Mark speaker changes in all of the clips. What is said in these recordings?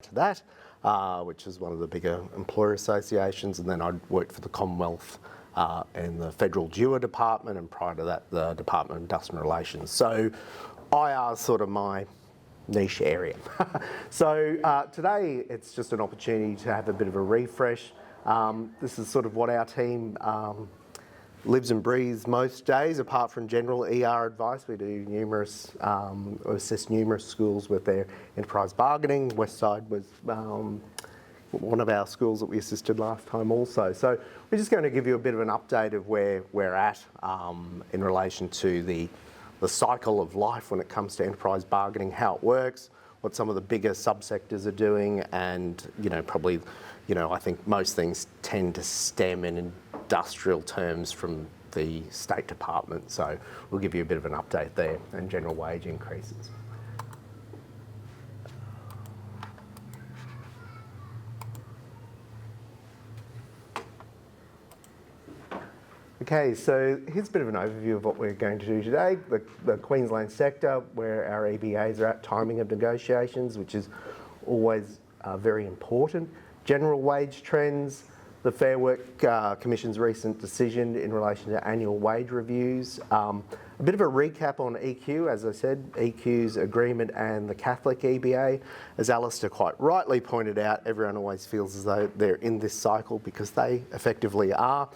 Speaker 1: to that, which is one of the bigger employer associations, and then I worked for the Commonwealth in the Federal Dewar Department, and prior to that the Department of Industrial Relations. So IR is sort of my niche area. So today it's just an opportunity to have a bit of a refresh. This is sort of what our team lives and breathes most days, apart from general ER advice. We do numerous, assist numerous schools with their enterprise bargaining. Westside was one of our schools that we assisted last time also. So we're just going to give you a bit of an update of where we're at in relation to the cycle of life when it comes to enterprise bargaining, how it works, what some of the bigger subsectors are doing, and probably, I think most things tend to stem in industrial terms from the State Department. So we'll give you a bit of an update there and general wage increases. Okay, so here's a bit of an overview of what we're going to do today. The Queensland sector, where our EBAs are at, timing of negotiations, which is always very important. General wage trends, the Fair Work Commission's recent decision in relation to annual wage reviews. A bit of a recap on EQ, as I said, EQ's agreement and the Catholic EBA. As Alistair quite rightly pointed out, everyone always feels as though they're in this cycle because they effectively are.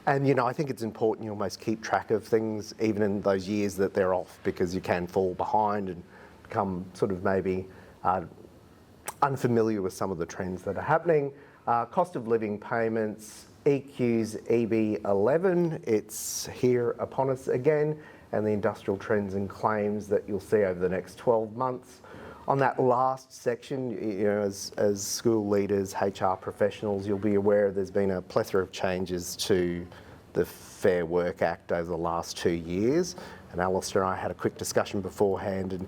Speaker 1: And I think it's important you almost keep track of things even in those years that they're off, because you can fall behind and become sort of maybe unfamiliar with some of the trends that are happening. Cost of living payments, EQ's EB11, it's here upon us again, and the industrial trends and claims that you'll see over the next 12 months. On that last section, as school leaders, HR professionals, you'll be aware there's been a plethora of changes to the Fair Work Act over the last 2 years. And Alistair and I had a quick discussion beforehand, and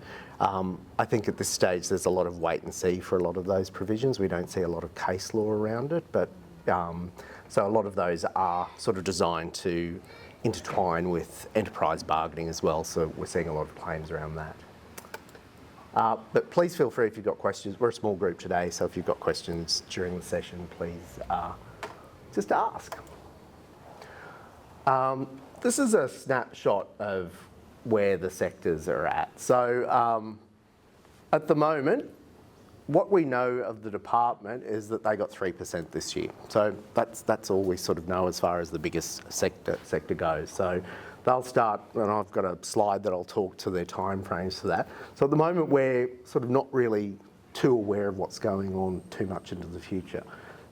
Speaker 1: I think at this stage there's a lot of wait and see for a lot of those provisions. We don't see a lot of case law around it, but so a lot of those are sort of designed to intertwine with enterprise bargaining as well, so we're seeing a lot of claims around that. But please feel free if you've got questions. We're a small group today, so if you've got questions during the session, please just ask. This is a snapshot of where the sectors are at. So at the moment, what we know of the department is that they got 3% this year. So that's all we sort of know as far as the biggest sector goes. So they'll start, and I've got a slide that I'll talk to their timeframes for that. So at the moment, we're sort of not really too aware of what's going on too much into the future.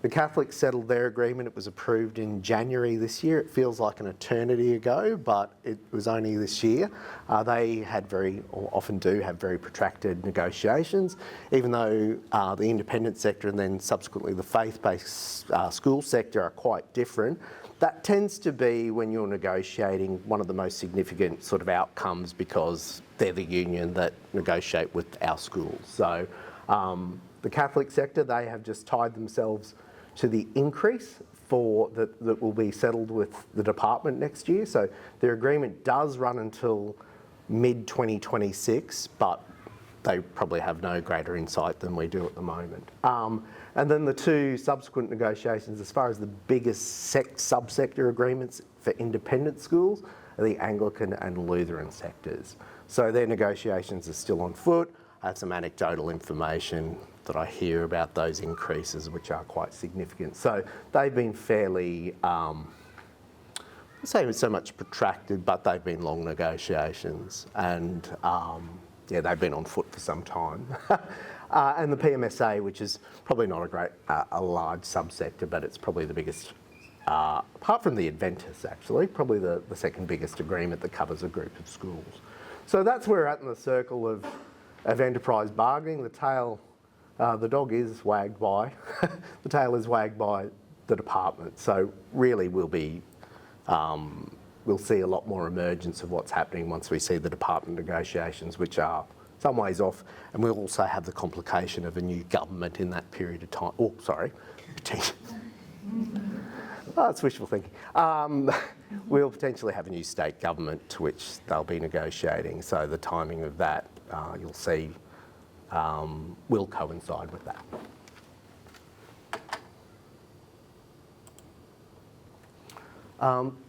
Speaker 1: The Catholics settled their agreement. It was approved in January this year. It feels like an eternity ago, but it was only this year. They had often do have very protracted negotiations, even though the independent sector and then subsequently the faith-based school sector are quite different. That tends to be, when you're negotiating, one of the most significant sort of outcomes, because they're the union that negotiate with our schools. So the Catholic sector, they have just tied themselves to the increase that will be settled with the department next year. So their agreement does run until mid-2026, but they probably have no greater insight than we do at the moment. And then the two subsequent negotiations, as far as the biggest subsector agreements for independent schools, are the Anglican and Lutheran sectors. So their negotiations are still on foot. I have some anecdotal information that I hear about those increases, which are quite significant. So they've been fairly, I say so much protracted, but they've been long negotiations, and they've been on foot for some time. And the PMSA, which is probably not a large subsector, but it's probably the biggest, apart from the Adventists actually, probably the second biggest agreement that covers a group of schools. So that's where we're at in the circle of enterprise bargaining. The dog is wagged by, the tail is wagged by the department. So really we'll see a lot more emergence of what's happening once we see the department negotiations, which are some ways off, and we'll also have the complication of a new government in that period of time. Oh, sorry. That's wishful thinking. We'll potentially have a new state government to which they'll be negotiating, so the timing of that, you'll see will coincide with that.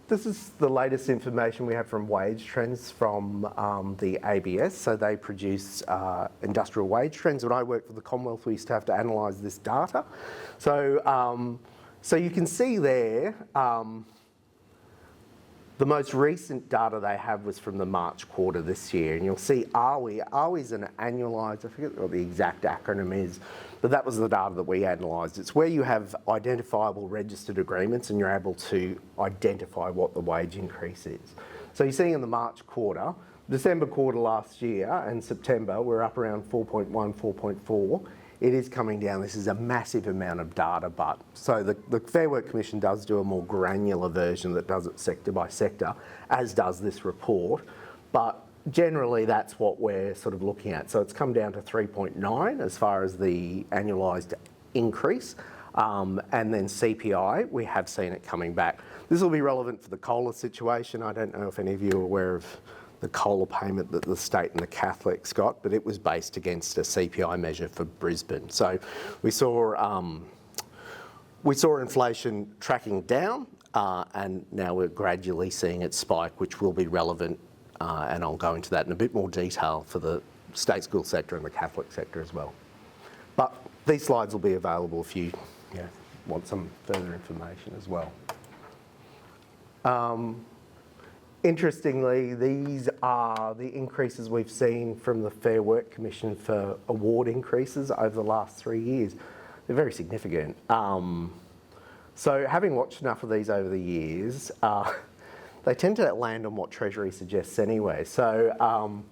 Speaker 1: This is the latest information we have from wage trends from the ABS. So they produce industrial wage trends. When I worked for the Commonwealth, we used to have to analyse this data. So, so you can see there, the most recent data they have was from the March quarter this year, and you'll see ARWI. ARWI is an annualised, I forget what the exact acronym is, but that was the data that we analysed. It's where you have identifiable registered agreements and you're able to identify what the wage increase is. So you're seeing in the March quarter, December quarter last year and September, we're up around 4.1, 4.4. It is coming down. This is a massive amount of data, but so the Fair Work Commission does do a more granular version that does it sector by sector, as does this report. But generally, that's what we're sort of looking at. So it's come down to 3.9 as far as the annualised increase. And then CPI, we have seen it coming back. This will be relevant for the COLA situation. I don't know if any of you are aware of the COLA payment that the state and the Catholics got, but it was based against a CPI measure for Brisbane. So we saw inflation tracking down, and now we're gradually seeing it spike, which will be relevant, and I'll go into that in a bit more detail for the state school sector and the Catholic sector as well. But these slides will be available if you want some further information as well. Interestingly, these are the increases we've seen from the Fair Work Commission for award increases over the last 3 years. They're very significant. So having watched enough of these over the years, they tend to land on what Treasury suggests anyway. So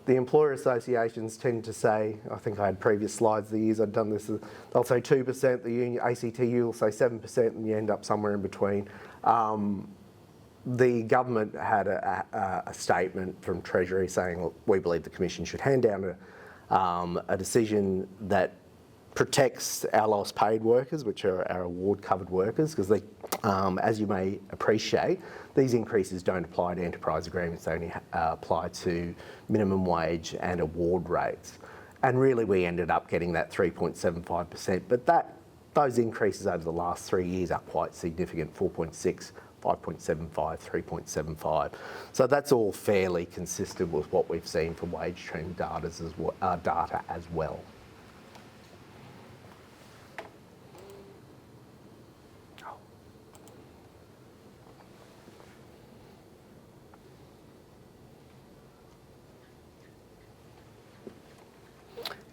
Speaker 1: the employer associations tend to say, I think I had previous slides, the years I'd done this, they'll say 2%, the union, ACTU will say 7%, and you end up somewhere in between. The government had a statement from Treasury saying, look, we believe the Commission should hand down a decision that protects our lowest paid workers, which are our award covered workers, because they, as you may appreciate, these increases don't apply to enterprise agreements, they only apply to minimum wage and award rates. And really we ended up getting that 3.75%, but those increases over the last 3 years are quite significant, 4.6, 5.75, 3.75. So that's all fairly consistent with what we've seen for wage trend data as well.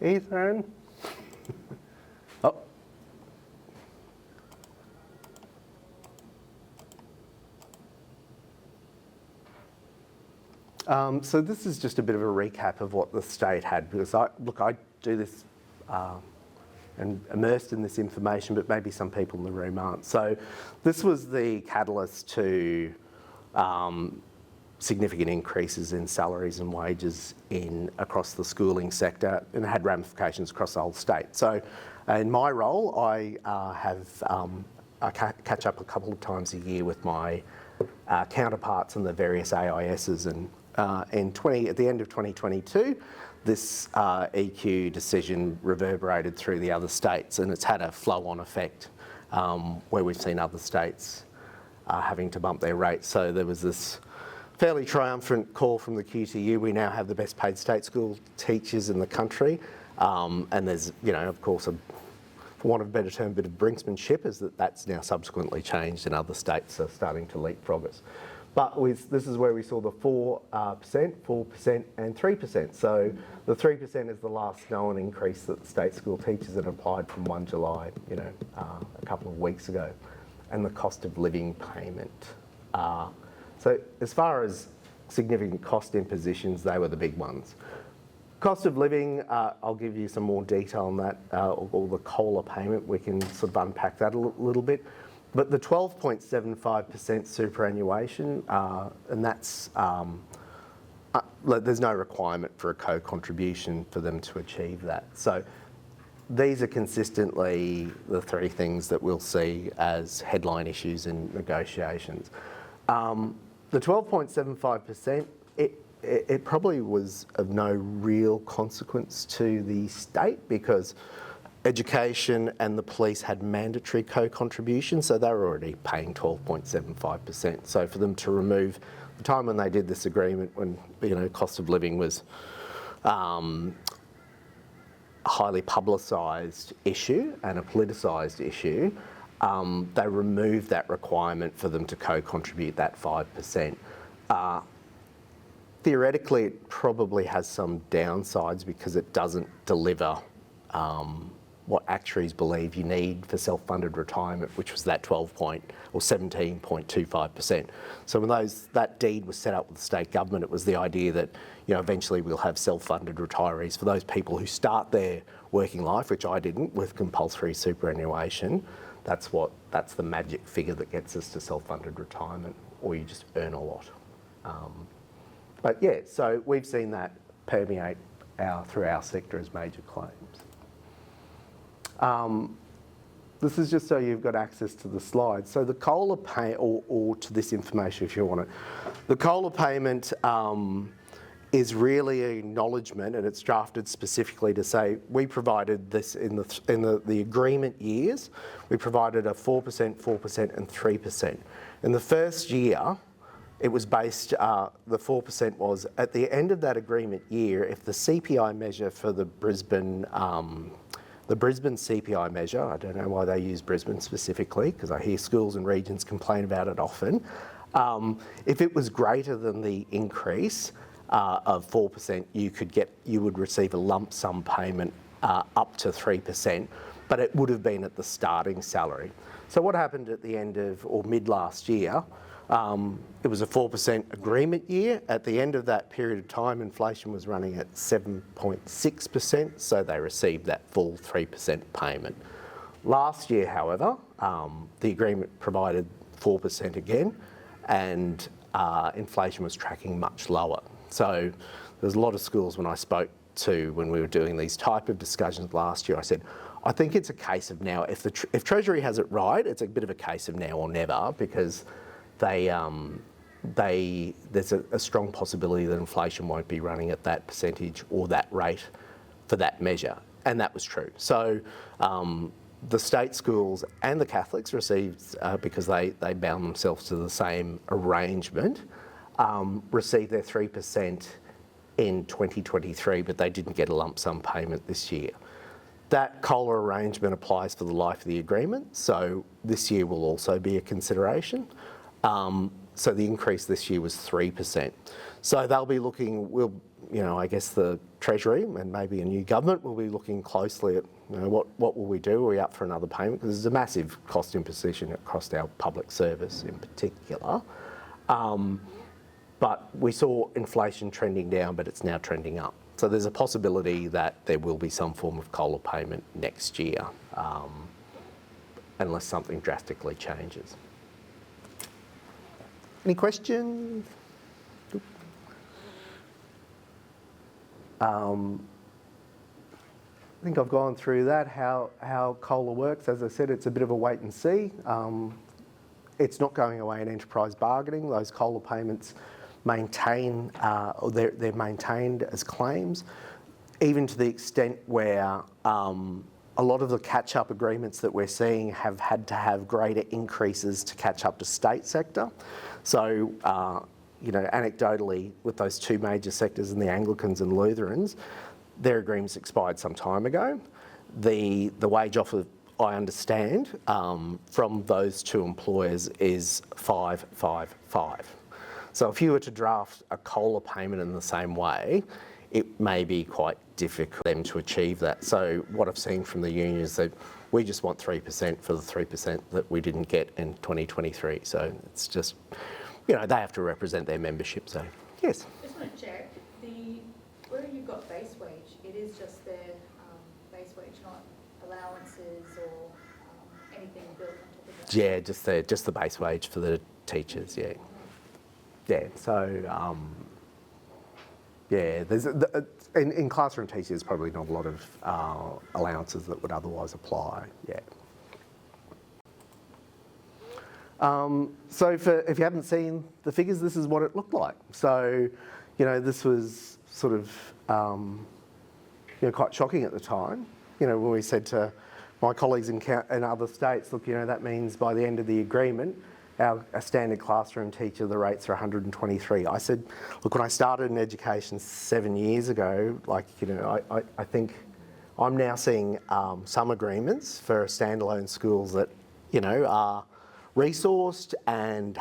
Speaker 1: Ethan? Oh. So this is just a bit of a recap of what the state had, because I do this and immersed in this information, but maybe some people in the room aren't. So this was the catalyst to significant increases in salaries and wages across the schooling sector, and it had ramifications across the whole state. So in my role, I catch up a couple of times a year with my counterparts in the various AISs, and at the end of 2022, this EQ decision reverberated through the other states, and it's had a flow-on effect where we've seen other states having to bump their rates. So there was this fairly triumphant call from the QTU. We now have the best paid state school teachers in the country, and there's, of course, for want of a better term, a bit of brinksmanship, is that's now subsequently changed and other states are starting to leapfrog us. But this is where we saw the 4%, 4% and 3%. So the 3% is the last known increase that the state school teachers had applied from 1 July, a couple of weeks ago, and the cost of living payment. So as far as significant cost impositions, they were the big ones. Cost of living, I'll give you some more detail on that, or the COLA payment, we can sort of unpack that a little bit. But the 12.75% superannuation, and that's, there's no requirement for a co-contribution for them to achieve that. So these are consistently the three things that we'll see as headline issues in negotiations. The 12.75%, it probably was of no real consequence to the state because education and the police had mandatory co-contribution, so they were already paying 12.75%. So for them to remove the time when they did this agreement, when cost of living was a highly publicised issue and a politicised issue, they removed that requirement for them to co-contribute that 5%. Theoretically, it probably has some downsides because it doesn't deliver what actuaries believe you need for self-funded retirement, which was that 17.25%. So when that deed was set up with the state government, it was the idea that eventually we'll have self-funded retirees for those people who start their working life, which I didn't, with compulsory superannuation. That's the magic figure that gets us to self-funded retirement, or you just earn a lot. But yeah, so we've seen that permeate through our sector as major claims. This is just so you've got access to the slides. So the COLA pay, or to this information if you want it, the COLA payment is really an acknowledgement, and it's drafted specifically to say we provided this in the agreement years. We provided a 4%, 4%, and 3%. In the first year, it was based, the 4% was at the end of that agreement year, if the CPI measure for the Brisbane CPI measure, I don't know why they use Brisbane specifically, because I hear schools and regions complain about it often. If it was greater than the increase of 4%, you would receive a lump sum payment up to 3%, but it would have been at the starting salary. So what happened at the end of, or mid last year, it was a 4% agreement year. At the end of that period of time, inflation was running at 7.6%, so they received that full 3% payment. Last year, however, the agreement provided 4% again, and inflation was tracking much lower. So there's a lot of schools when I spoke to, when we were doing these type of discussions last year, I said, I think it's a case of now, if Treasury has it right, it's a bit of a case of now or never, because there's a strong possibility that inflation won't be running at that percentage or that rate for that measure. And that was true. So the state schools and the Catholics received, because they bound themselves to the same arrangement, received their 3% in 2023, but they didn't get a lump sum payment this year. That COLA arrangement applies for the life of the agreement, so this year will also be a consideration. So the increase this year was 3%. So they'll be looking, I guess the Treasury and maybe a new government will be looking closely at what will we do? Are we up for another payment? Because there's a massive cost imposition across our public service in particular. But we saw inflation trending down, but it's now trending up. So there's a possibility that there will be some form of COLA payment next year, unless something drastically changes. Any questions? I think I've gone through that, how COLA works. As I said, it's a bit of a wait and see. It's not going away in enterprise bargaining. Those COLA payments maintain, they're maintained as claims, even to the extent where a lot of the catch-up agreements that we're seeing have had to have greater increases to catch up to state sector. So, anecdotally, with those two major sectors and the Anglicans and Lutherans, their agreements expired some time ago. The wage offer, I understand, from those two employers is 555. So if you were to draft a COLA payment in the same way, it may be quite difficult for them to achieve that. So what I've seen from the union is that we just want 3% for the 3% that we didn't get in 2023. So it's just, they have to represent their membership. So, yes?
Speaker 2: I just want to check, where you've got base wage, it is just their base wage, not allowances or anything built on top of that?
Speaker 1: Yeah, just the base wage for the teachers, yeah. Yeah, so, there's in classroom teachers, there's probably not a lot of allowances that would otherwise apply, yeah. So if you haven't seen the figures, this is what it looked like. So, this was sort of, quite shocking at the time. When we said to my colleagues in other states, look, that means by the end of the agreement, a standard classroom teacher, the rates are 123. I said, look, when I started in education 7 years ago, I think I'm now seeing some agreements for standalone schools that, are resourced and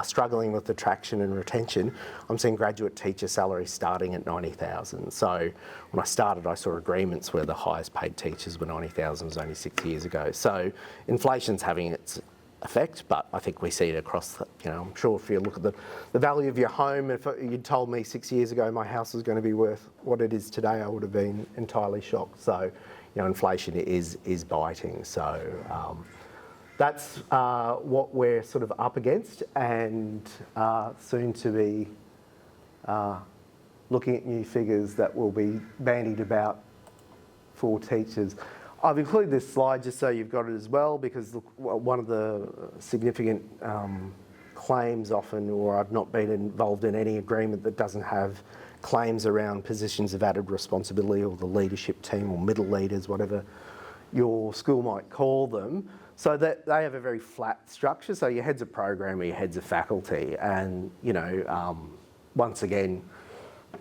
Speaker 1: struggling with attraction and retention. I'm seeing graduate teacher salaries starting at 90,000. So when I started, I saw agreements where the highest paid teachers were 90,000, was only 6 years ago. So inflation's having its effect, but I think we see it across, I'm sure if you look at the value of your home, if you'd told me 6 years ago my house was going to be worth what it is today, I would have been entirely shocked. So, inflation is biting. So that's what we're sort of up against, and soon to be looking at new figures that will be bandied about for teachers. I've included this slide just so you've got it as well, because one of the significant claims often, or I've not been involved in any agreement that doesn't have claims around positions of added responsibility, or the leadership team, or middle leaders, whatever your school might call them. So that they have a very flat structure. So your heads of program or your heads of faculty, and once again,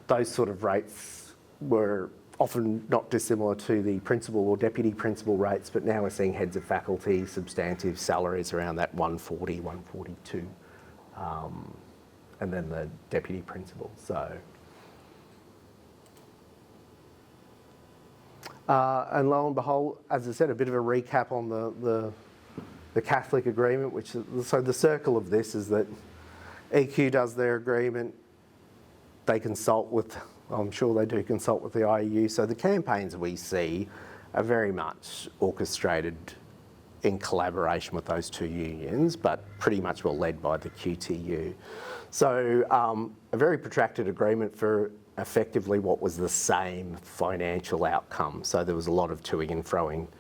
Speaker 1: those sort of rates were often not dissimilar to the principal or deputy principal rates, but now we're seeing heads of faculty, substantive salaries around that 140, 142, and then the deputy principal. So, and lo and behold, as I said, a bit of a recap on the Catholic agreement, so the circle of this is that EQ does their agreement, they consult with, I'm sure they do consult with the IEU. So the campaigns we see are very much orchestrated in collaboration with those two unions, but pretty much well led by the QTU. So a very protracted agreement for effectively what was the same financial outcome. So there was a lot of toing and froing, to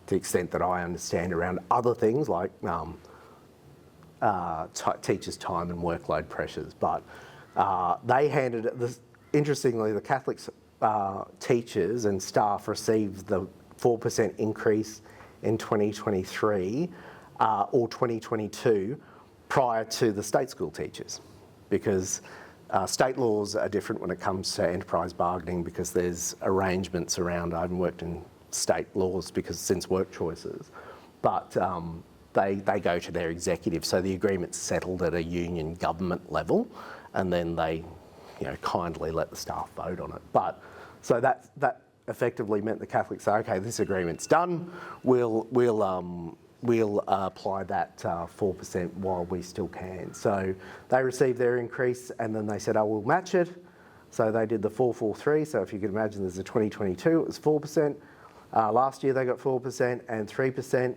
Speaker 1: the extent that I understand, around other things like teachers' time and workload pressures. But they handed it, interestingly, the Catholic teachers and staff received the 4% increase in 2023 or 2022 prior to the state school teachers, because state laws are different when it comes to enterprise bargaining, because there's arrangements around. I haven't worked in state laws since work choices, but they go to their executive. So the agreement's settled at a union government level, and then they kindly let the staff vote on it. But so that effectively meant the Catholics say, okay, this agreement's done. We'll apply that 4% while we still can. So they received their increase, and then they said, oh, we'll match it. So they did the 443. So if you can imagine, there's a 2022, it was 4%. Last year they got 4% and 3%,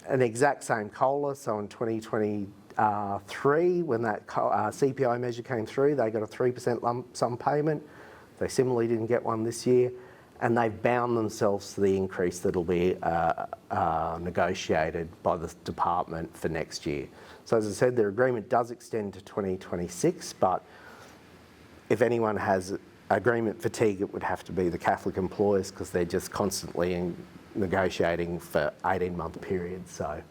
Speaker 1: an exact same COLA. So in 2023, when that CPI measure came through, they got a 3% lump sum payment. They similarly didn't get one this year, and they've bound themselves to the increase that'll be negotiated by the department for next year. So as I said, their agreement does extend to 2026, but if anyone has agreement fatigue, it would have to be the Catholic employers, because they're just constantly negotiating for 18-month periods. So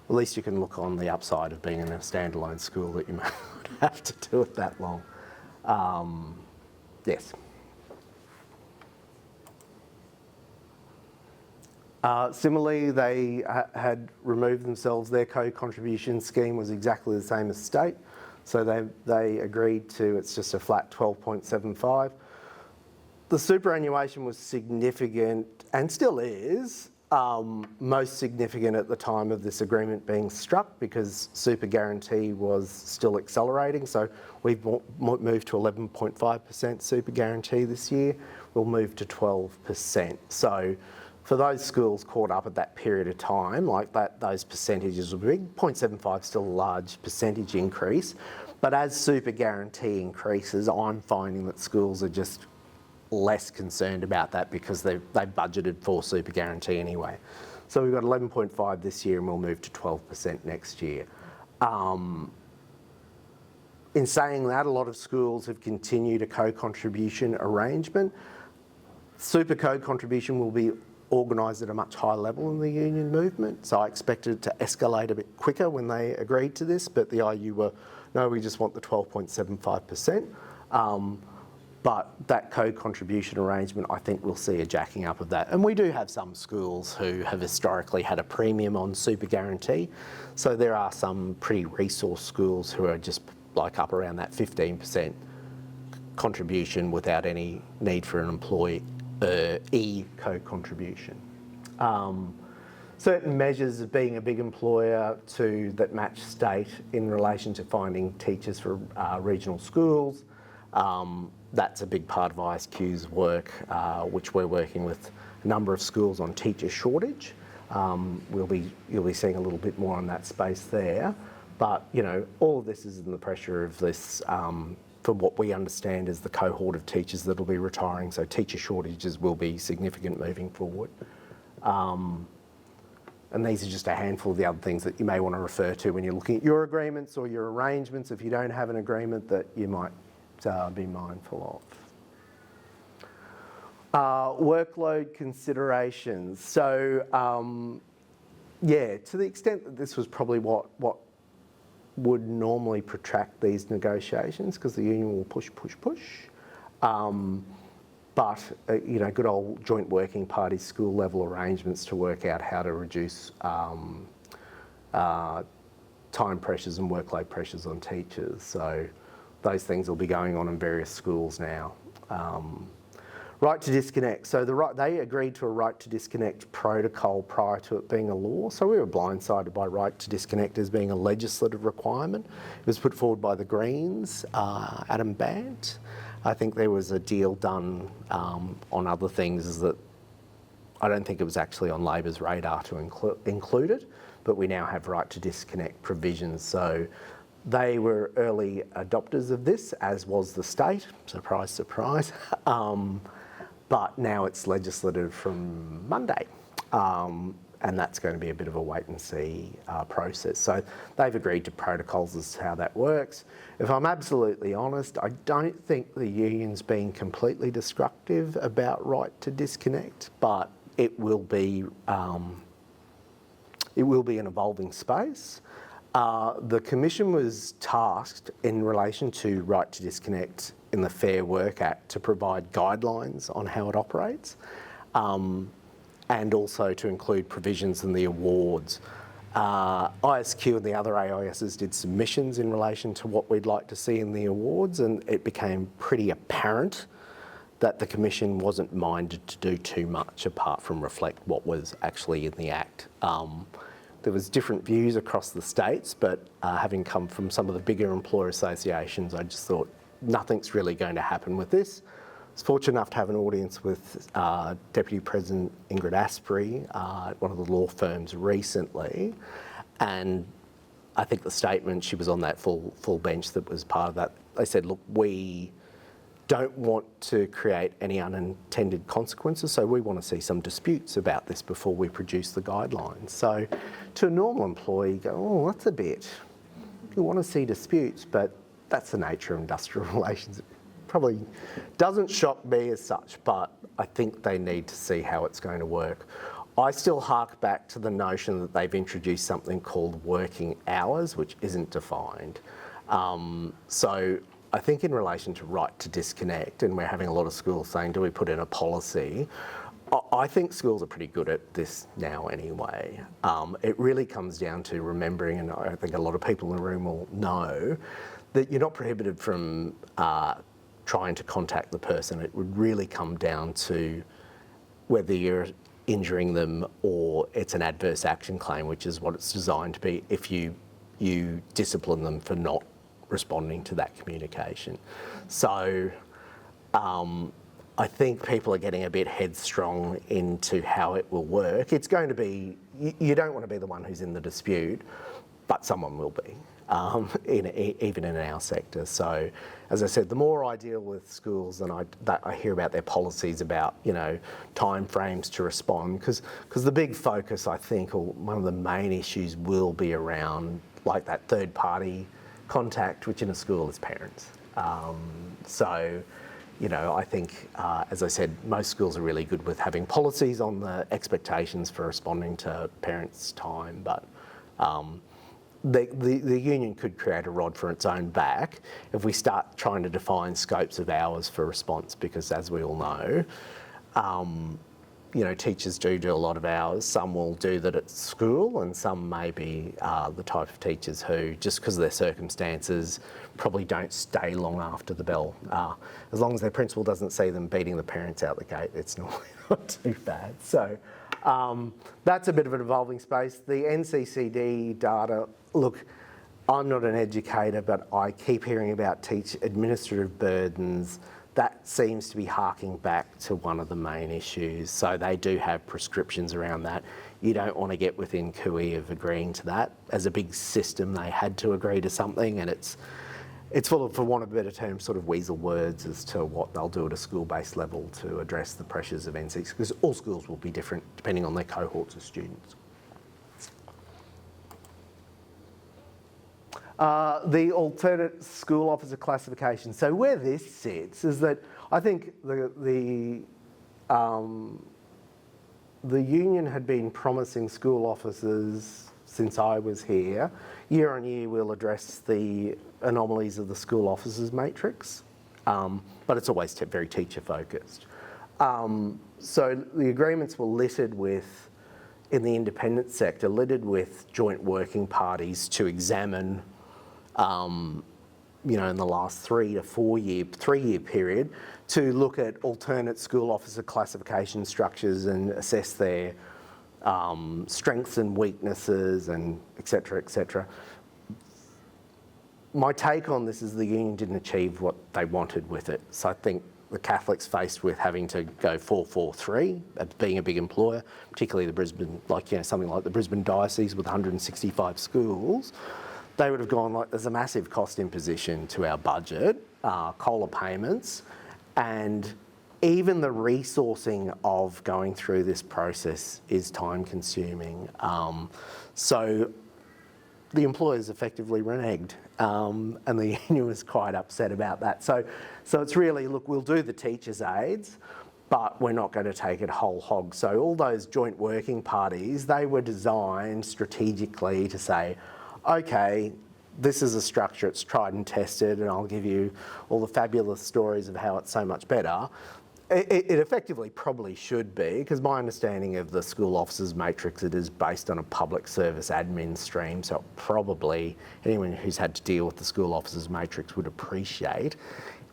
Speaker 1: at least you can look on the upside of being in a standalone school, that you may not have to do it that long. Yes. Similarly, they had removed themselves. Their co-contribution scheme was exactly the same as state. So they agreed to, it's just a flat 12.75. The superannuation was significant, and still is, most significant at the time of this agreement being struck, because super guarantee was still accelerating. So we've moved to 11.5% super guarantee this year. We'll move to 12%. So for those schools caught up at that period of time, like that, those percentages will be big. 0.75 is still a large percentage increase, but as super guarantee increases, I'm finding that schools are just less concerned about that, because they budgeted for super guarantee anyway. So we've got 11.5 this year, and we'll move to 12% next year. In saying that, a lot of schools have continued a co-contribution arrangement. Super co-contribution will be organised at a much higher level in the union movement, so I expected it to escalate a bit quicker when they agreed to this, but the IU were, no, we just want the 12.75%. But that co-contribution arrangement, I think we'll see a jacking up of that. And we do have some schools who have historically had a premium on super guarantee. So there are some pretty resource schools who are just like up around that 15% contribution without any need for an employee co-contribution. Certain measures of being a big employer that match state in relation to finding teachers for regional schools. That's a big part of ISQ's work, which we're working with a number of schools on teacher shortage. You'll be seeing a little bit more on that space there. But, you know, all of this is in the pressure of this, from what we understand is the cohort of teachers that will be retiring. So teacher shortages will be significant moving forward. And these are just a handful of the other things that you may want to refer to when you're looking at your agreements or your arrangements if you don't have an agreement that you might be mindful of. Workload considerations. So, yeah, to the extent that this was probably what would normally protract these negotiations, because the union will push. But, you know, good old joint working party school level arrangements to work out how to reduce time pressures and workload pressures on teachers. So those things will be going on in various schools now. Right to disconnect. So they agreed to a right to disconnect protocol prior to it being a law. So we were blindsided by right to disconnect as being a legislative requirement. It was put forward by the Greens, Adam Bant. I think there was a deal done on other things that I don't think it was actually on Labor's radar to include it, but we now have right to disconnect provisions. So they were early adopters of this, as was the state. Surprise, surprise. But now it's legislative from Monday. And that's going to be a bit of a wait and see process. So they've agreed to protocols as to how that works. If I'm absolutely honest, I don't think the union's being completely destructive about right to disconnect, but it will be an evolving space. The Commission was tasked in relation to right to disconnect in the Fair Work Act to provide guidelines on how it operates. And also to include provisions in the awards. ISQ and the other AISs did submissions in relation to what we'd like to see in the awards, and it became pretty apparent that the Commission wasn't minded to do too much apart from reflect what was actually in the Act. There was different views across the states, but having come from some of the bigger employer associations, I just thought nothing's really going to happen with this. I was fortunate enough to have an audience with Deputy President Ingrid Asprey at one of the law firms recently, and I think the statement, she was on that full bench that was part of that, they said, look, we don't want to create any unintended consequences, so we want to see some disputes about this before we produce the guidelines. So to a normal employee, you go, oh, that's a bit, you want to see disputes, but that's the nature of industrial relations. Probably doesn't shock me as such, but I think they need to see how it's going to work. I still hark back to the notion that they've introduced something called working hours, which isn't defined. So I think in relation to right to disconnect, and we're having a lot of schools saying, do we put in a policy? I think schools are pretty good at this now anyway. It really comes down to remembering, and I think a lot of people in the room will know, that you're not prohibited from trying to contact the person. It would really come down to whether you're injuring them or it's an adverse action claim, which is what it's designed to be if you discipline them for not responding to that communication. So I think people are getting a bit headstrong into how it will work. It's going to be, you don't want to be the one who's in the dispute, but someone will be. Even in our sector. So, as I said, the more I deal with schools and I hear about their policies about, you know, time frames to respond, because the big focus, I think, or one of the main issues will be around like that third party contact, which in a school is parents. So, you know, I think, as I said, most schools are really good with having policies on the expectations for responding to parents' time, but the union could create a rod for its own back if we start trying to define scopes of hours for response, because as we all know, you know, teachers do a lot of hours. Some will do that at school, and some may be the type of teachers who, just because of their circumstances, probably don't stay long after the bell. As long as their principal doesn't see them beating the parents out the gate, it's normally not too bad. So that's a bit of an evolving space. The NCCD data, look, I'm not an educator, but I keep hearing about administrative burdens. That seems to be harking back to one of the main issues. So they do have prescriptions around that. You don't want to get within cooey of agreeing to that. As a big system, they had to agree to something, and it's full of, for want of a better term, sort of weasel words as to what they'll do at a school-based level to address the pressures of NCs, because all schools will be different depending on their cohorts of students. The alternate school officer classification. So where this sits is that I think the union had been promising school officers since I was here. Year on year, we'll address the anomalies of the school officers matrix, but it's always very teacher focused. So the agreements were littered with, in the independent sector, littered with joint working parties to examine, you know, in the last 3 to 4 year, 3-year period, to look at alternate school officer classification structures and assess their strengths and weaknesses, and et cetera, et cetera. My take on this is the union didn't achieve what they wanted with it. So I think the Catholics, faced with having to go 4-4-3, being a big employer, particularly the Brisbane, like, you know, something like the Brisbane Diocese with 165 schools, they would have gone like, there's a massive cost imposition to our budget, COLA payments, and even the resourcing of going through this process is time consuming. So the employers effectively reneged, and the union was quite upset about that. So it's really, look, we'll do the teachers' aids, but we're not going to take it whole hog. So all those joint working parties, they were designed strategically to say, okay, this is a structure, it's tried and tested, and I'll give you all the fabulous stories of how it's so much better. It effectively probably should be, because my understanding of the school officers matrix, it is based on a public service admin stream, so probably anyone who's had to deal with the school officers matrix would appreciate,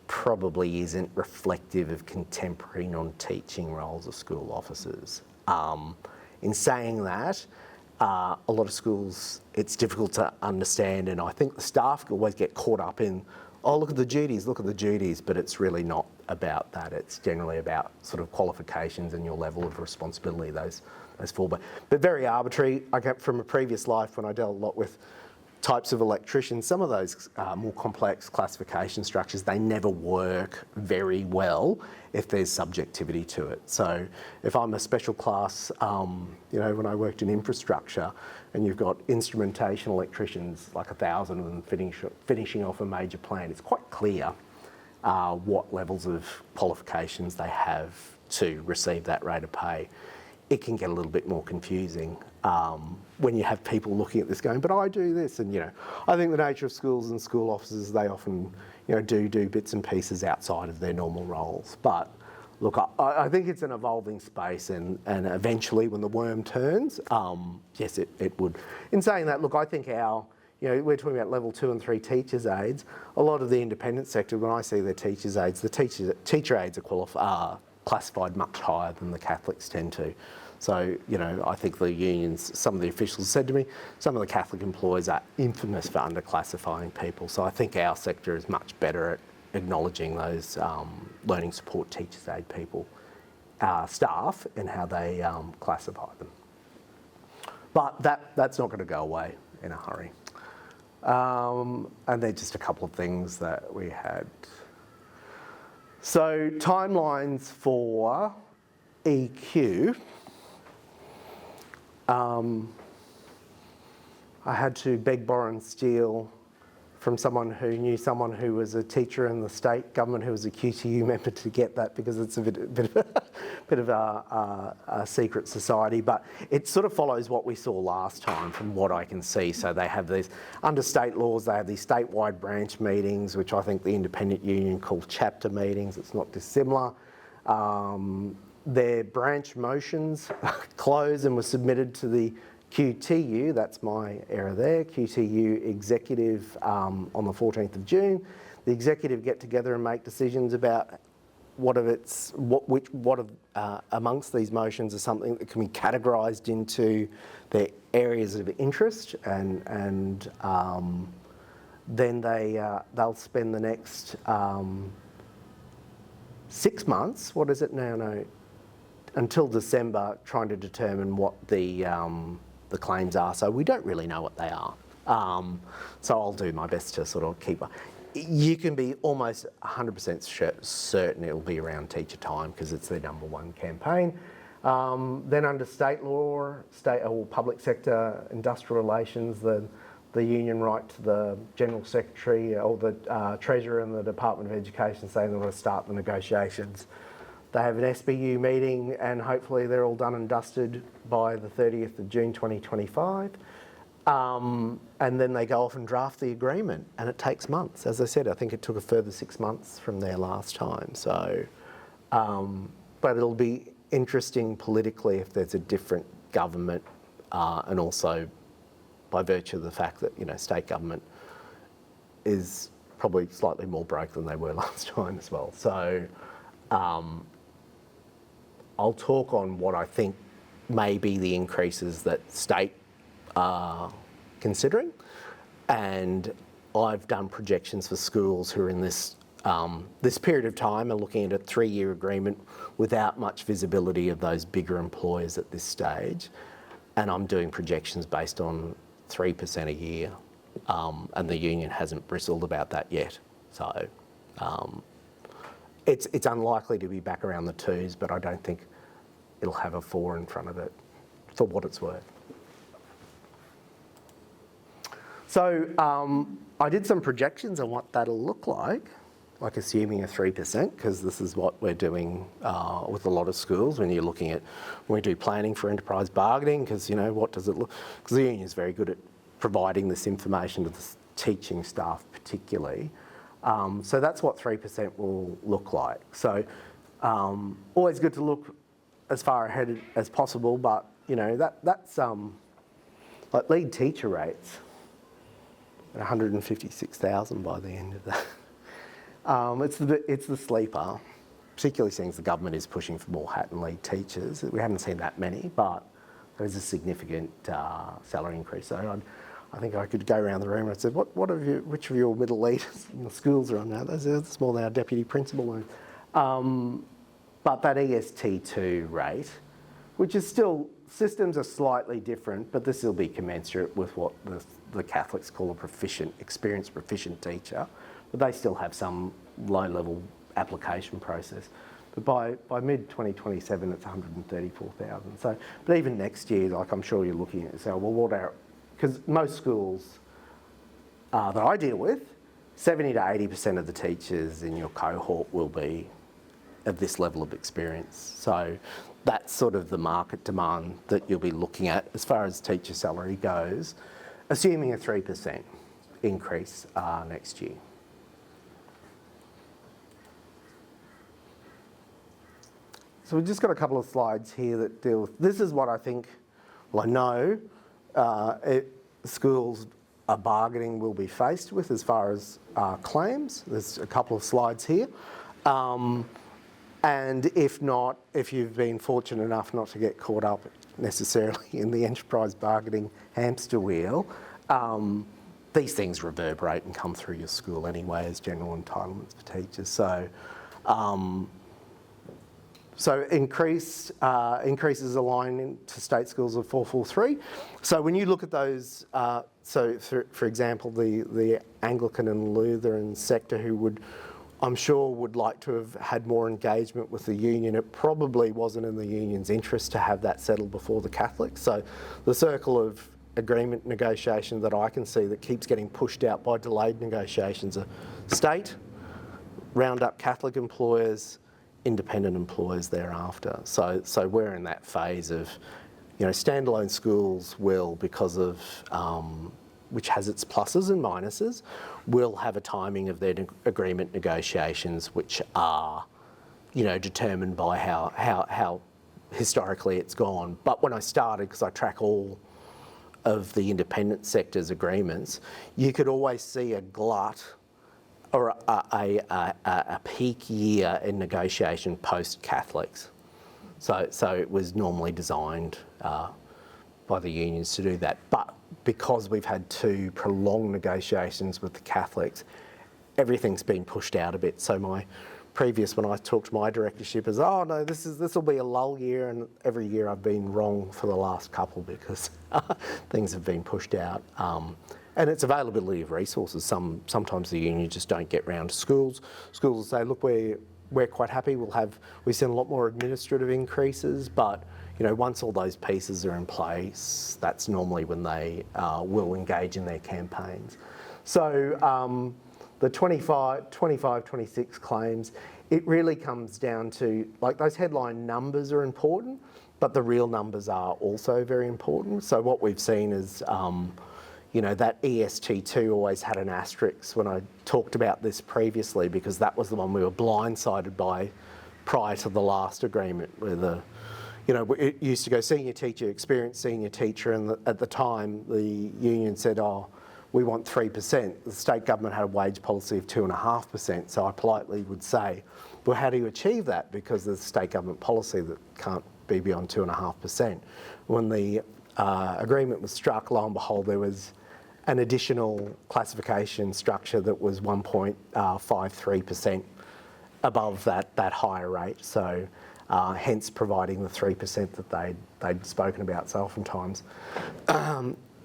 Speaker 1: probably isn't reflective of contemporary non-teaching roles of school officers. In saying that, a lot of schools, it's difficult to understand, and I think the staff always get caught up in, oh, look at the duties, but it's really not about that. It's generally about sort of qualifications and your level of responsibility, those fall. But very arbitrary. I get from a previous life when I dealt a lot with types of electricians, some of those more complex classification structures, they never work very well if there's subjectivity to it. So if I'm a special class, you know, when I worked in infrastructure, and you've got instrumentation electricians, like 1,000 of them finishing off a major plant, it's quite clear what levels of qualifications they have to receive that rate of pay. It can get a little bit more confusing when you have people looking at this going, but I do this, and, you know, I think the nature of schools and school officers, they often, you know, do bits and pieces outside of their normal roles. But look, I think it's an evolving space, and eventually when the worm turns, yes, it would. In saying that, look, I think you know, we're talking about level 2 and 3 teachers' aides. A lot of the independent sector, when I see their teachers' aides, the teacher aides are classified much higher than the Catholics tend to. So, you know, I think the unions, some of the officials said to me, some of the Catholic employers are infamous for underclassifying people. So I think our sector is much better at acknowledging those learning support teachers' aid people, staff, and how they classify them. But that's not going to go away in a hurry. And they're just a couple of things that we had. So timelines for EQ. I had to beg, borrow and steal from someone who knew someone who was a teacher in the state government who was a QTU member to get that, because it's a bit of a secret society. But it sort of follows what we saw last time from what I can see. So they have these, under state laws, they have these statewide branch meetings, which I think the independent union call chapter meetings. It's not dissimilar. Their branch motions closed and were submitted to the QTU, that's my error there, QTU executive on the 14th of June. The executive get together and make decisions about what amongst these motions are something that can be categorised into their areas of interest, and then they'll spend the next 6 months, what is it now? No, until December, trying to determine what the claims are. So we don't really know what they are. So I'll do my best to sort of keep. You can be almost 100% certain it'll be around teacher time because it's their number one campaign. Then under state law, state or public sector industrial relations, the union write to the General Secretary or the Treasurer in the Department of Education saying they want to start the negotiations. They have an SBU meeting and hopefully they're all done and dusted by the 30th of June 2025. And then they go off and draft the agreement and it takes months. As I said, I think it took a further 6 months from there last time. So, but it'll be interesting politically if there's a different government and also by virtue of the fact that, you know, state government is probably slightly more broke than they were last time as well. So, I'll talk on what I think may be the increases that state are considering, and I've done projections for schools who are in this period of time and looking at a 3-year agreement without much visibility of those bigger employers at this stage, and I'm doing projections based on 3% a year, and the union hasn't bristled about that yet. So. It's unlikely to be back around the 2s, but I don't think it'll have a 4 in front of it, for what it's worth. So I did some projections on what that'll look like assuming a 3%, because this is what we're doing with a lot of schools when you're looking at, when we do planning for enterprise bargaining, because, you know, what does it look, because the union is very good at providing this information to the teaching staff particularly. So that's what 3% will look like. So always good to look as far ahead as possible, but you know, that's like lead teacher rates at 156,000 by the end of that. It's the sleeper, particularly since the government is pushing for more hat and lead teachers. We haven't seen that many, but there's a significant salary increase. So I think I could go around the room and say, which of your middle leaders in the schools are on that? That's more than our deputy principal line. But that EST2 rate, which is still, systems are slightly different, but this will be commensurate with what the Catholics call a experienced proficient teacher, but they still have some low-level application process. But by mid-2027, it's 134,000. So, but even next year, like I'm sure you're looking at, so well, because most schools that I deal with, 70 to 80% of the teachers in your cohort will be of this level of experience. So that's sort of the market demand that you'll be looking at as far as teacher salary goes, assuming a 3% increase next year. So we've just got a couple of slides here that deal with, this is what I think, well I know schools are bargaining will be faced with as far as claims. There's a couple of slides here. And if not, if you've been fortunate enough not to get caught up necessarily in the enterprise bargaining hamster wheel, these things reverberate and come through your school anyway as general entitlements for teachers. So increases align to state schools of 443. So when you look at those, so for example, the Anglican and Lutheran sector who I'm sure would like to have had more engagement with the union. It probably wasn't in the union's interest to have that settled before the Catholics. So the circle of agreement negotiation that I can see that keeps getting pushed out by delayed negotiations are state, round up Catholic employers, independent employers thereafter. So we're in that phase of, standalone schools will, because of, which has its pluses and minuses, will have a timing of their agreement negotiations which are, determined by how historically it's gone. But when I started, because I track all of the independent sector's agreements, you could always see a glut or a peak year in negotiation post-Catholics. So it was normally designed by the unions to do that. But because we've had 2 prolonged negotiations with the Catholics, everything's been pushed out a bit. So when I talked to my directorship is, oh no, this will be a lull year, and every year I've been wrong for the last couple because things have been pushed out. And it's availability of resources. Sometimes the union just don't get round to schools. Schools will say, look, we're quite happy. We've seen a lot more administrative increases, but once all those pieces are in place, that's normally when they will engage in their campaigns. So the 25, 26 claims, it really comes down to, like, those headline numbers are important, but the real numbers are also very important. So what we've seen is, that EST2 always had an asterisk when I talked about this previously, because that was the one we were blindsided by prior to the last agreement, where it used to go senior teacher, experienced senior teacher, and at the time the union said, oh, we want 3%. The state government had a wage policy of 2.5%. So I politely would say, well, how do you achieve that? Because there's a state government policy that can't be beyond 2.5%. When the agreement was struck, lo and behold, there was an additional classification structure that was 1.53% above that higher rate. So hence providing the 3% that they'd spoken about. So oftentimes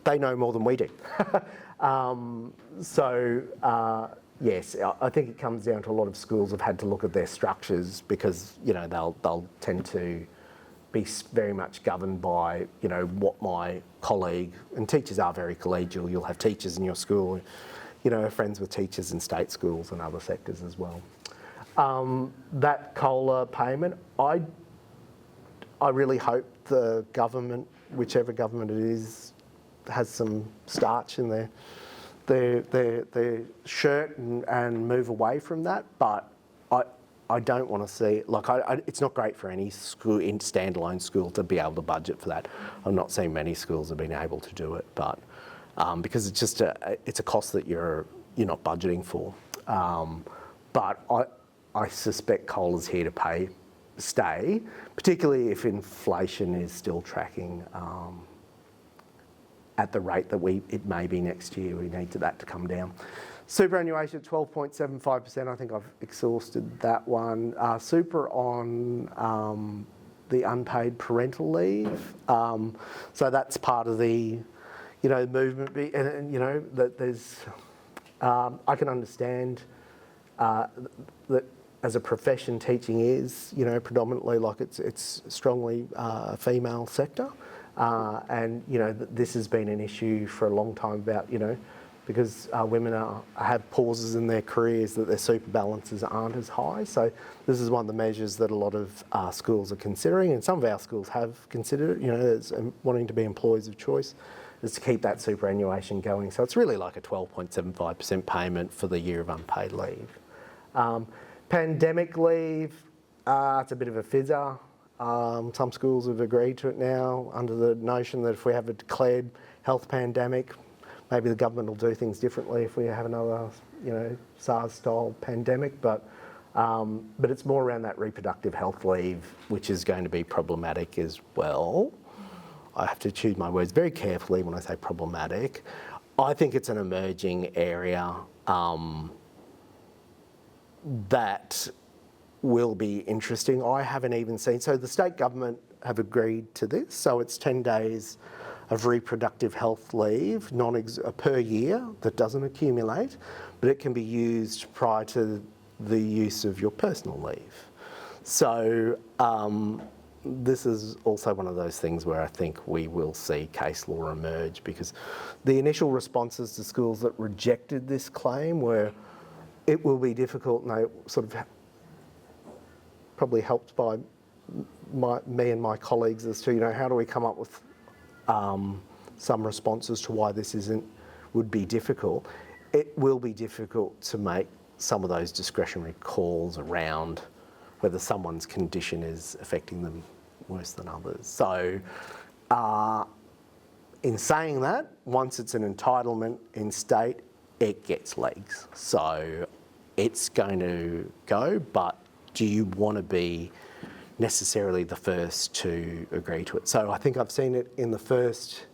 Speaker 1: they know more than we do. Yes, I think it comes down to a lot of schools have had to look at their structures, because they'll tend to be very much governed by what my colleague, and teachers are very collegial. You'll have teachers in your school, friends with teachers in state schools and other sectors as well. That COLA payment, I really hope the government, whichever government it is, has some starch in their shirt and move away from that. But I don't want to see, it's not great for any school, in standalone school, to be able to budget for that. I'm not saying many schools have been able to do it, but because it's just it's a cost that you're not budgeting for. But I suspect COLA's here to stay, particularly if inflation is still tracking at the rate that it may be next year. We need that to come down. Superannuation at 12.75%, I think I've exhausted that one. Super on the unpaid parental leave. So that's part of the, movement. And that there's, I can understand that as a profession, teaching is, predominantly, it's strongly a female sector. And, this has been an issue for a long time about, because women have pauses in their careers, that their super balances aren't as high. So this is one of the measures that a lot of schools are considering, and some of our schools have considered it, as wanting to be employers of choice, is to keep that superannuation going. So it's really like a 12.75% payment for the year of unpaid leave. Pandemic leave, it's a bit of a fizzer. Some schools have agreed to it now under the notion that if we have a declared health pandemic, maybe the government will do things differently if we have another, SARS-style pandemic. But it's more around that reproductive health leave, which is going to be problematic as well. I have to choose my words very carefully when I say problematic. I think it's an emerging area that will be interesting. I haven't even seen, so the state government have agreed to this, so it's 10 days of reproductive health leave per year that doesn't accumulate, but it can be used prior to the use of your personal leave. So this is also one of those things where I think we will see case law emerge, because the initial responses to schools that rejected this claim were, it will be difficult, and they sort of probably helped by me and my colleagues as to, how do we come up with some responses to why this would be difficult. It will be difficult to make some of those discretionary calls around whether someone's condition is affecting them worse than others. So in saying that, once it's an entitlement in state, it gets legs. So it's going to go, but do you want to be necessarily the first to agree to it? So I think I've seen it in the first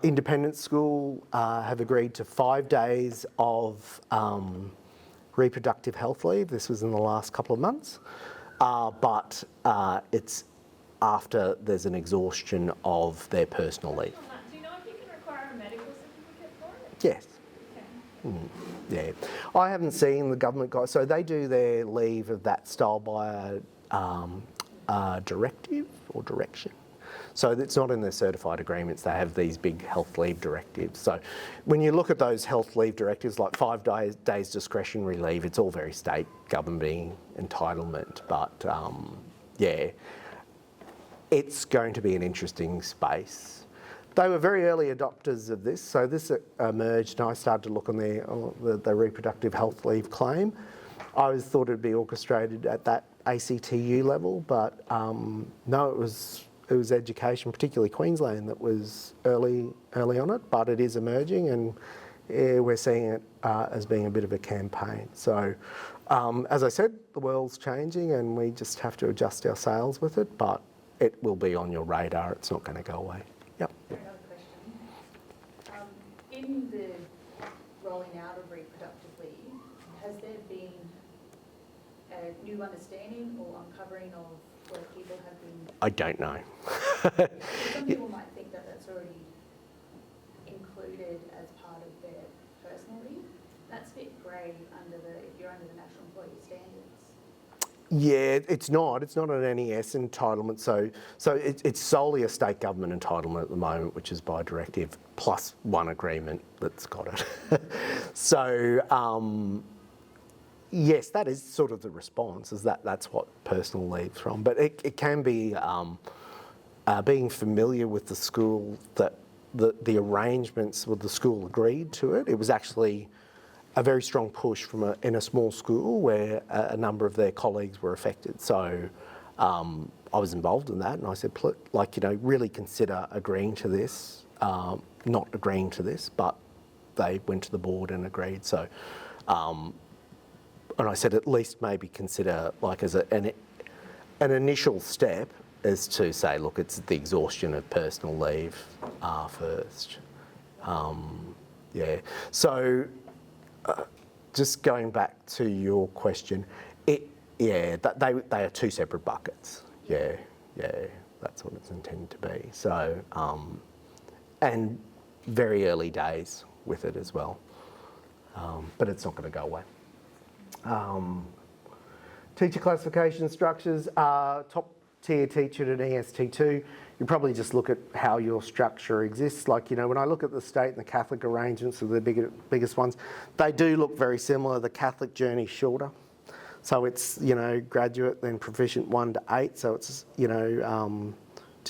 Speaker 1: independent school have agreed to 5 days of reproductive health leave. This was in the last couple of months, but it's after there's an exhaustion of their personal leave.
Speaker 2: Do you know if you can require a medical certificate for it?
Speaker 1: Yes.
Speaker 2: Okay.
Speaker 1: Yeah, I haven't seen the government guide. So they do their leave of that style by a directive or direction. So it's not in their certified agreements. They have these big health leave directives. So when you look at those health leave directives, like 5 days discretionary leave, it's all very state governing entitlement. But yeah, it's going to be an interesting space. They were very early adopters of this. So this emerged, and I started to look on the reproductive health leave claim. I always thought it'd be orchestrated at that ACTU level, but no, it was education, particularly Queensland, that was early on it, but it is emerging, and we're seeing it as being a bit of a campaign. So as I said, the world's changing and we just have to adjust our sails with it, but it will be on your radar. It's not going to go away. Yep.
Speaker 2: Another question. In the rolling out of reproductive leave, has there been a new understanding or uncovering of where people have been?
Speaker 1: I don't know.
Speaker 2: Some people might think that that's already included as part of their personal leave. That's a bit grey if you're under the National Employee Standards.
Speaker 1: Yeah, it's not. It's not an NES entitlement. So it's solely a state government entitlement at the moment, which is by directive, plus one agreement that's got it. So yes, that is sort of the response, is that's what personal leave's from. But it can be being familiar with the school, that the arrangements with the school agreed to it. It was actually a very strong push in a small school where a number of their colleagues were affected. So I was involved in that, and I said, really consider agreeing to this, not agreeing to this, but they went to the board and agreed. So, and I said, at least maybe consider, as an initial step, is to say, look, it's the exhaustion of personal leave first. Yeah. So. Just going back to your question, they are two separate buckets. Yeah, that's what it's intended to be. So, and very early days with it as well, but it's not going to go away. Teacher classification structures, top tier teacher at EST2. You probably just look at how your structure exists. When I look at the state and the Catholic arrangements are the biggest ones, they do look very similar. The Catholic journey's shorter. So it's, graduate, then proficient 1 to 8. So it's, to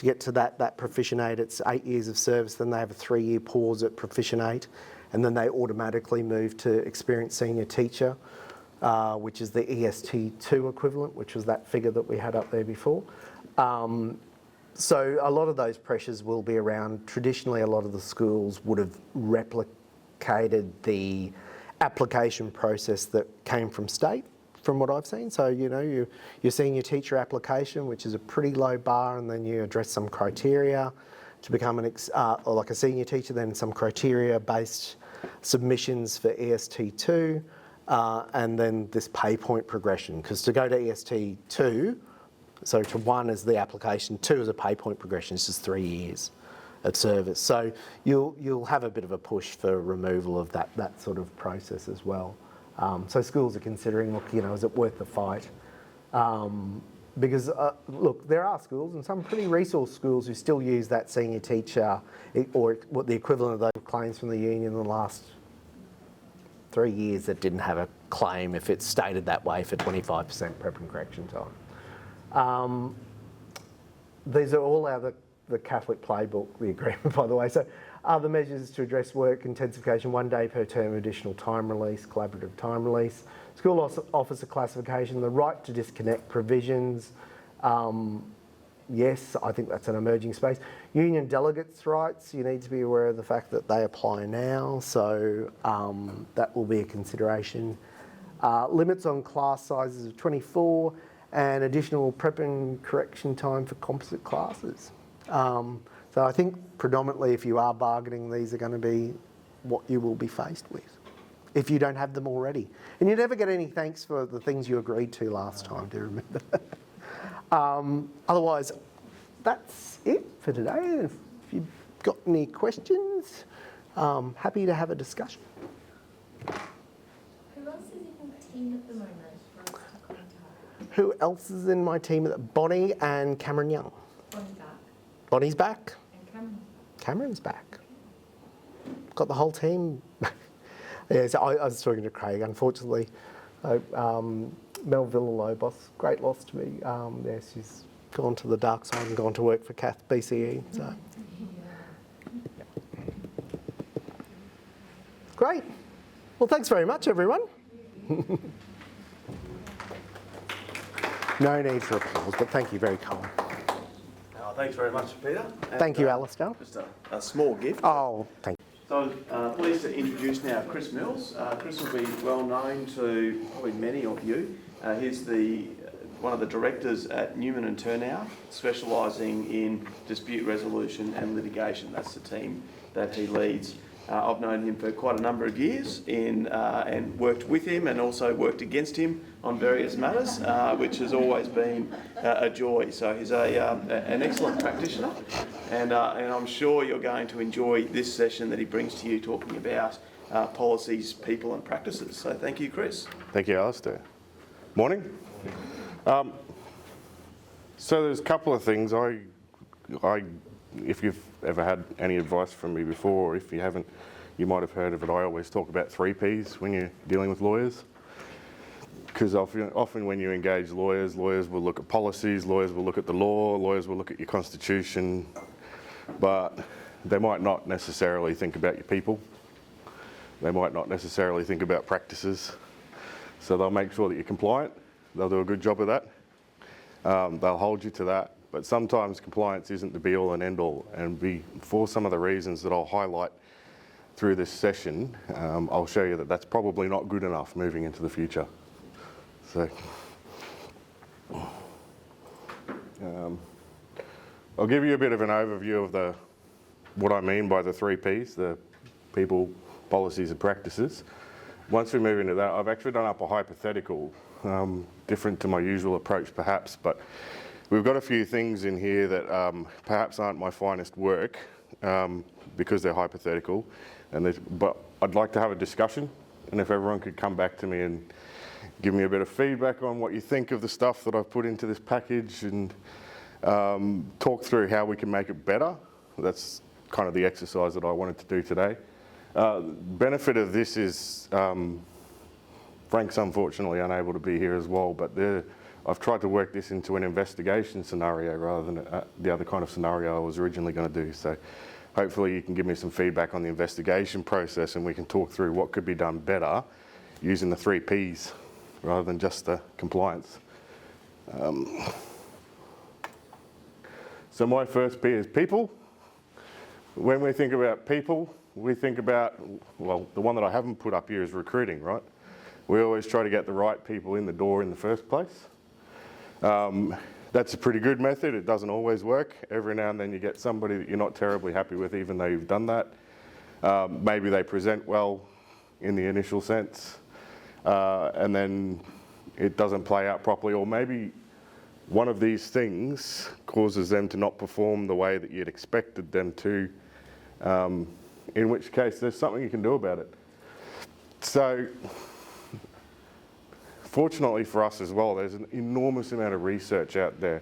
Speaker 1: get to that proficient 8, it's 8 years of service. Then they have a 3-year pause at proficient 8. And then they automatically move to experienced senior teacher, which is the EST2 equivalent, which was that figure that we had up there before. So a lot of those pressures will be around. Traditionally, a lot of the schools would have replicated the application process that came from state, from what I've seen. So, you're seeing your teacher application, which is a pretty low bar, and then you address some criteria to become a senior teacher, then some criteria-based submissions for EST2, and then this pay point progression. Because to go to EST2, so to 1 is the application, 2 is a pay point progression. It's just 3 years of service. So you'll have a bit of a push for removal of that sort of process as well. So schools are considering, look, is it worth the fight? Because look, there are schools and some pretty resource schools who still use that senior teacher or what the equivalent of those claims from the union in the last 3 years that didn't have a claim if it's stated that way for 25% prep and correction time. These are all out of the Catholic playbook, the agreement, by the way. So other measures to address work intensification, 1 day per term additional time release, collaborative time release, school officer classification, the right to disconnect provisions. Yes, I think that's an emerging space. Union delegates' rights, you need to be aware of the fact that they apply now, so that will be a consideration. Limits on class sizes of 24 and additional prep and correction time for composite classes. So I think predominantly if you are bargaining, these are going to be what you will be faced with if you don't have them already. And you never get any thanks for the things you agreed to last time, do you remember? Otherwise, that's it for today. If you've got any questions, happy to have a discussion.
Speaker 3: Who else is in your team at the moment for us to contact?
Speaker 1: Who else is in my team? Bonnie and Cameron Young.
Speaker 3: Bonnie back.
Speaker 1: Bonnie's back.
Speaker 3: And Cameron.
Speaker 1: Cameron's back. Got the whole team. Yeah, so I was talking to Craig. Unfortunately, Mel Villalobos, great loss to me. Yeah, she's gone to the dark side and gone to work for Cath BCE. So great. Well, thanks very much, everyone. No need for applause, but thank you, very kind.
Speaker 4: Thanks very much, Peter. And,
Speaker 1: Thank you, Alistair.
Speaker 4: Just a small gift.
Speaker 1: Oh, thank you.
Speaker 4: So pleased to introduce now Chris Mills. Chris will be well known to probably many of you. He's one of the directors at Newman and Turnau, specialising in dispute resolution and litigation. That's the team that he leads. I've known him for quite a number of years and worked with him and also worked against him on various matters, which has always been a joy. So he's an excellent practitioner, and I'm sure you're going to enjoy this session that he brings to you, talking about policies, people and practices. So thank you, Chris.
Speaker 5: Thank you, Alistair. Morning. So there's a couple of things. If you've ever had any advice from me before, or if you haven't, you might have heard of it. I always talk about 3 Ps when you're dealing with lawyers. Because often when you engage lawyers will look at policies, lawyers will look at the law, lawyers will look at your constitution, but they might not necessarily think about your people. They might not necessarily think about practices. So they'll make sure that you're compliant. They'll do a good job of that. They'll hold you to that. But sometimes compliance isn't the be-all and end-all. And for some of the reasons that I'll highlight through this session, I'll show you that that's probably not good enough moving into the future. So, I'll give you a bit of an overview of what I mean by the 3 Ps, the people, policies and practices. Once we move into that, I've actually done up a hypothetical, different to my usual approach perhaps, but we've got a few things in here that perhaps aren't my finest work because they're hypothetical, but I'd like to have a discussion, and if everyone could come back to me and give me a bit of feedback on what you think of the stuff that I've put into this package and talk through how we can make it better. That's kind of the exercise that I wanted to do today. Benefit of this is Frank's unfortunately unable to be here as well, but I've tried to work this into an investigation scenario rather than the other kind of scenario I was originally going to do. So hopefully you can give me some feedback on the investigation process and we can talk through what could be done better using the 3 Ps rather than just the compliance. So my first P is people. When we think about people, we think about, well, the one that I haven't put up here is recruiting, right? We always try to get the right people in the door in the first place. That's a pretty good method. It doesn't always work. Every now and then you get somebody that you're not terribly happy with, even though you've done that. Maybe they present well in the initial sense, and then it doesn't play out properly, or maybe one of these things causes them to not perform the way that you'd expected them to, in which case there's something you can do about it. So fortunately for us as well, there's an enormous amount of research out there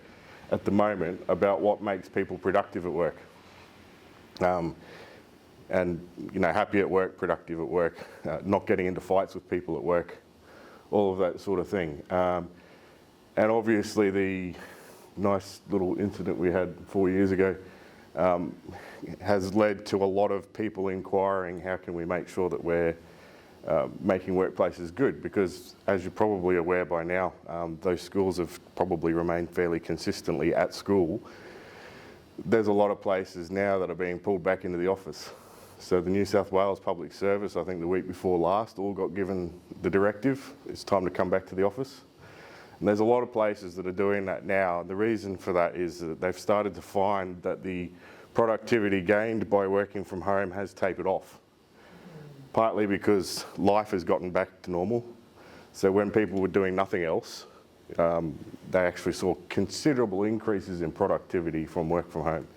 Speaker 5: at the moment about what makes people productive at work. And happy at work, productive at work, not getting into fights with people at work, all of that sort of thing. And obviously the nice little incident we had 4 years ago has led to a lot of people inquiring how can we make sure that we're making workplaces good, because as you're probably aware by now, those schools have probably remained fairly consistently at school. There's a lot of places now that are being pulled back into the office. So the New South Wales Public Service, I think the week before last, all got given the directive, it's time to come back to the office. And there's a lot of places that are doing that now. The reason for that is that they've started to find that the productivity gained by working from home has tapered off. Partly because life has gotten back to normal. So when people were doing nothing else, they actually saw considerable increases in productivity from work from home.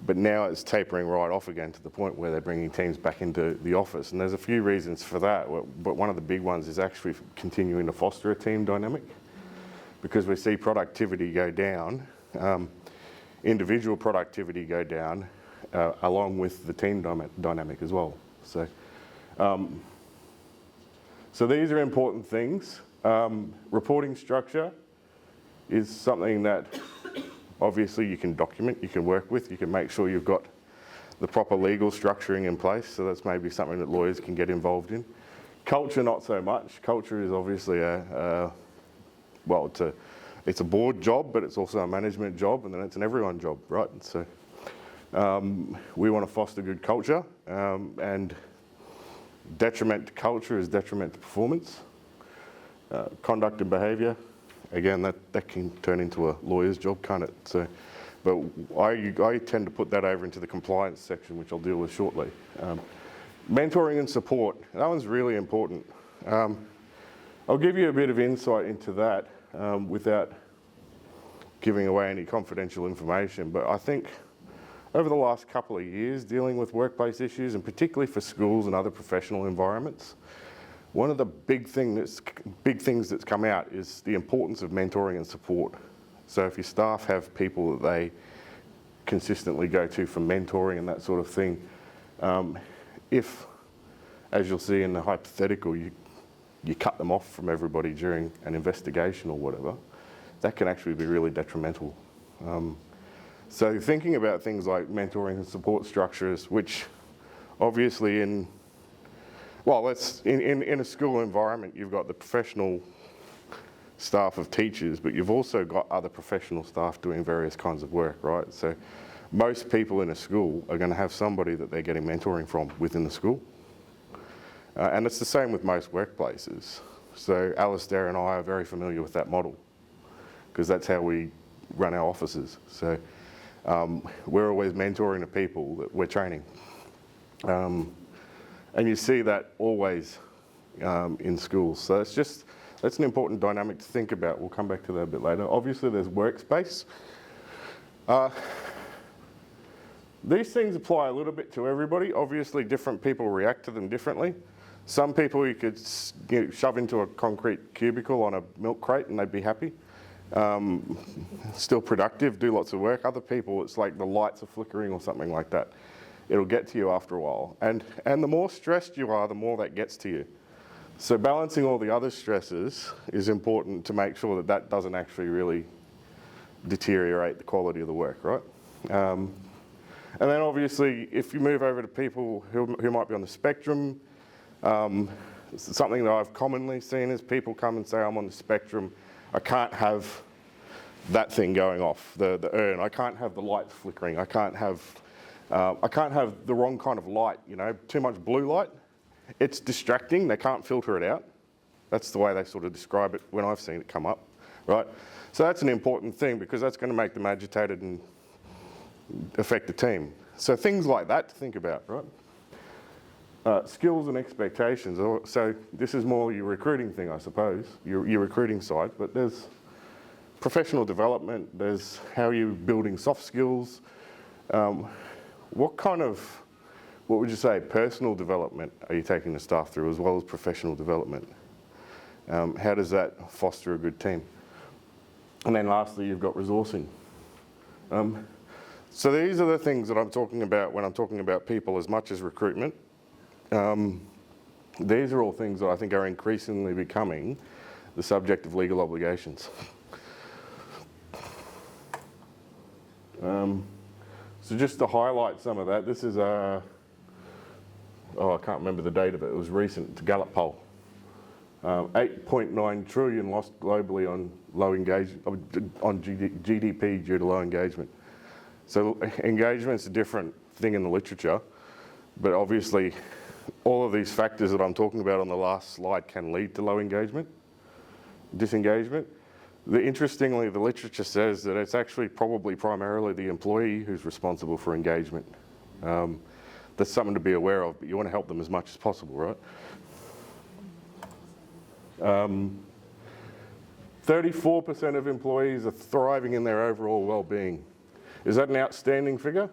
Speaker 5: But now it's tapering right off again to the point where they're bringing teams back into the office. And there's a few reasons for that, but one of the big ones is actually continuing to foster a team dynamic, because we see productivity go down, individual productivity go down, along with the team dynamic as well. So, so these are important things. Reporting structure is something that obviously you can document, you can work with, you can make sure you've got the proper legal structuring in place. So that's maybe something that lawyers can get involved in. Culture, not so much. Culture is obviously it's a board job, but it's also a management job, and then it's an everyone job, right? So we want to foster good culture, and detriment to culture is detriment to performance. Conduct and behaviour, again, that can turn into a lawyer's job, can't it? So, but I tend to put that over into the compliance section, which I'll deal with shortly. Mentoring and support, that one's really important. I'll give you a bit of insight into that without giving away any confidential information, but I think over the last couple of years, dealing with workplace issues, and particularly for schools and other professional environments, one of the big things that's come out is the importance of mentoring and support. So if your staff have people that they consistently go to for mentoring and that sort of thing, if, as you'll see in the hypothetical, you cut them off from everybody during an investigation or whatever, that can actually be really detrimental. So thinking about things like mentoring and support structures, which obviously in a school environment, you've got the professional staff of teachers, but you've also got other professional staff doing various kinds of work, right? So most people in a school are going to have somebody that they're getting mentoring from within the school. And it's the same with most workplaces. So Alistair and I are very familiar with that model, because that's how we run our offices. So we're always mentoring the people that we're training. And you see that always in schools. So that's an important dynamic to think about. We'll come back to that a bit later. Obviously there's workspace. These things apply a little bit to everybody. Obviously different people react to them differently. Some people you could shove into a concrete cubicle on a milk crate and they'd be happy. Still productive, do lots of work. Other people, it's like the lights are flickering or something like that. It'll get to you after a while. And the more stressed you are, the more that gets to you. So balancing all the other stresses is important to make sure that that doesn't actually really deteriorate the quality of the work, right? And then obviously, if you move over to people who might be on the spectrum, something that I've commonly seen is people come and say, I'm on the spectrum, I can't have that thing going off, the urn. I can't have the lights flickering. I can't have the wrong kind of light, too much blue light. It's distracting. They can't filter it out. That's the way they sort of describe it when I've seen it come up, right? So that's an important thing, because that's going to make them agitated and affect the team. So things like that to think about, right? Skills and expectations. So this is more your recruiting thing, I suppose, your recruiting side, but there's professional development, there's how you're building soft skills. What would you say, personal development are you taking the staff through as well as professional development? How does that foster a good team? And then lastly, you've got resourcing. So these are the things that I'm talking about when I'm talking about people as much as recruitment. These are all things that I think are increasingly becoming the subject of legal obligations. So just to highlight some of that, this is I can't remember the date of it, it was recent, it's a Gallup poll. 8.9 trillion lost globally on low engagement, on GDP due to low engagement. So engagement's a different thing in the literature, but obviously all of these factors that I'm talking about on the last slide can lead to low engagement, disengagement. Interestingly, the literature says that it's actually probably primarily the employee who's responsible for engagement. That's something to be aware of, but you want to help them as much as possible, right? 34% of employees are thriving in their overall well-being. Is that an outstanding figure?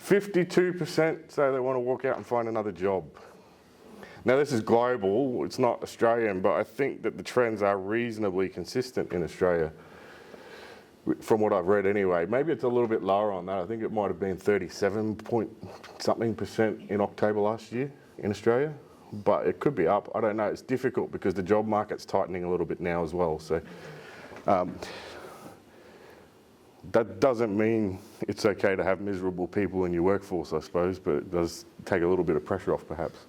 Speaker 5: 52% say they want to walk out and find another job. Now this is global, it's not Australian, but I think that the trends are reasonably consistent in Australia, from what I've read anyway. Maybe it's a little bit lower on that. I think it might have been 37% in October last year in Australia, but it could be up. I don't know. It's difficult because the job market's tightening a little bit now as well. So that doesn't mean it's okay to have miserable people in your workforce, I suppose, but it does take a little bit of pressure off perhaps.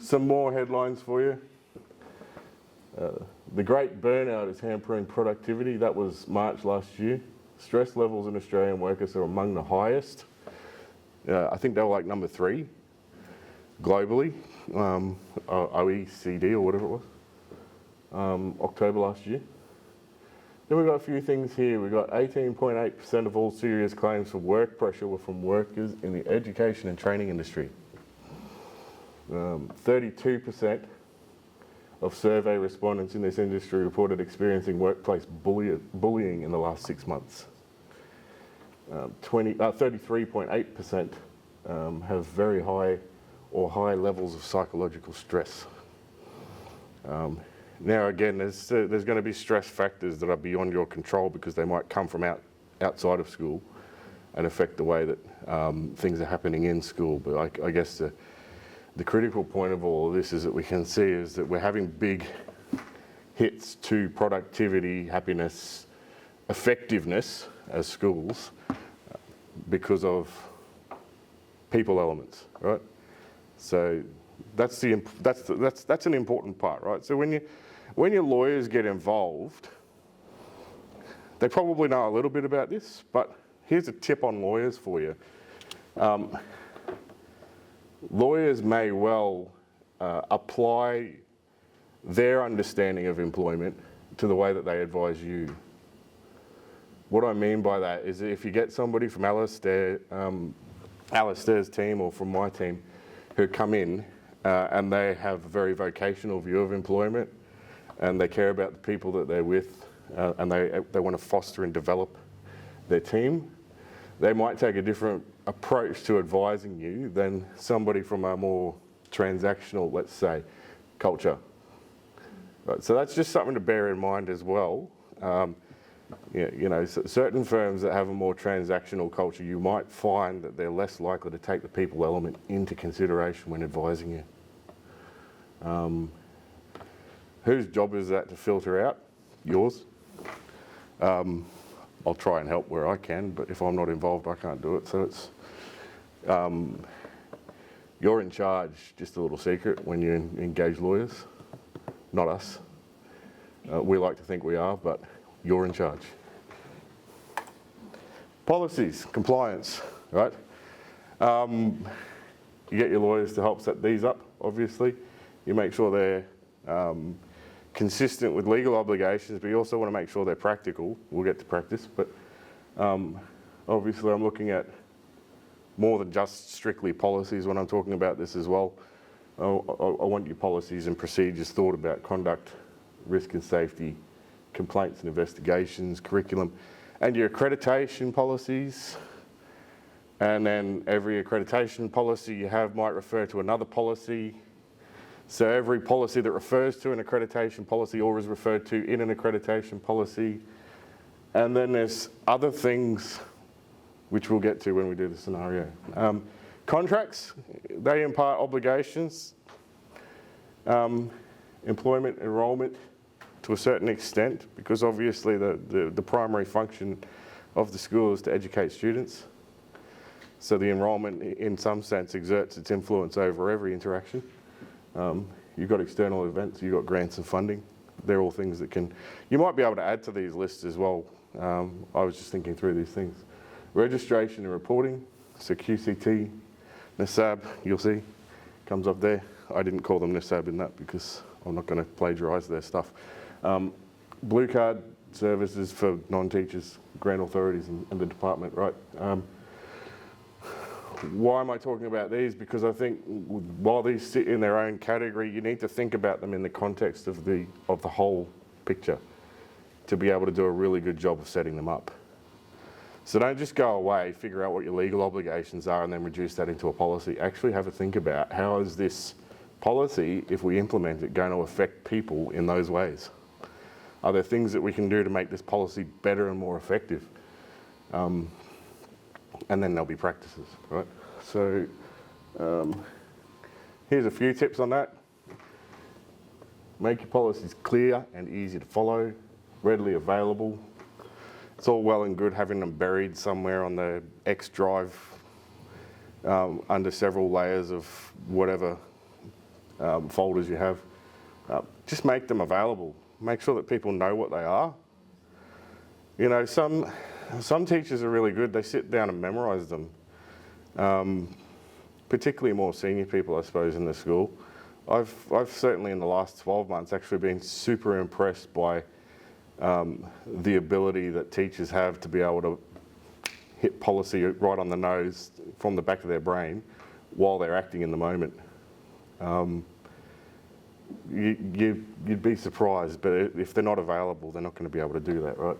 Speaker 5: Some more headlines for you. The great burnout is hampering productivity. That was March last year. Stress levels in Australian workers are among the highest. I think they were like number 3 globally, OECD or whatever it was, October last year. Then we've got a few things here. We've got 18.8% of all serious claims for work pressure were from workers in the education and training industry. 32% of survey respondents in this industry reported experiencing workplace bullying in the last 6 months. 33.8% have very high or high levels of psychological stress. Now again, there's going to be stress factors that are beyond your control because they might come from outside of school and affect the way that things are happening in school. But I guess the critical point of all of this is that we can see is that we're having big hits to productivity, happiness, effectiveness as schools because of people elements, right? So that's an important part, right? So when your lawyers get involved, they probably know a little bit about this, but here's a tip on lawyers for you. Lawyers may well apply their understanding of employment to the way that they advise you. What I mean by that is if you get somebody from Alistair's team or from my team who come in and they have a very vocational view of employment and they care about the people that they're with and they want to foster and develop their team, they might take a different approach to advising you than somebody from a more transactional, let's say, culture. Right, so that's just something to bear in mind as well. Certain firms that have a more transactional culture, you might find that they're less likely to take the people element into consideration when advising you. Whose job is that to filter out? Yours. I'll try and help where I can, but if I'm not involved, I can't do it. So it's you're in charge. Just a little secret when you engage lawyers, not us. We like to think we are, but you're in charge. Policies, compliance, right? You get your lawyers to help set these up, obviously. You make sure they're consistent with legal obligations, but you also want to make sure they're practical. We'll get to practice, but obviously I'm looking at more than just strictly policies when I'm talking about this as well. I want your policies and procedures thought about conduct, risk and safety, complaints and investigations, curriculum, and your accreditation policies. And then every accreditation policy you have might refer to another policy. So every policy that refers to an accreditation policy or is referred to in an accreditation policy. And then there's other things which we'll get to when we do the scenario. Contracts, they impart obligations, employment, enrolment to a certain extent, because obviously the primary function of the school is to educate students. So the enrolment in some sense exerts its influence over every interaction. You've got external events, you've got grants and funding. They're all things that can, you might be able to add to these lists as well. I was just thinking through these things. Registration and reporting, so QCT, NSAB, you'll see, comes up there. I didn't call them NSAB in that because I'm not going to plagiarise their stuff. Blue card services for non-teachers, grant authorities and the department, right? Why am I talking about these? Because I think while these sit in their own category, you need to think about them in the context of the whole picture to be able to do a really good job of setting them up. So don't just go away, figure out what your legal obligations are and then reduce that into a policy. Actually have a think about how is this policy, if we implement it, going to affect people in those ways? Are there things that we can do to make this policy better and more effective? And then there'll be practices, right? So here's a few tips on that. Make your policies clear and easy to follow, readily available. It's all well and good having them buried somewhere on the X drive under several layers of whatever folders you have. Just make them available. Make sure that people know what they are. You know, some teachers are really good. They sit down and memorise them. Particularly more senior people, I suppose, in the school. I've certainly in the last 12 months actually been super impressed by the ability that teachers have to be able to hit policy right on the nose from the back of their brain while they're acting in the moment. You'd be surprised, but if they're not available, they're not going to be able to do that, right?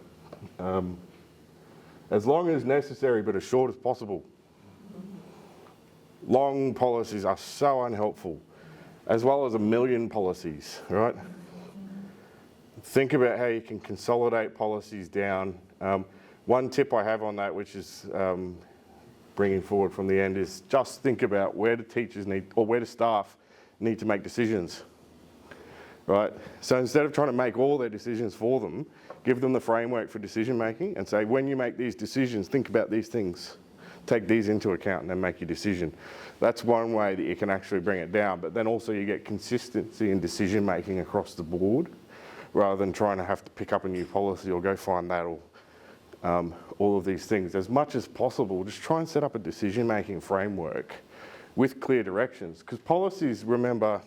Speaker 5: As long as necessary, but as short as possible. Long policies are so unhelpful, as well as a million policies, right? Think about how you can consolidate policies down. One tip I have on that, which is bringing forward from the end, is just think about where do teachers need, or where do staff need to make decisions, right? So instead of trying to make all their decisions for them, give them the framework for decision making and say, when you make these decisions, think about these things. Take these into account and then make your decision. That's one way that you can actually bring it down, but then also you get consistency in decision making across the board, rather than trying to have to pick up a new policy or go find that or all of these things. As much as possible, just try and set up a decision-making framework with clear directions. Because policies, remember,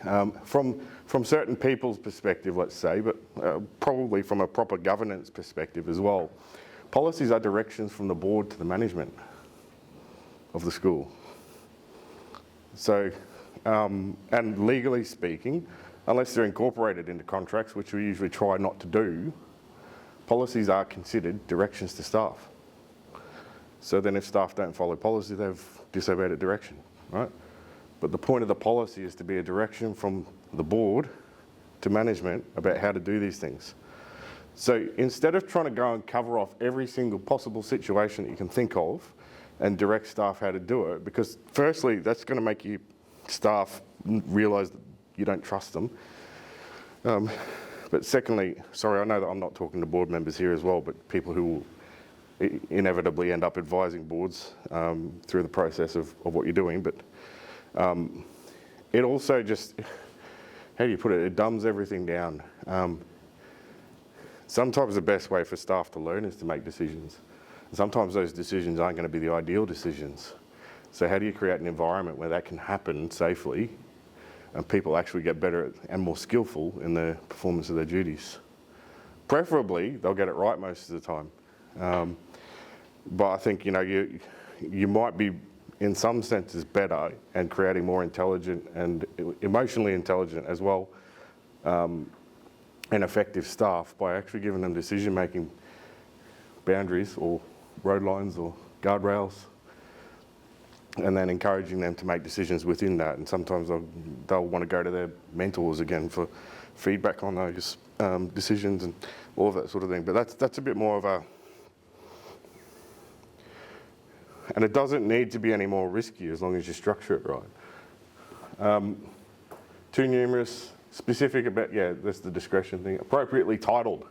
Speaker 5: from certain people's perspective, let's say, but probably from a proper governance perspective as well, policies are directions from the board to the management of the school. So, and legally speaking, unless they're incorporated into contracts, which we usually try not to do, policies are considered directions to staff. So then if staff don't follow policy, they've disobeyed a direction, right? But the point of the policy is to be a direction from the board to management about how to do these things. So instead of trying to go and cover off every single possible situation that you can think of and direct staff how to do it, because firstly, that's going to make you staff realise that you don't trust them. But secondly, sorry, I know that I'm not talking to board members here as well, but people who will inevitably end up advising boards through the process of what you're doing. But it also just, how do you put it, it dumbs everything down. Sometimes the best way for staff to learn is to make decisions. Sometimes those decisions aren't going to be the ideal decisions. So how do you create an environment where that can happen safely and people actually get better and more skillful in the performance of their duties? Preferably, they'll get it right most of the time. But I think, you know, you might be, in some senses, better and creating more intelligent and emotionally intelligent as well, and effective staff by actually giving them decision-making boundaries or road lines or guardrails, and then encouraging them to make decisions within that. And sometimes they'll want to go to their mentors again for feedback on those decisions and all of that sort of thing. But that's a bit more of a, and it doesn't need to be any more risky as long as you structure it right. Too numerous, specific about, yeah, that's the discretion thing, appropriately titled.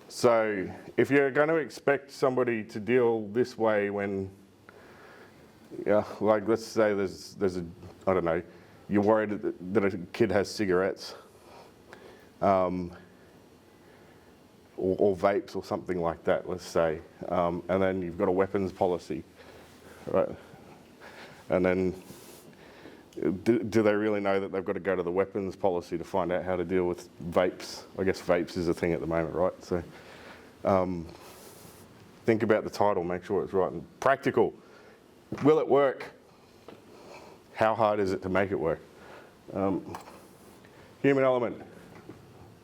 Speaker 5: So if you're going to expect somebody to deal this way when, yeah, like let's say there's a, I don't know, you're worried that a kid has cigarettes or vapes or something like that, let's say, and then you've got a weapons policy, right? And then do they really know that they've got to go to the weapons policy to find out how to deal with vapes? I guess vapes is a thing at the moment, right? So think about the title, make sure it's right. And practical. Will it work? How hard is it to make it work? Human element.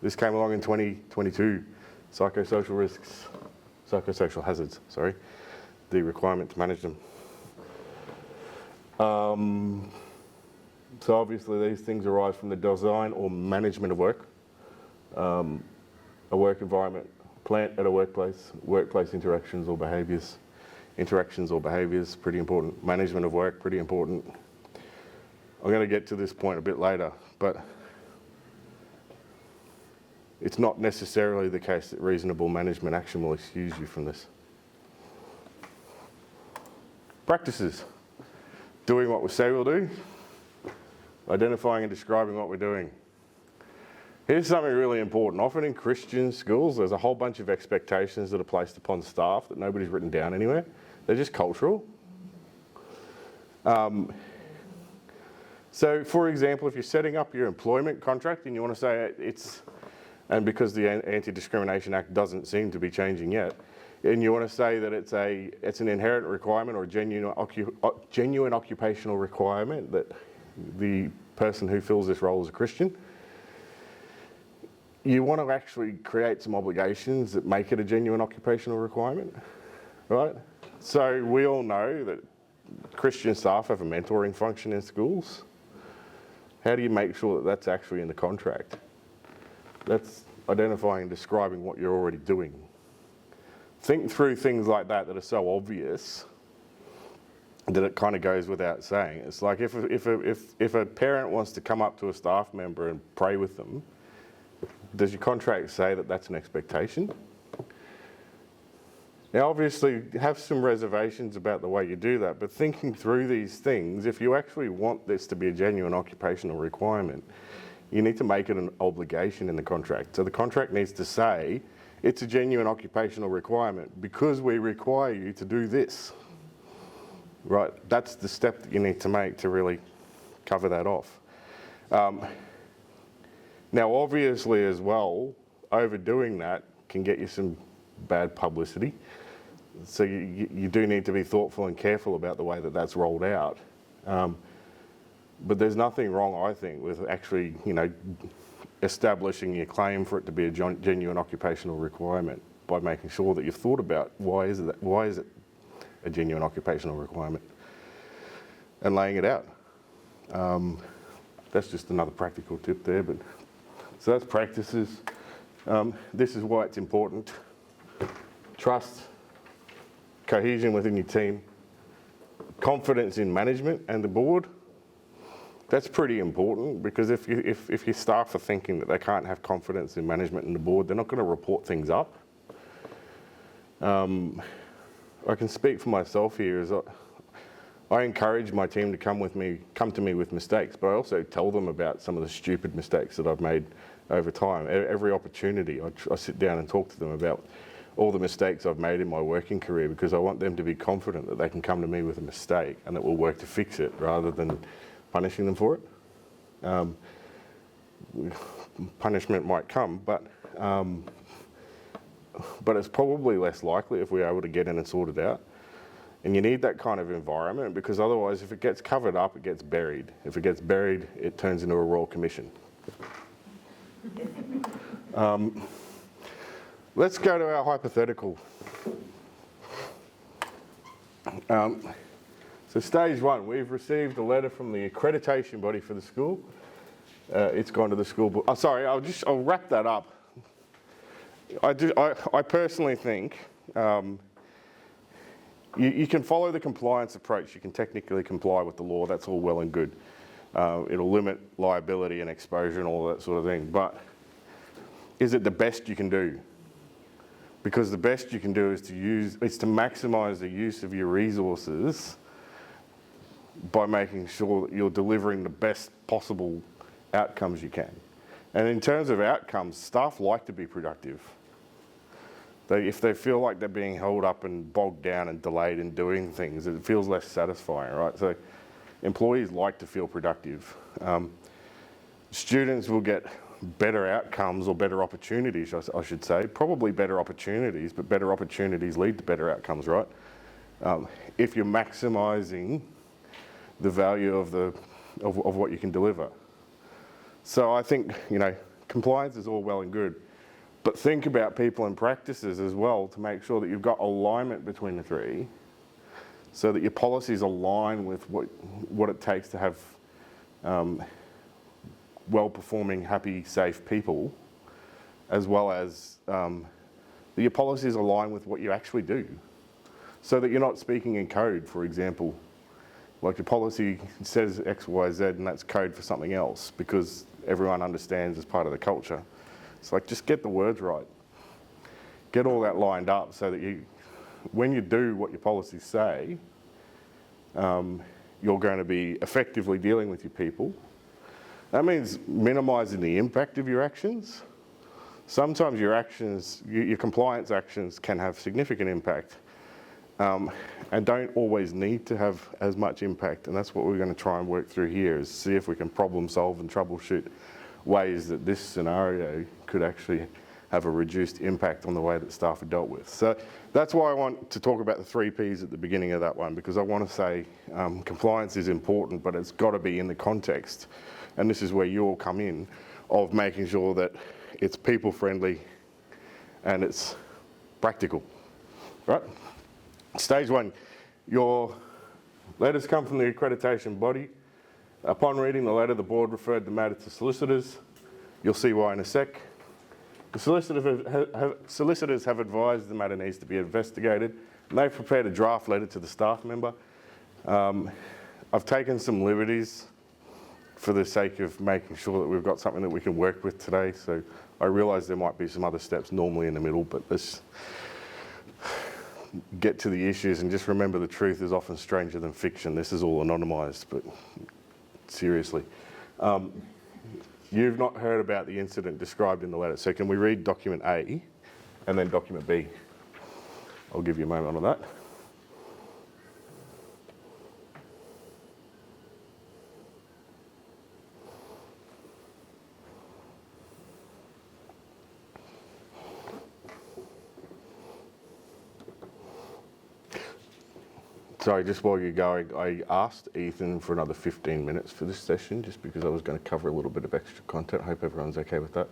Speaker 5: This came along in 2022. Psychosocial risks, psychosocial hazards, sorry. The requirement to manage them. So obviously these things arise from the design or management of work, a work environment, plant at a workplace, workplace interactions or behaviours. Interactions or behaviours, pretty important. Management of work, pretty important. I'm going to get to this point a bit later, but it's not necessarily the case that reasonable management action will excuse you from this. Practices. Doing what we say we'll do. Identifying and describing what we're doing. Here's something really important. Often in Christian schools, there's a whole bunch of expectations that are placed upon staff that nobody's written down anywhere. They're just cultural. So for example, if you're setting up your employment contract and you want to say it's, and because the Anti-Discrimination Act doesn't seem to be changing yet, and you want to say that it's an inherent requirement or genuine occupational requirement that the person who fills this role is a Christian, you want to actually create some obligations that make it a genuine occupational requirement, right? So we all know that Christian staff have a mentoring function in schools. How do you make sure that that's actually in the contract? That's identifying and describing what you're already doing. Think through things like that that are so obvious that it kind of goes without saying. It's like if a parent wants to come up to a staff member and pray with them, does your contract say that that's an expectation? Now obviously have some reservations about the way you do that, but thinking through these things, if you actually want this to be a genuine occupational requirement, you need to make it an obligation in the contract. So the contract needs to say, it's a genuine occupational requirement because we require you to do this. Right, that's the step that you need to make to really cover that off. Now obviously as well, overdoing that can get you some bad publicity. So you do need to be thoughtful and careful about the way that that's rolled out. But there's nothing wrong, I think, with actually, establishing your claim for it to be a genuine occupational requirement by making sure that you've thought about why is it a genuine occupational requirement and laying it out. That's just another practical tip there. But so that's practices. This is why it's important. Trust, cohesion within your team, confidence in management and the board. That's pretty important because if your staff are thinking that they can't have confidence in management and the board, they're not going to report things up. I can speak for myself here as I encourage my team to come to me with mistakes, but I also tell them about some of the stupid mistakes that I've made over time. Every opportunity, I sit down and talk to them about all the mistakes I've made in my working career because I want them to be confident that they can come to me with a mistake and that we'll work to fix it rather than punishing them for it. Punishment might come, but it's probably less likely if we're able to get in and sort it out. And you need that kind of environment because otherwise if it gets covered up, it gets buried. If it gets buried, it turns into a royal commission. Let's go to our hypothetical. So stage one, we've received a letter from the accreditation body for the school. It's gone to the school board. Oh, sorry, I'll wrap that up. I personally think you can follow the compliance approach. You can technically comply with the law. That's all well and good. It'll limit liability and exposure and all that sort of thing. But is it the best you can do? Because the best you can do is to maximise the use of your resources by making sure that you're delivering the best possible outcomes you can. And in terms of outcomes, staff like to be productive. If they feel like they're being held up and bogged down and delayed in doing things, it feels less satisfying, right? So employees like to feel productive. Students will get better outcomes or better opportunities, I should say. Probably better opportunities, but better opportunities lead to better outcomes, right? If you're maximising the value of what you can deliver. So I think, compliance is all well and good, but think about people and practices as well to make sure that you've got alignment between the three so that your policies align with what it takes to have well-performing, happy, safe people, as well as that your policies align with what you actually do so that you're not speaking in code, for example. Like your policy says X, Y, Z, and that's code for something else because everyone understands as part of the culture. It's like, just get the words right. Get all that lined up so that when you do what your policies say, you're going to be effectively dealing with your people. That means minimising the impact of your actions. Sometimes your actions, your compliance actions can have significant impact and don't always need to have as much impact. And that's what we're going to try and work through here, is see if we can problem solve and troubleshoot ways that this scenario could actually have a reduced impact on the way that staff are dealt with. So that's why I want to talk about the 3 Ps at the beginning of that one, because I want to say compliance is important, but it's got to be in the context, and this is where you all come in, of making sure that it's people friendly and it's practical, right? Stage 1, your letters come from the accreditation body. Upon reading the letter, the board referred the matter to solicitors. You'll see why in a sec. The solicitors have advised the matter needs to be investigated, and they've prepared a draft letter to the staff member. I've taken some liberties for the sake of making sure that we've got something that we can work with today. So I realise there might be some other steps normally in the middle, but let's get to the issues and just remember the truth is often stranger than fiction. This is all anonymised, but seriously. You've not heard about the incident described in the letter, so can we read document A and then document B? I'll give you a moment on that. Sorry, just while you're going, I asked Ethan for another 15 minutes for this session, just because I was going to cover a little bit of extra content. I hope everyone's okay with that.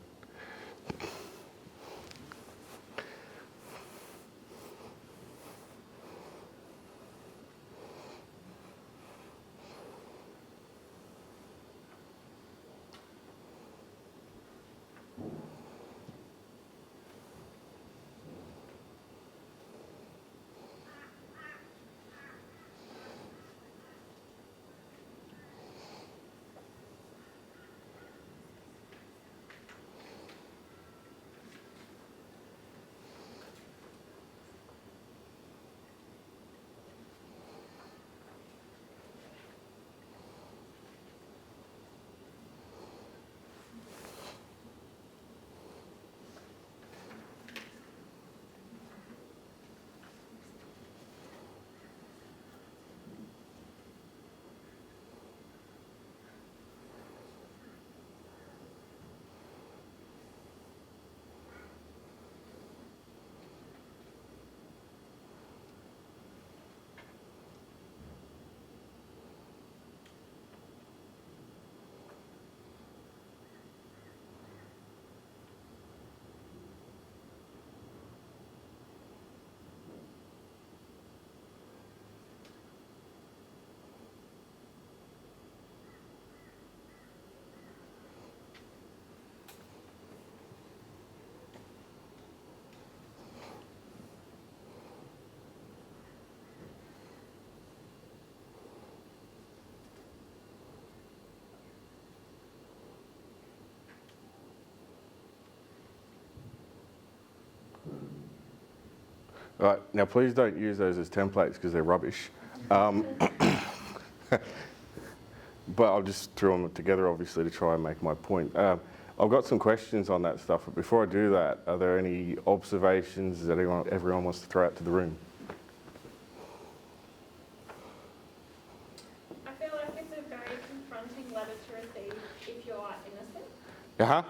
Speaker 5: Right, now please don't use those as templates because they're rubbish. But I'll just throw them together, obviously, to try and make my point. I've got some questions on that stuff, but before I do that, are there any observations that everyone wants to throw out to the room?
Speaker 6: I feel like it's a very confronting letter to receive if you are innocent.
Speaker 5: Uh-huh,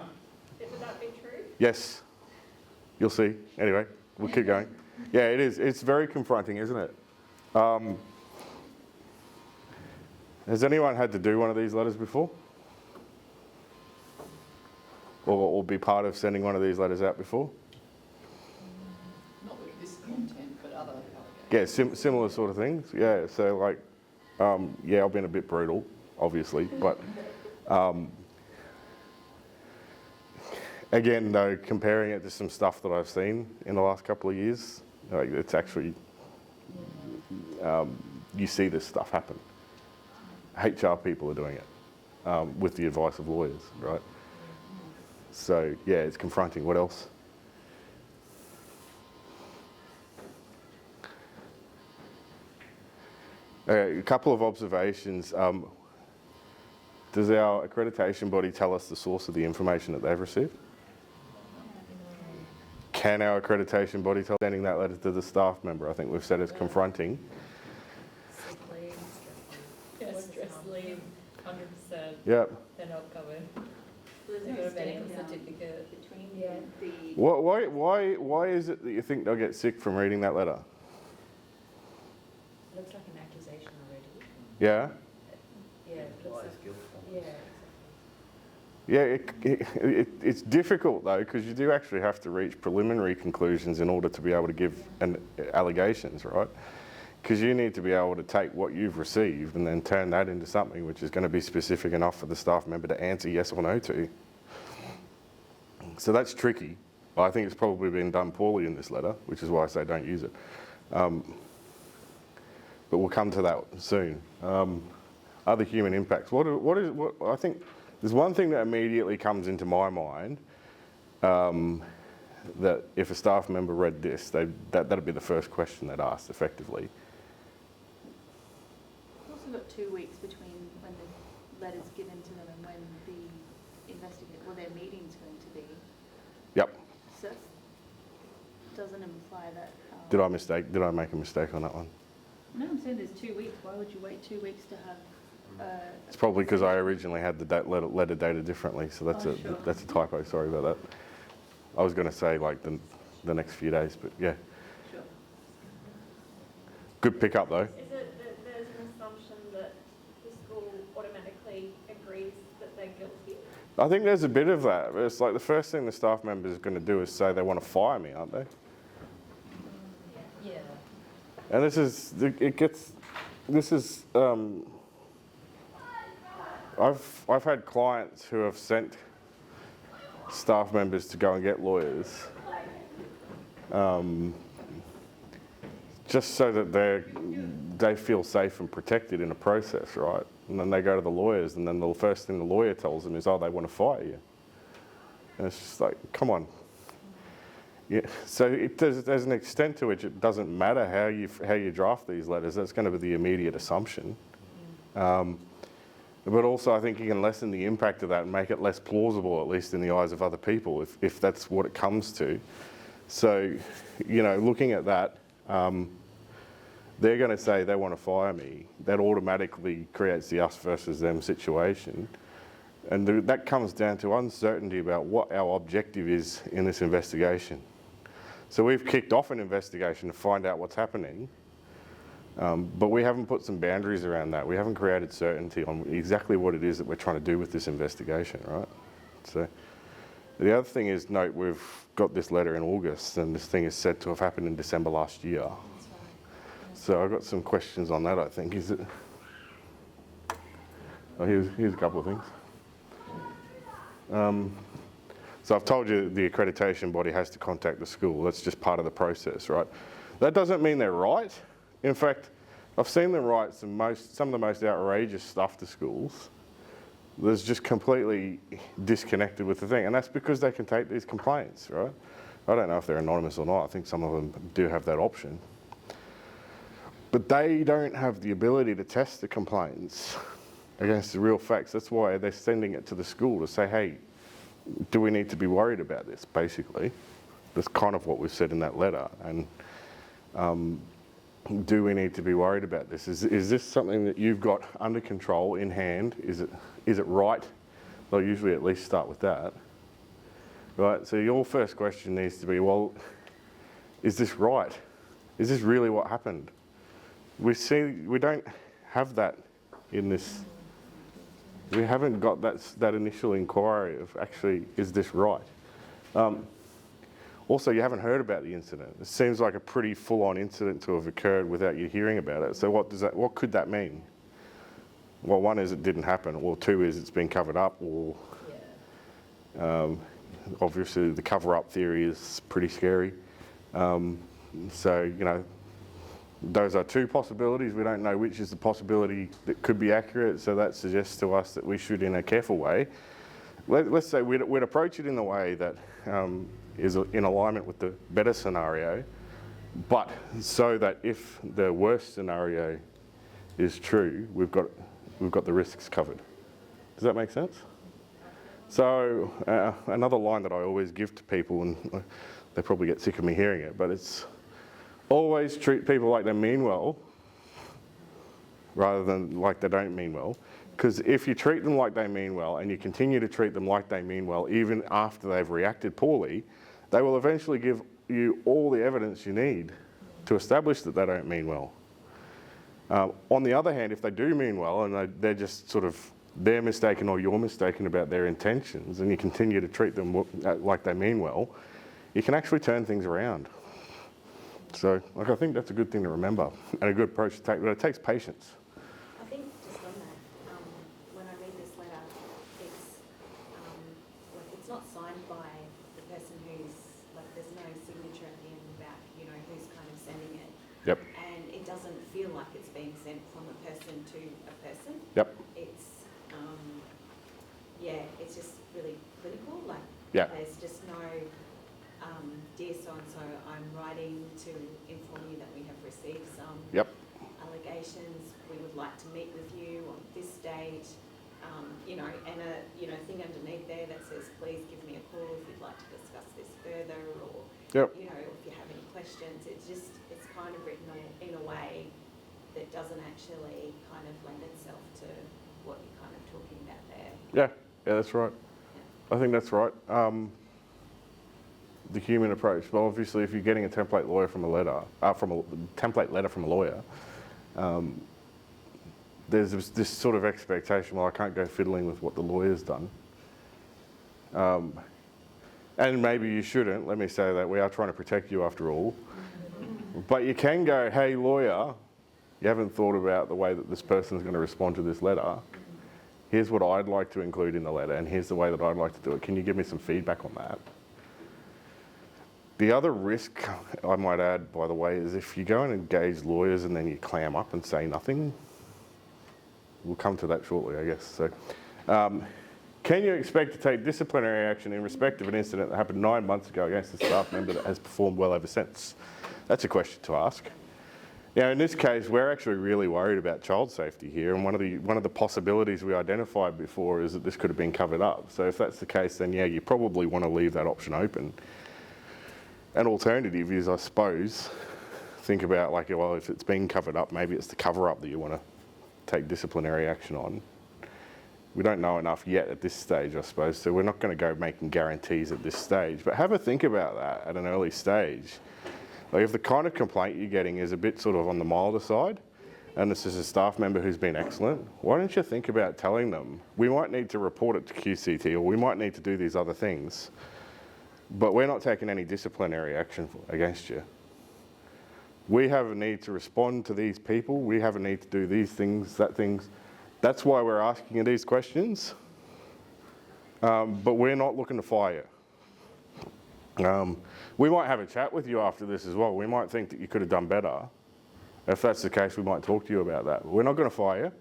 Speaker 6: Would that be true?
Speaker 5: yes. You'll see. Anyway, we'll keep going. Yeah, it is. It's very confronting, isn't it? Has anyone had to do one of these letters before? Or be part of sending one of these letters out before?
Speaker 7: Not with this content, but other
Speaker 5: Yeah, similar sort of things. Yeah, so like, yeah, I've been a bit brutal, obviously, but again, though, comparing it to some stuff that I've seen in the last couple of years, like it's actually, you see this stuff happen. HR people are doing it with the advice of lawyers, right? So yeah, it's confronting. What else? A couple of observations. Does our accreditation body tell us the source of the information that they've received? Can our accreditation body tell sending that letter to the staff member? I think we've said it's confronting.
Speaker 8: Sick leave, stress leave, 100%,
Speaker 5: Yep.
Speaker 8: they're not covered.
Speaker 2: There's
Speaker 8: They've
Speaker 2: no
Speaker 8: got a medical
Speaker 2: stand down
Speaker 8: certificate.
Speaker 2: between
Speaker 8: Yeah.
Speaker 2: the,
Speaker 5: Why is it that you think they'll get sick from reading that letter?
Speaker 8: Looks like an accusation already.
Speaker 5: Yeah?
Speaker 8: Yeah, it looks like, yeah, exactly.
Speaker 5: Yeah, it's difficult though, because you do actually have to reach preliminary conclusions in order to be able to give allegations, right? Because you need to be able to take what you've received and then turn that into something which is going to be specific enough for the staff member to answer yes or no to. So that's tricky. I think it's probably been done poorly in this letter, which is why I say don't use it. But we'll come to that soon. Other human impacts. I think there's one thing that immediately comes into my mind, that if a staff member read this, that'd be the first question they'd ask effectively.
Speaker 2: we've also got 2 weeks between when the letter's given to them and when the their meeting's going to be.
Speaker 5: Yep.
Speaker 2: So it doesn't imply that.
Speaker 5: Did I make a mistake on that one?
Speaker 2: No, I'm saying there's 2 weeks. Why would you wait 2 weeks to have?
Speaker 5: It's probably because I originally had the letter dated differently, so that's
Speaker 2: Oh, sure.
Speaker 5: that's a typo. Sorry about that. I was going to say like the next few days, but yeah.
Speaker 2: Sure.
Speaker 5: Good pickup though.
Speaker 6: Is it that there's an assumption that the school automatically agrees that they're guilty?
Speaker 5: I think there's a bit of that. It's like the first thing the staff member is going to do is say they want to fire me, aren't they?
Speaker 8: Yeah.
Speaker 5: And I've had clients who have sent staff members to go and get lawyers, just so that they feel safe and protected in a process, right? And then they go to the lawyers, and then the first thing the lawyer tells them is, oh, they want to fire you. And it's just like, come on. Yeah. So there's an extent to which it doesn't matter how you draft these letters. That's going to be the immediate assumption. But also, I think you can lessen the impact of that and make it less plausible, at least in the eyes of other people, if that's what it comes to. So, looking at that, they're going to say they want to fire me. That automatically creates the us versus them situation. And that comes down to uncertainty about what our objective is in this investigation. So we've kicked off an investigation to find out what's happening, but we haven't put some boundaries around that. We haven't created certainty on exactly what it is that we're trying to do with this investigation, right? So the other thing is, note we've got this letter in August, and this thing is said to have happened in December last year. So I've got some questions on that, I think. Is it? Oh, here's a couple of things. So I've told you the accreditation body has to contact the school. That's just part of the process, right? That doesn't mean they're right. In fact, I've seen them write some of the most outrageous stuff to schools that's just completely disconnected with the thing. And that's because they can take these complaints, right? I don't know if they're anonymous or not. I think some of them do have that option. But they don't have the ability to test the complaints against the real facts. That's why they're sending it to the school to say, hey, do we need to be worried about this, basically? That's kind of what we've said in that letter. And do we need to be worried about this? Is this something that you've got under control, in hand? Is it right? They'll usually at least start with that. Right, so your first question needs to be, well, is this right? Is this really what happened? We don't have that in this. We haven't got that initial inquiry of actually, is this right? Also, you haven't heard about the incident. It seems like a pretty full-on incident to have occurred without you hearing about it. So what could that mean? Well, one is it didn't happen, or two is it's been covered up, or obviously the cover-up theory is pretty scary. So, you know, those are two possibilities. We don't know which is the possibility that could be accurate, so that suggests to us that we should, in a careful way, let's say we'd approach it in the way that is in alignment with the better scenario, but so that if the worst scenario is true, we've got the risks covered. Does that make sense? So another line that I always give to people, and they probably get sick of me hearing it, but it's always treat people like they mean well rather than like they don't mean well. Because if you treat them like they mean well and you continue to treat them like they mean well even after they've reacted poorly, they will eventually give you all the evidence you need to establish that they don't mean well. On the other hand, if they do mean well and they're just sort of they're mistaken or you're mistaken about their intentions and you continue to treat them like they mean well, you can actually turn things around. So like, I think that's a good thing to remember and a good approach to take, but it takes patience.
Speaker 8: I think just on that, when I read this letter, it's not signed by the person who's, like, there's no signature at the end and back, you know, who's kind of sending it.
Speaker 5: Yep.
Speaker 8: And it doesn't feel like it's being sent from a person to a person.
Speaker 5: Yep.
Speaker 8: It's, it's just really clinical, like,
Speaker 5: Yeah.
Speaker 8: there's just no, dear so-and-so, I'm writing to inform you that we have received some
Speaker 5: Yep.
Speaker 8: allegations. We would like to meet with you on this date, you know, and a thing underneath there that says, please give me a call if you'd like to discuss this further, or
Speaker 5: Yep.
Speaker 8: you know, if you have any questions. It's kind of written in a way that doesn't actually kind of lend itself to what you're kind of talking about there.
Speaker 5: Yeah, that's right. I think that's right. The human approach. Well, obviously, if you're getting a template lawyer from a letter, template letter from a lawyer, there's this sort of expectation. Well, I can't go fiddling with what the lawyer's done, and maybe you shouldn't. Let me say that we are trying to protect you after all. But you can go, hey, lawyer, you haven't thought about the way that this person is going to respond to this letter. Here's what I'd like to include in the letter, and here's the way that I'd like to do it. Can you give me some feedback on that? The other risk, I might add, by the way, is if you go and engage lawyers and then you clam up and say nothing. We'll come to that shortly, I guess. So, can you expect to take disciplinary action in respect of an incident that happened 9 months ago against a staff member that has performed well ever since? That's a question to ask. Now, in this case, we're actually really worried about child safety here, and one of the possibilities we identified before is that this could have been covered up. So if that's the case, then yeah, you probably want to leave that option open. An alternative is, I suppose, think about, like, well, if it's been covered up, maybe it's the cover up that you want to take disciplinary action on. We don't know enough yet at this stage, I suppose, so we're not going to go making guarantees at this stage. But have a think about that at an early stage. Like, if the kind of complaint you're getting is a bit sort of on the milder side, and this is a staff member who's been excellent, why don't you think about telling them, we might need to report it to QCT, or we might need to do these other things, but we're not taking any disciplinary action against you. We have a need to respond to these people. We have a need to do these things, that things. That's why we're asking you these questions. But we're not looking to fire you. We might have a chat with you after this as well. We might think that you could have done better. If that's the case, we might talk to you about that. But we're not going to fire you.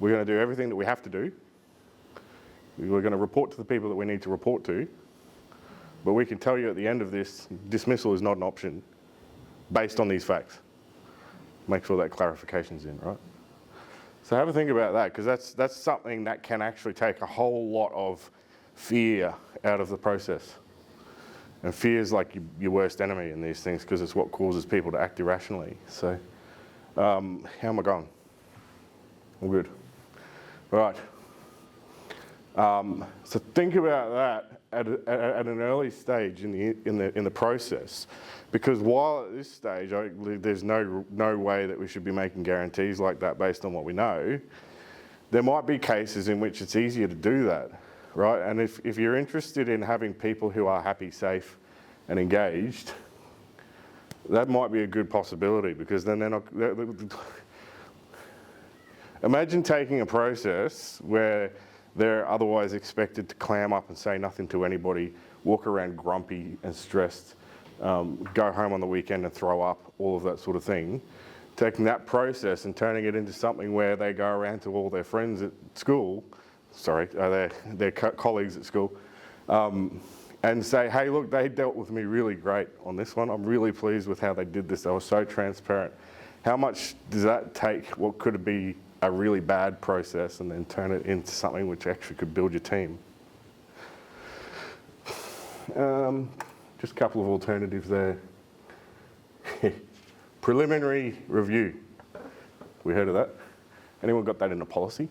Speaker 5: We're going to do everything that we have to do. We're going to report to the people that we need to report to. But we can tell you at the end of this, dismissal is not an option based on these facts. Make sure that clarification's in, right? So have a think about that, because that's something that can actually take a whole lot of fear out of the process. And fear is like your worst enemy in these things, because it's what causes people to act irrationally. So how am I going? All good. Right. So think about that at an early stage in the process, because while at this stage there's no way that we should be making guarantees like that based on what we know, there might be cases in which it's easier to do that, right? And if you're interested in having people who are happy, safe, and engaged, that might be a good possibility, because then they're not. Imagine taking a process where they're otherwise expected to clam up and say nothing to anybody, walk around grumpy and stressed, go home on the weekend and throw up, all of that sort of thing. Taking that process and turning it into something where they go around to all their friends at school, their colleagues at school, and say, hey, look, they dealt with me really great on this one. I'm really pleased with how they did this. They were so transparent. How much does that take what could be a really bad process and then turn it into something which actually could build your team? Just a couple of alternatives there. Preliminary review. We heard of that? Anyone got that in a policy?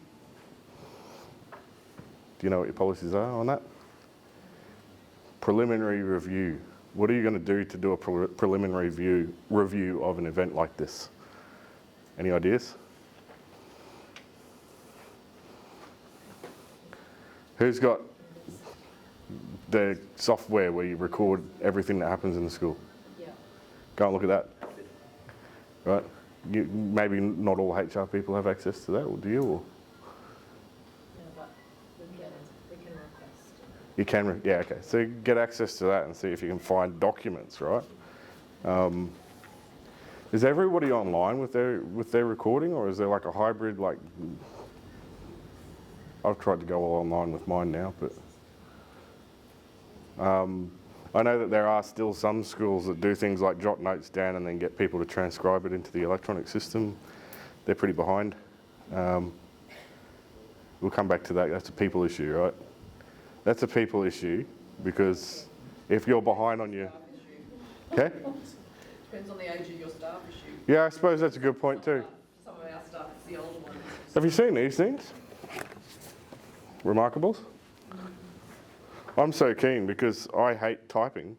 Speaker 5: Do you know what your policies are on that? Preliminary review. What are you going to do to do a preliminary review of an event like this? Any ideas? Who's got the software where you record everything that happens in the school?
Speaker 7: Yeah.
Speaker 5: Go and look at that. Right? Maybe not all HR people have access to that, or do you? Or?
Speaker 7: Yeah, but we can request.
Speaker 5: You can, yeah, okay. So you get access to that and see if you can find documents, right? Is everybody online with their recording, or is there like a hybrid, like, I've tried to go all online with mine now, but I know that there are still some schools that do things like jot notes down and then get people to transcribe it into the electronic system. They're pretty behind. We'll come back to that. That's a people issue, right? That's a people issue, because if you're behind on your... Okay?
Speaker 7: Depends on the age of your staff issue.
Speaker 5: Yeah, I suppose that's a good point too.
Speaker 7: Some of our staff, it's the older ones.
Speaker 5: Have you seen these things? Remarkables? I'm so keen because I hate typing,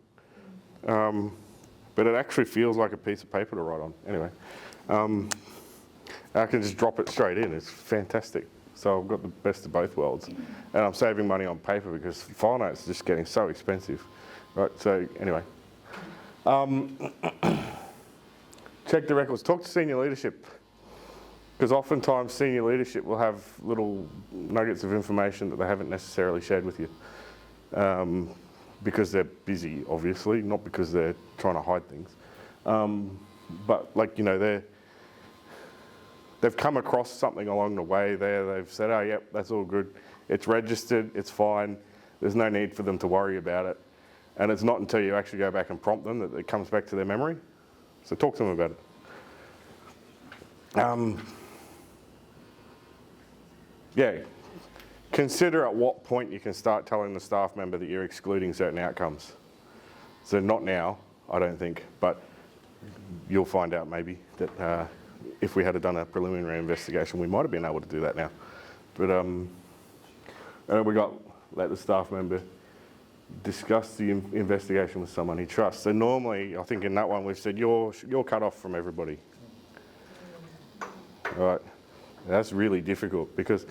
Speaker 5: but it actually feels like a piece of paper to write on. Anyway, I can just drop it straight in. It's fantastic. So I've got the best of both worlds, and I'm saving money on paper because file notes are just getting so expensive, right? So anyway, check the records. Talk to senior leadership, because oftentimes senior leadership will have little nuggets of information that they haven't necessarily shared with you, because they're busy, obviously, not because they're trying to hide things. But like, you know, they've come across something along the way there. They've said, oh, yep, that's all good. It's registered, it's fine. There's no need for them to worry about it. And it's not until you actually go back and prompt them that it comes back to their memory. So talk to them about it. Yeah, consider at what point you can start telling the staff member that you're excluding certain outcomes. So not now, I don't think, but you'll find out maybe that if we had done a preliminary investigation, we might have been able to do that now. But we got let the staff member discuss the investigation with someone he trusts. So normally, I think in that one we've said you're cut off from everybody. All right, that's really difficult because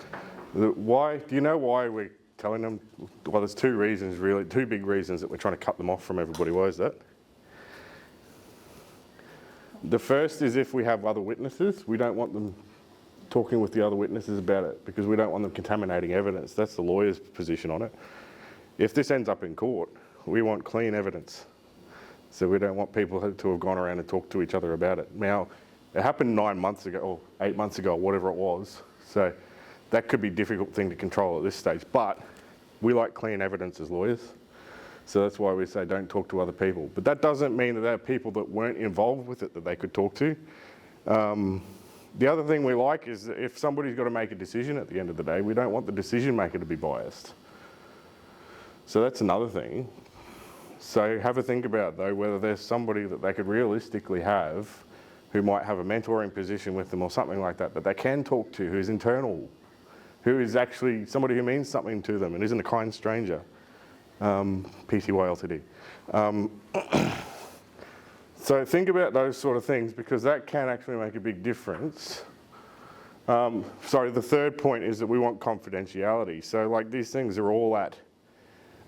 Speaker 5: why? Do you know why we're telling them? Well, there's two reasons really, two big reasons that we're trying to cut them off from everybody. Why is that? The first is if we have other witnesses, we don't want them talking with the other witnesses about it because we don't want them contaminating evidence. That's the lawyer's position on it. If this ends up in court, we want clean evidence. So we don't want people to have gone around and talked to each other about it. Now, it happened 9 months ago, or 8 months ago, whatever it was. So that could be a difficult thing to control at this stage. But we like clean evidence as lawyers. So that's why we say don't talk to other people. But that doesn't mean that there are people that weren't involved with it that they could talk to. The other thing we like is that if somebody's got to make a decision at the end of the day, we don't want the decision maker to be biased. So that's another thing. So have a think about, though, whether there's somebody that they could realistically have who might have a mentoring position with them or something like that they can talk to, who's internal, who is actually somebody who means something to them and isn't a kind stranger. PTY Ltd. So think about those sort of things, because that can actually make a big difference. Sorry, the third point is that we want confidentiality. So like these things are all at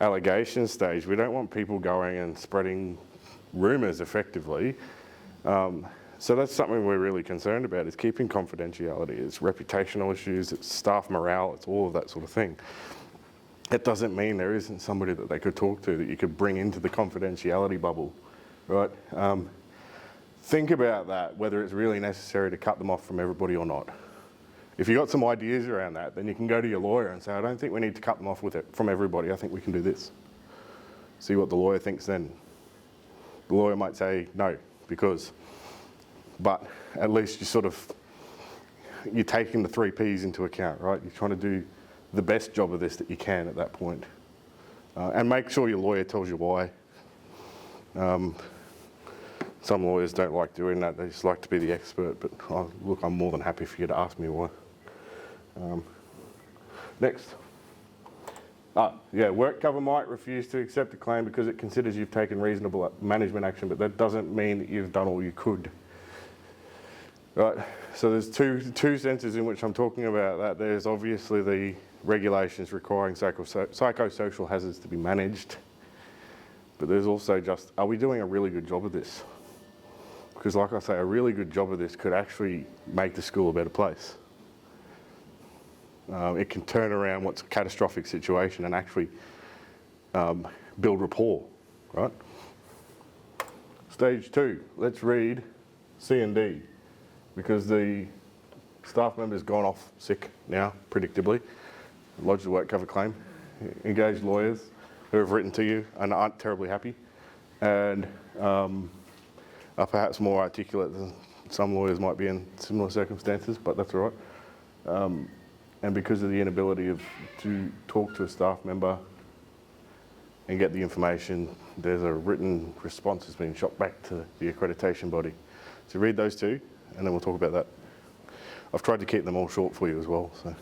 Speaker 5: allegation stage. We don't want people going and spreading rumours effectively. So that's something we're really concerned about, is keeping confidentiality. It's reputational issues, it's staff morale, it's all of that sort of thing. It doesn't mean there isn't somebody that they could talk to that you could bring into the confidentiality bubble, right? Think about that, whether it's really necessary to cut them off from everybody or not. If you've got some ideas around that, then you can go to your lawyer and say, I don't think we need to cut them off from everybody, I think we can do this. See what the lawyer thinks then. The lawyer might say no, but at least you're taking the 3 Ps into account, right? You're trying to do the best job of this that you can at that point. And make sure your lawyer tells you why. Some lawyers don't like doing that, they just like to be the expert, but look, I'm more than happy for you to ask me why. Next. Work cover might refuse to accept a claim because it considers you've taken reasonable management action, but that doesn't mean that you've done all you could. Right, so there's two senses in which I'm talking about that. There's obviously the regulations requiring psychosocial hazards to be managed, but there's also just, are we doing a really good job of this? Because like I say, a really good job of this could actually make the school a better place. It can turn around what's a catastrophic situation and actually build rapport, right? Stage 2, let's read C and D, because the staff member's gone off sick now, predictably, lodged a work cover claim, engaged lawyers who have written to you and aren't terribly happy, and are perhaps more articulate than some lawyers might be in similar circumstances, but that's all right. And because of the inability to talk to a staff member and get the information, there's a written response that's been shot back to the accreditation body. So read those two, and then we'll talk about that. I've tried to keep them all short for you as well. So.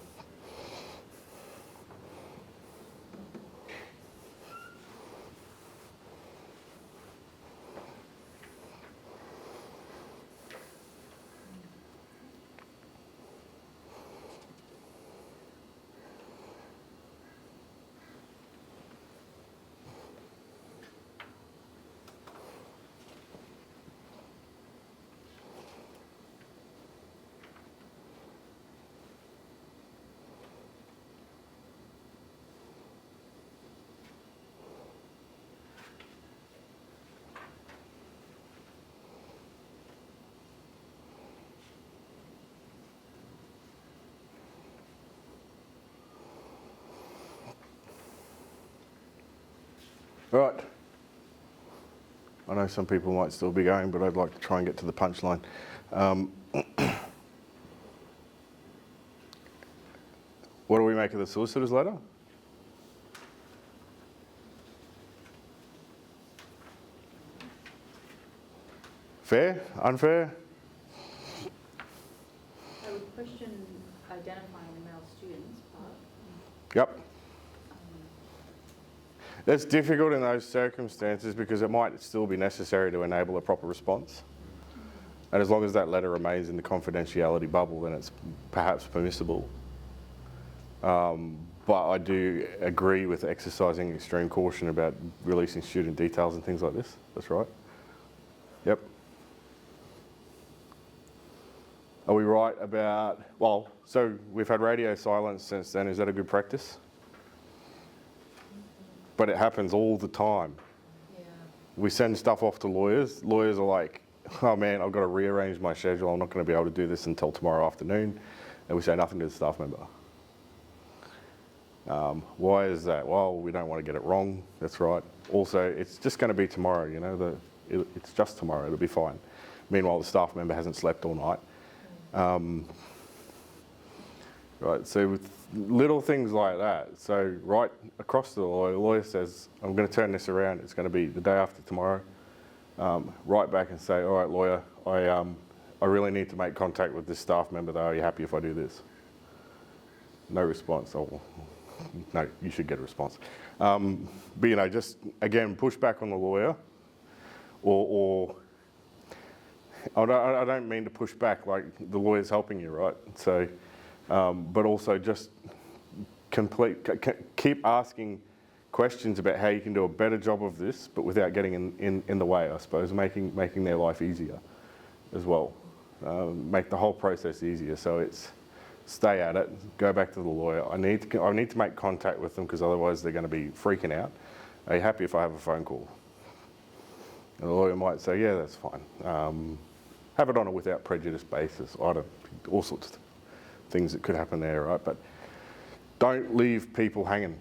Speaker 5: Right. I know some people might still be going, but I'd like to try and get to the punchline. What do we make of the solicitor's letter? Fair? Unfair?
Speaker 2: I would question identifying the male students, but
Speaker 5: Yep. It's difficult in those circumstances because it might still be necessary to enable a proper response. And as long as that letter remains in the confidentiality bubble, then it's perhaps permissible. But I do agree with exercising extreme caution about releasing student details and things like this. That's right. Yep. Are we right about, well, so we've had radio silence since then. Is that a good practice? But it happens all the time.
Speaker 7: Yeah.
Speaker 5: We send stuff off to lawyers. Lawyers are like, oh man, I've got to rearrange my schedule. I'm not going to be able to do this until tomorrow afternoon. And we say nothing to the staff member. Why is that? Well, we don't want to get it wrong. That's right. also, it's just going to be tomorrow, you know, it's just tomorrow, it'll be fine. Meanwhile, the staff member hasn't slept all night. Right, so with little things like that, so right across to the lawyer says, I'm going to turn this around, it's going to be the day after tomorrow. Write back and say, all right, lawyer, I really need to make contact with this staff member though, are you happy if I do this? No response. Oh, no, you should get a response. But you know, just again, push back on the lawyer, or I don't mean to push back like the lawyer's helping you, right? So, but also just keep asking questions about how you can do a better job of this, but without getting in the way, I suppose, making their life easier as well. Make the whole process easier. So it's stay at it, go back to the lawyer. I need to make contact with them because otherwise they're going to be freaking out. Are you happy if I have a phone call? And the lawyer might say, yeah, that's fine. Have it on a without prejudice basis. I don't, all sorts of things that could happen there, right? But don't leave people hanging.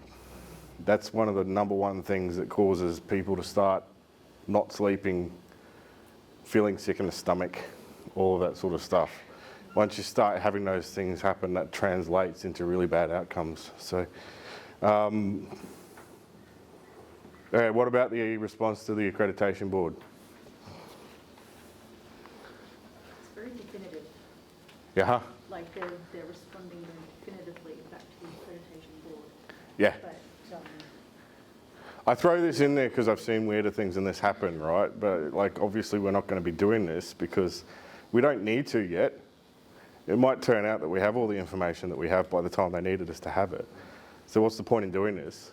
Speaker 5: That's one of the number one things that causes people to start not sleeping, feeling sick in the stomach, all of that sort of stuff. Once you start having those things happen, that translates into really bad outcomes. So, what about the response to the accreditation board?
Speaker 2: It's very definitive,
Speaker 5: Yeah,
Speaker 2: like they're responding very definitively back to the accreditation board.
Speaker 5: yeah.
Speaker 2: But,
Speaker 5: I throw this in there because I've seen weirder things than this happen, right? But like, obviously we're not going to be doing this because we don't need to yet. It might turn out that we have all the information that we have by the time they needed us to have it. So what's the point in doing this?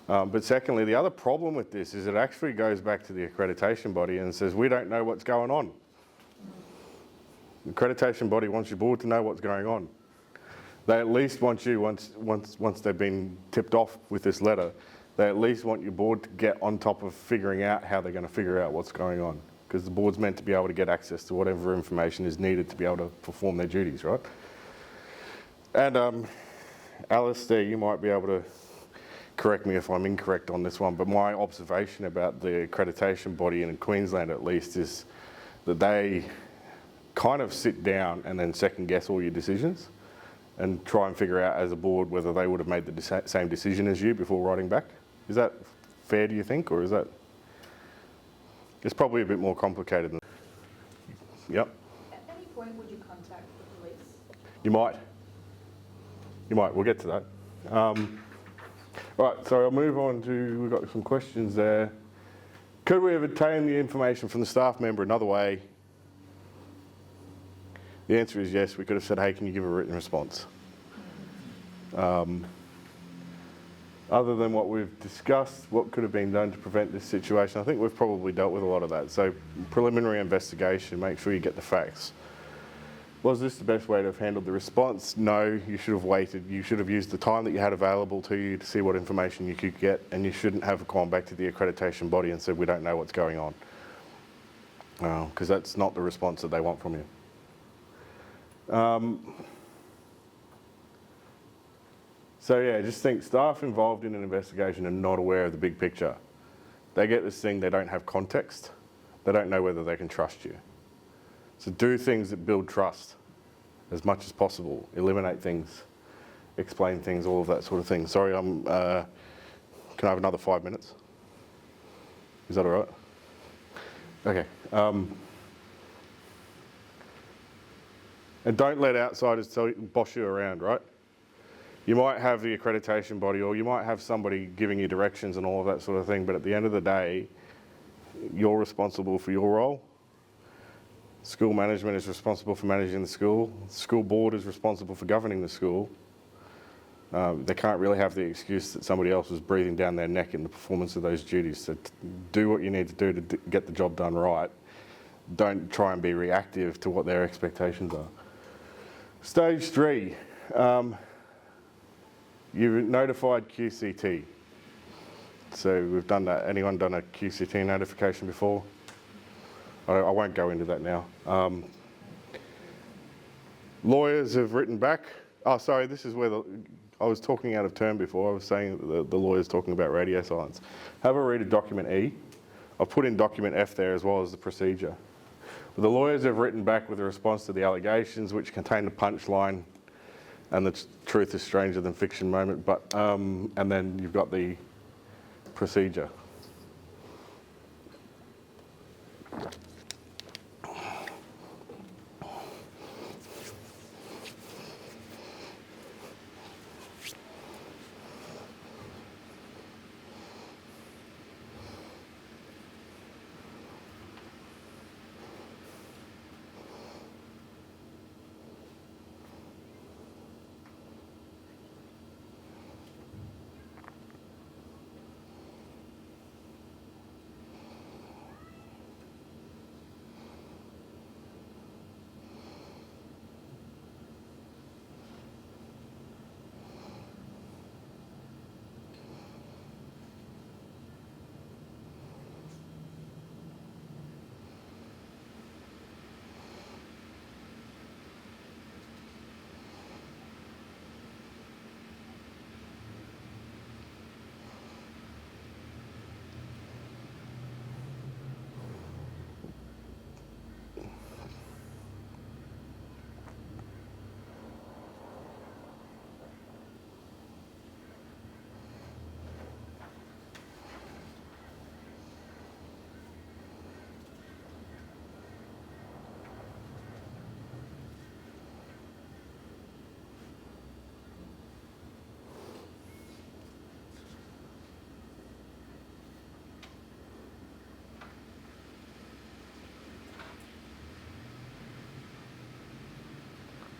Speaker 5: But secondly, the other problem with this is it actually goes back to the accreditation body and says, we don't know what's going on. The accreditation body wants your board to know what's going on. They at least want you, once they've been tipped off with this letter, they at least want your board to get on top of figuring out how they're going to figure out what's going on. Because the board's meant to be able to get access to whatever information is needed to be able to perform their duties, right? And Alistair, you might be able to correct me if I'm incorrect on this one, but my observation about the accreditation body in Queensland at least is that they kind of sit down and then second guess all your decisions and try and figure out as a board whether they would have made the same decision as you before writing back. Is that fair, do you think, or is that... It's probably a bit more complicated than... Yep.
Speaker 2: at any point, would you contact the police?
Speaker 5: You might. We'll get to that. Right, so I'll move on to, we've got some questions there. Could we have obtained the information from the staff member another way? The answer is yes. We could have said, hey, can you give a written response? Other than what we've discussed, what could have been done to prevent this situation? I think we've probably dealt with a lot of that. So preliminary investigation, make sure you get the facts. Was this the best way to have handled the response? No, you should have waited. You should have used the time that you had available to you to see what information you could get, and you shouldn't have gone back to the accreditation body and said, we don't know what's going on. Because that's not the response that they want from you. So yeah, just think staff involved in an investigation are not aware of the big picture. They get this thing, they don't have context. They don't know whether they can trust you. So do things that build trust as much as possible. Eliminate things, explain things, all of that sort of thing. Sorry, can I have another 5 minutes? Is that all right? Okay. And don't let outsiders boss you around, right? You might have the accreditation body or you might have somebody giving you directions and all of that sort of thing, but at the end of the day, you're responsible for your role. School management is responsible for managing the school. The school board is responsible for governing the school. They can't really have the excuse that somebody else was breathing down their neck in the performance of those duties. So do what you need to do to get the job done right. Don't try and be reactive to what their expectations are. Stage 3. You've notified QCT. So we've done that. Anyone done a QCT notification before? I won't go into that now. Lawyers have written back. Oh, sorry, this is where I was talking out of turn before. I was saying that the lawyer's talking about radio silence. Have a read of document E. I've put in document F there as well as the procedure. But the lawyers have written back with a response to the allegations, which contain the punchline and the truth is stranger than fiction moment. But and then you've got the procedure.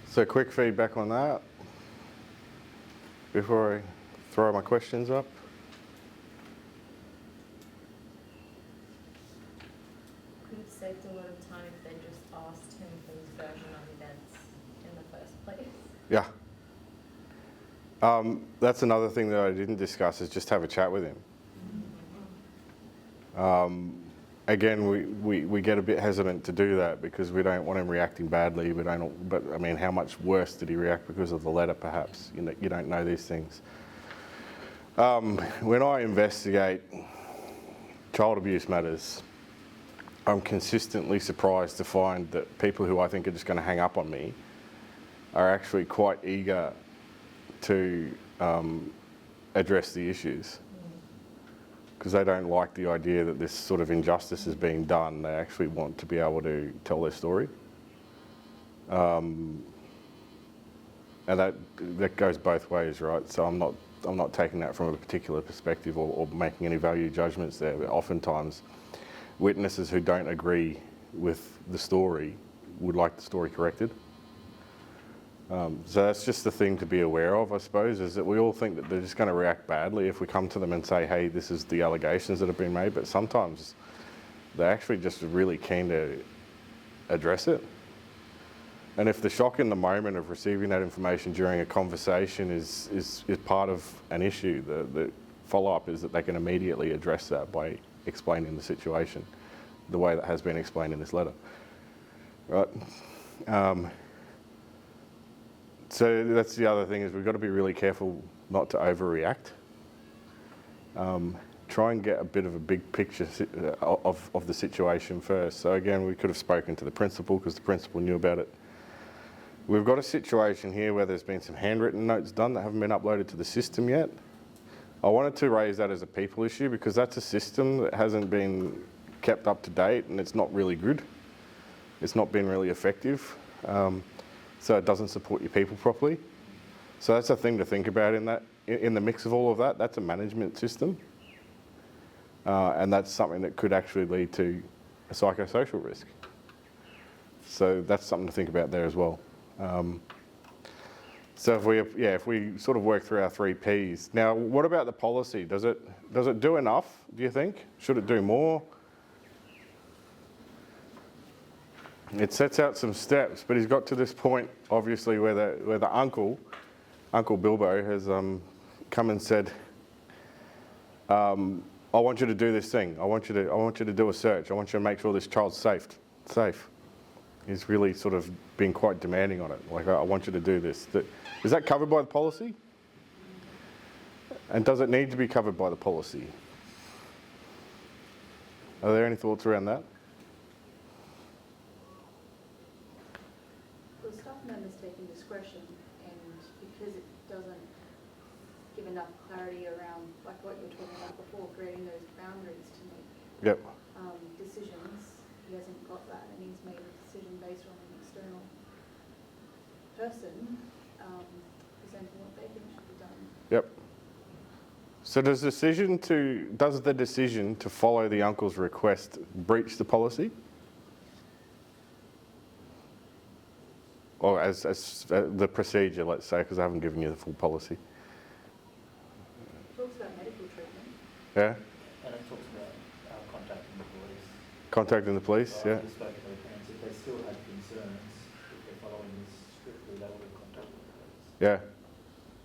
Speaker 5: So quick feedback on that before I throw my questions up.
Speaker 3: Could have saved a lot of time if they just asked him for his version of events in the first place.
Speaker 5: Yeah. That's another thing that I didn't discuss is just have a chat with him. Again, we get a bit hesitant to do that because we don't want him reacting badly. But I mean, how much worse did he react because of the letter? Perhaps you don't know these things. When I investigate child abuse matters, I'm consistently surprised to find that people who I think are just going to hang up on me are actually quite eager to address the issues. Because they don't like the idea that this sort of injustice is being done. They actually want to be able to tell their story. And that goes both ways, right? So I'm not taking that from a particular perspective or making any value judgments there. But oftentimes, witnesses who don't agree with the story would like the story corrected. So that's just the thing to be aware of, I suppose, is that we all think that they're just going to react badly if we come to them and say, hey, this is the allegations that have been made, but sometimes they're actually just really keen to address it. And if the shock in the moment of receiving that information during a conversation is part of an issue, the follow-up is that they can immediately address that by explaining the situation the way that has been explained in this letter. Right? So that's the other thing, is we've got to be really careful not to overreact. Try and get a bit of a big picture of the situation first. So again, we could have spoken to the principal because the principal knew about it. We've got a situation here where there's been some handwritten notes done that haven't been uploaded to the system yet. I wanted to raise that as a people issue because that's a system that hasn't been kept up to date and it's not really good. It's not been really effective. So it doesn't support your people properly. So that's a thing to think about in the mix of all of that. That's a management system. And that's something that could actually lead to a psychosocial risk. So that's something to think about there as well. So if we sort of work through our 3 Ps. Now, what about the policy? Does it do enough, do you think? Should it do more? It sets out some steps, but he's got to this point, obviously, where the Uncle Bilbo, has come and said, I want you to do this thing. I want you to do a search. I want you to make sure this child's safe. He's really sort of been quite demanding on it. Like, I want you to do this. Is that covered by the policy? And does it need to be covered by the policy? Are there any thoughts around that?
Speaker 2: The staff members taking discretion, and because it doesn't give enough clarity around, like what you were talking about before, creating those boundaries to make
Speaker 5: Yep.
Speaker 2: decisions, he hasn't got that, and he's made a decision based on an external person presenting what they think should be done.
Speaker 5: Yep. So does the decision to follow the uncle's request breach the policy? Or as the procedure, let's say, because I haven't given you the full policy.
Speaker 2: It talks about medical treatment.
Speaker 5: Yeah?
Speaker 9: And it talks about contacting the police.
Speaker 5: Contacting the police,
Speaker 9: So
Speaker 5: yeah.
Speaker 9: I've just spoken to the parents, if they still have concerns, if they're following this strictly, they will contact the police.
Speaker 5: Yeah.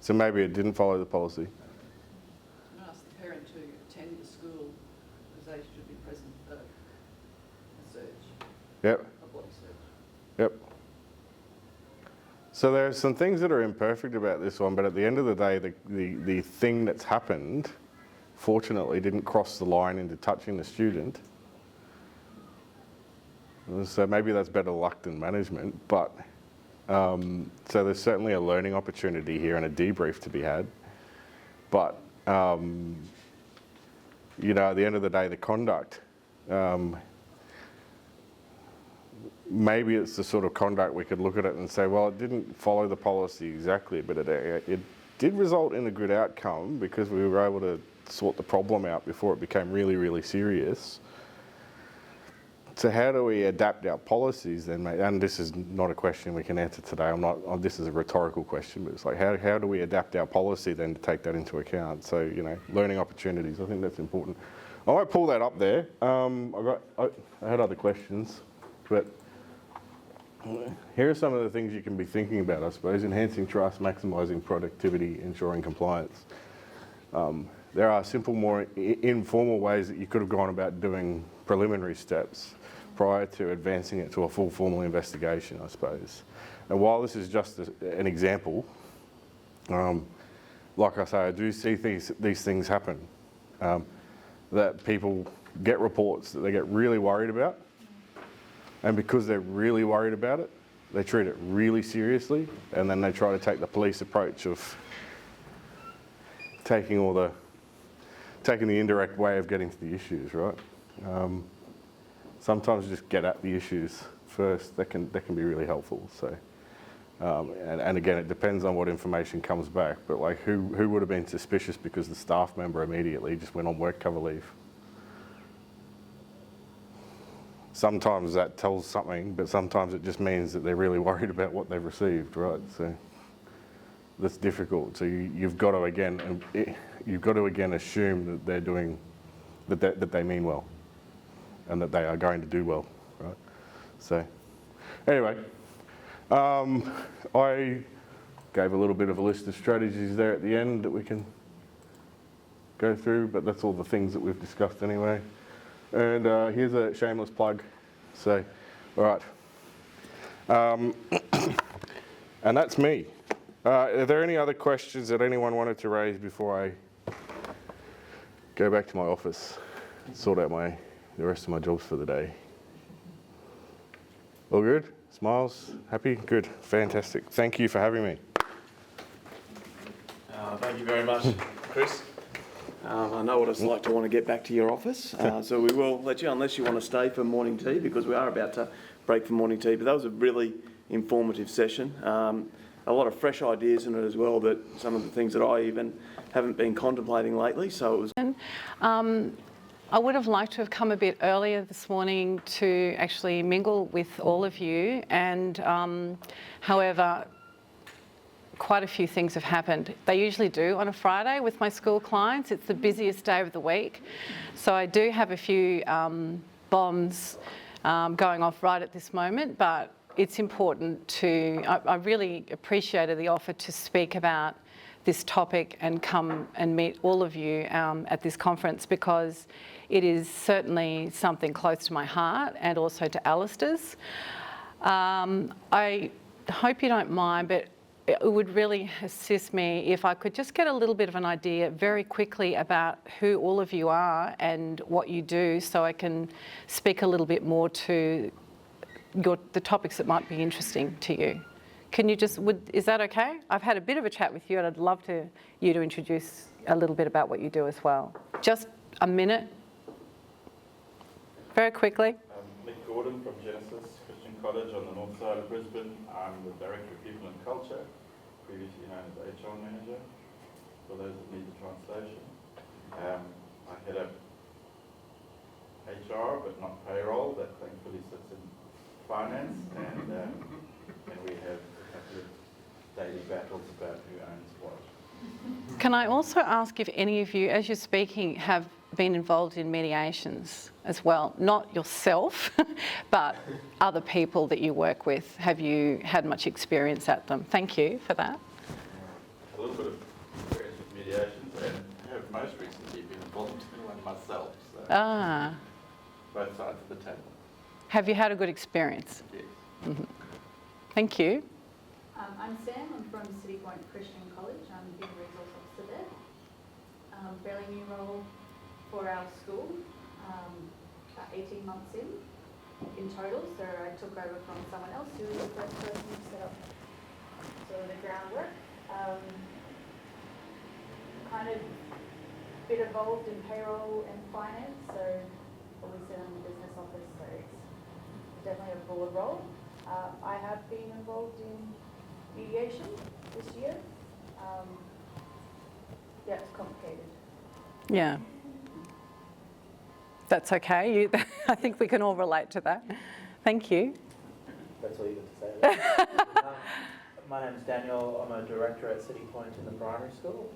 Speaker 5: So maybe it didn't follow the policy.
Speaker 7: And ask the parent to attend the school because they should be present for a search,
Speaker 5: Yep.
Speaker 7: a body search.
Speaker 5: Yep. So there are some things that are imperfect about this one, but at the end of the day, the thing that's happened, fortunately, didn't cross the line into touching the student. So maybe that's better luck than management, but so there's certainly a learning opportunity here and a debrief to be had. But you know, at the end of the day, the conduct. Maybe it's the sort of conduct we could look at it and say, well, it didn't follow the policy exactly, but it did result in a good outcome because we were able to sort the problem out before it became really, really serious. So how do we adapt our policies then, mate? And this is not a question we can answer today. This is a rhetorical question, but it's like, how do we adapt our policy then to take that into account? So, you know, learning opportunities, I think that's important. I might pull that up there. I had other questions, but here are some of the things you can be thinking about, I suppose. Enhancing trust, maximising productivity, ensuring compliance. There are simple, more informal ways that you could have gone about doing preliminary steps prior to advancing it to a full formal investigation, I suppose. And while this is just an example, like I say, I do see these things happen, that people get reports that they get really worried about. And because they're really worried about it, they treat it really seriously, and then they try to take the police approach of taking the indirect way of getting to the issues, right? Sometimes just get at the issues first. That can be really helpful. So, and again, it depends on what information comes back. But like, who would have been suspicious because the staff member immediately just went on work cover leave? Sometimes that tells something, but sometimes it just means that they're really worried about what they've received, right? So that's difficult. So you've got to again assume that they're doing that they mean well, and that they are going to do well, right? So anyway, I gave a little bit of a list of strategies there at the end that we can go through, but that's all the things that we've discussed anyway. And here's a shameless plug. So, all right. And that's me. Are there any other questions that anyone wanted to raise before I go back to my office and sort out the rest of my jobs for the day? All good? Smiles? Happy? Good. Fantastic. Thank you for having me.
Speaker 4: Thank you very much, Chris. I know what it's like to want to get back to your office, so we will let you, unless you want to stay for morning tea, because we are about to break for morning tea. But that was a really informative session. A lot of fresh ideas in it as well, that some of the things that I even haven't been contemplating lately. So it was.
Speaker 10: I would have liked to have come a bit earlier this morning to actually mingle with all of you, and however, quite a few things have happened. They usually do on a Friday with my school clients. It's the busiest day of the week. So I do have a few bombs going off right at this moment, but it's important to, I really appreciated the offer to speak about this topic and come and meet all of you at this conference, because it is certainly something close to my heart and also to Alistair's. I hope you don't mind, but it would really assist me if I could just get a little bit of an idea very quickly about who all of you are and what you do, so I can speak a little bit more to the topics that might be interesting to you. Can you just, is that okay? I've had a bit of a chat with you and I'd love you to introduce a little bit about what you do as well. Just a minute. Very quickly.
Speaker 11: Mick Gordon from Genesis Christian College on the north side of Brisbane. I'm the Director of People and Culture, previously known as HR Manager, for those that need the translation. I head up HR, but not payroll. That thankfully sits in finance, and we have a couple of daily battles about who owns what.
Speaker 10: Can I also ask if any of you, as you're speaking, have been involved in mediations as well? Not yourself, but other people that you work with. Have you had much experience at them? Thank you for that.
Speaker 11: A little bit of experience with mediations, and have most recently been involved in one myself. So both sides of the table.
Speaker 10: Have you had a good experience?
Speaker 11: Yes.
Speaker 10: Mm-hmm. Thank you.
Speaker 2: I'm Sam, I'm from City Point Christian College, I'm the Human Resource Officer there. Fairly new role for our school, about 18 months in total, so I took over from someone else who was the first person to set up sort of the groundwork. Kind of bit involved in payroll and finance, so we sit in the business office, so it's definitely a broad role. I have been involved in mediation this year. Yeah, it's complicated.
Speaker 10: Yeah. That's okay. I think we can all relate to that. Thank you.
Speaker 9: That's all you got to say. My name's Daniel. I'm a director at City Point in the primary school.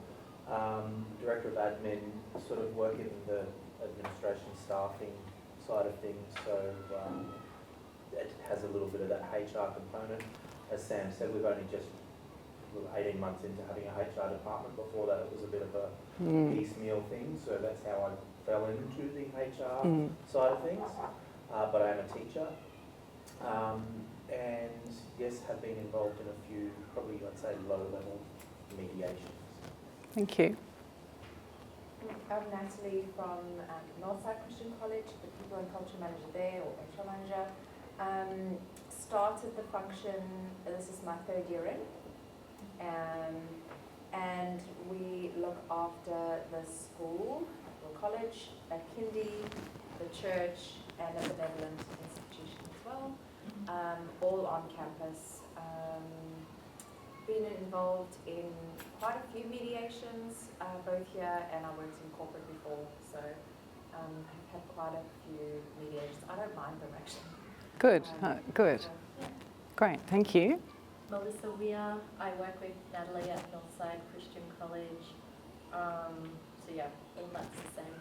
Speaker 9: Director of admin, sort of work in the administration staffing side of things. So it has a little bit of that HR component. As Sam said, we've only just 18 months into having a HR department. Before that, it was a bit of a piecemeal thing. So that's how I fell into the HR side of things. But I am a teacher. And yes, have been involved in a few, probably I'd say low-level mediations.
Speaker 10: Thank you.
Speaker 3: I'm Natalie from Northside Christian College, the People and Culture Manager there, or HR Manager. Started the function, this is my 3rd year in, and we look after the school, the college, a kindy, the church, and a benevolent institution as well, all on campus. Been involved in quite a few mediations, both here and I worked in corporate before, so I've had quite a few mediations. I don't mind them actually.
Speaker 10: Good, good.
Speaker 3: So, yeah.
Speaker 10: Great, thank you.
Speaker 3: Melissa Weir, I work with Natalie at Northside Christian College. So yeah, all that's the same.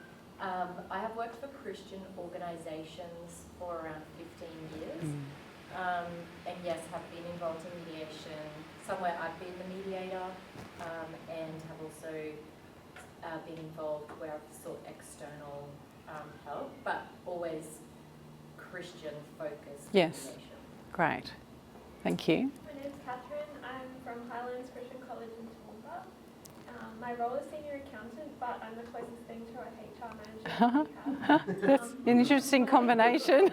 Speaker 3: I have worked for Christian organisations for around 15 years. And yes, have been involved in mediation. Somewhere I've been the mediator, and have also been involved where I've sought external help, but always Christian focused
Speaker 10: Yes.
Speaker 3: mediation.
Speaker 10: Great. Thank you.
Speaker 6: My name's Catherine. I'm from Highlands Christian College in Toowoomba. My role is senior accountant, but I'm the closest thing to a HR manager that we have.
Speaker 10: That's an interesting combination.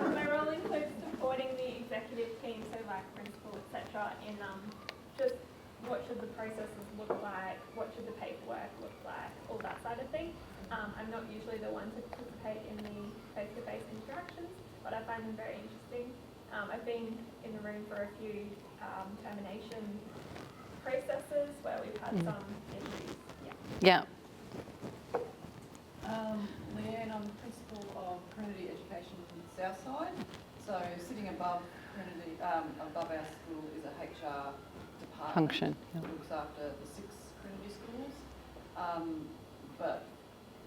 Speaker 6: My role includes supporting the executive team, so like principal, etc., in just what should the processes look like, what should the paperwork look like, all that side of thing. I'm not usually the one to participate in the face-to-face interactions, but I find them very interesting. I've been in the room for a few termination processes where we've had some issues.
Speaker 10: Yeah.
Speaker 7: Leanne, I'm the principal of Trinity Education Southside. So sitting above Trinity, above our school is a HR department.
Speaker 10: Function.
Speaker 7: That looks after the 6 Trinity schools. But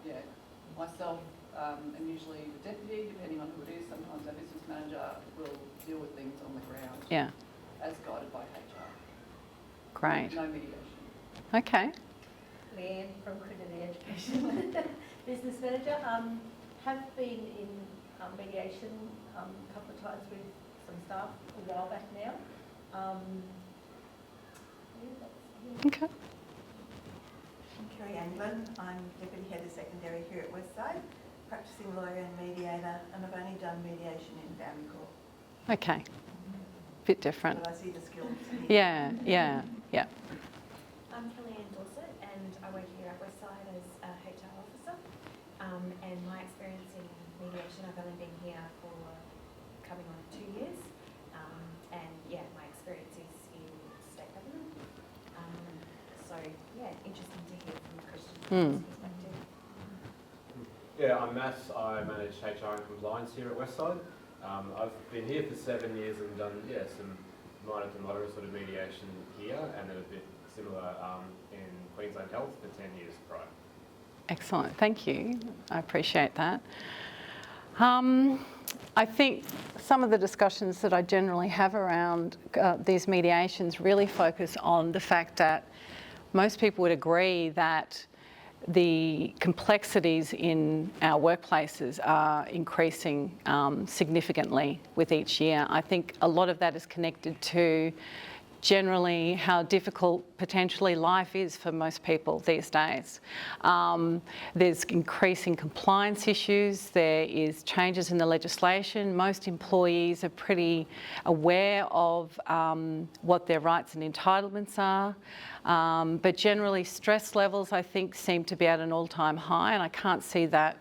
Speaker 7: yeah, myself am usually the deputy, depending on who it is. Sometimes our business manager will deal with things on the ground.
Speaker 10: Yeah.
Speaker 7: As guided by HR.
Speaker 10: Great.
Speaker 7: No mediation.
Speaker 10: Okay.
Speaker 3: Leanne from Trinity Education, business manager. Have been in mediation a couple of times with some staff a while back now.
Speaker 10: Okay.
Speaker 12: I'm Kerry Anglin. I'm Deputy Head of Secondary here at Westside, practicing lawyer and mediator, and I've only done mediation in family court.
Speaker 10: Okay. Bit different.
Speaker 12: But I see the skills here.
Speaker 10: Yeah.
Speaker 13: I'm Kellyanne Dorset and I work here at Westside as a HR officer. And my experience in mediation, I've only been here for coming on 2 years. And yeah, my experience is in state government. So yeah, interesting to hear from a Christian perspective.
Speaker 14: Yeah, I'm Matt. I manage HR and compliance here at Westside. I've been here for 7 years and done some minor to moderate sort of mediation here, and then a bit similar in Queensland Health for 10 years prior.
Speaker 10: Excellent. Thank you. I appreciate that. I think some of the discussions that I generally have around these mediations really focus on the fact that most people would agree that the complexities in our workplaces are increasing significantly with each year. I think a lot of that is connected to generally how difficult potentially life is for most people these days. There's increasing compliance issues, there is changes in the legislation. Most employees are pretty aware of what their rights and entitlements are. But generally stress levels, I think, seem to be at an all-time high, and I can't see that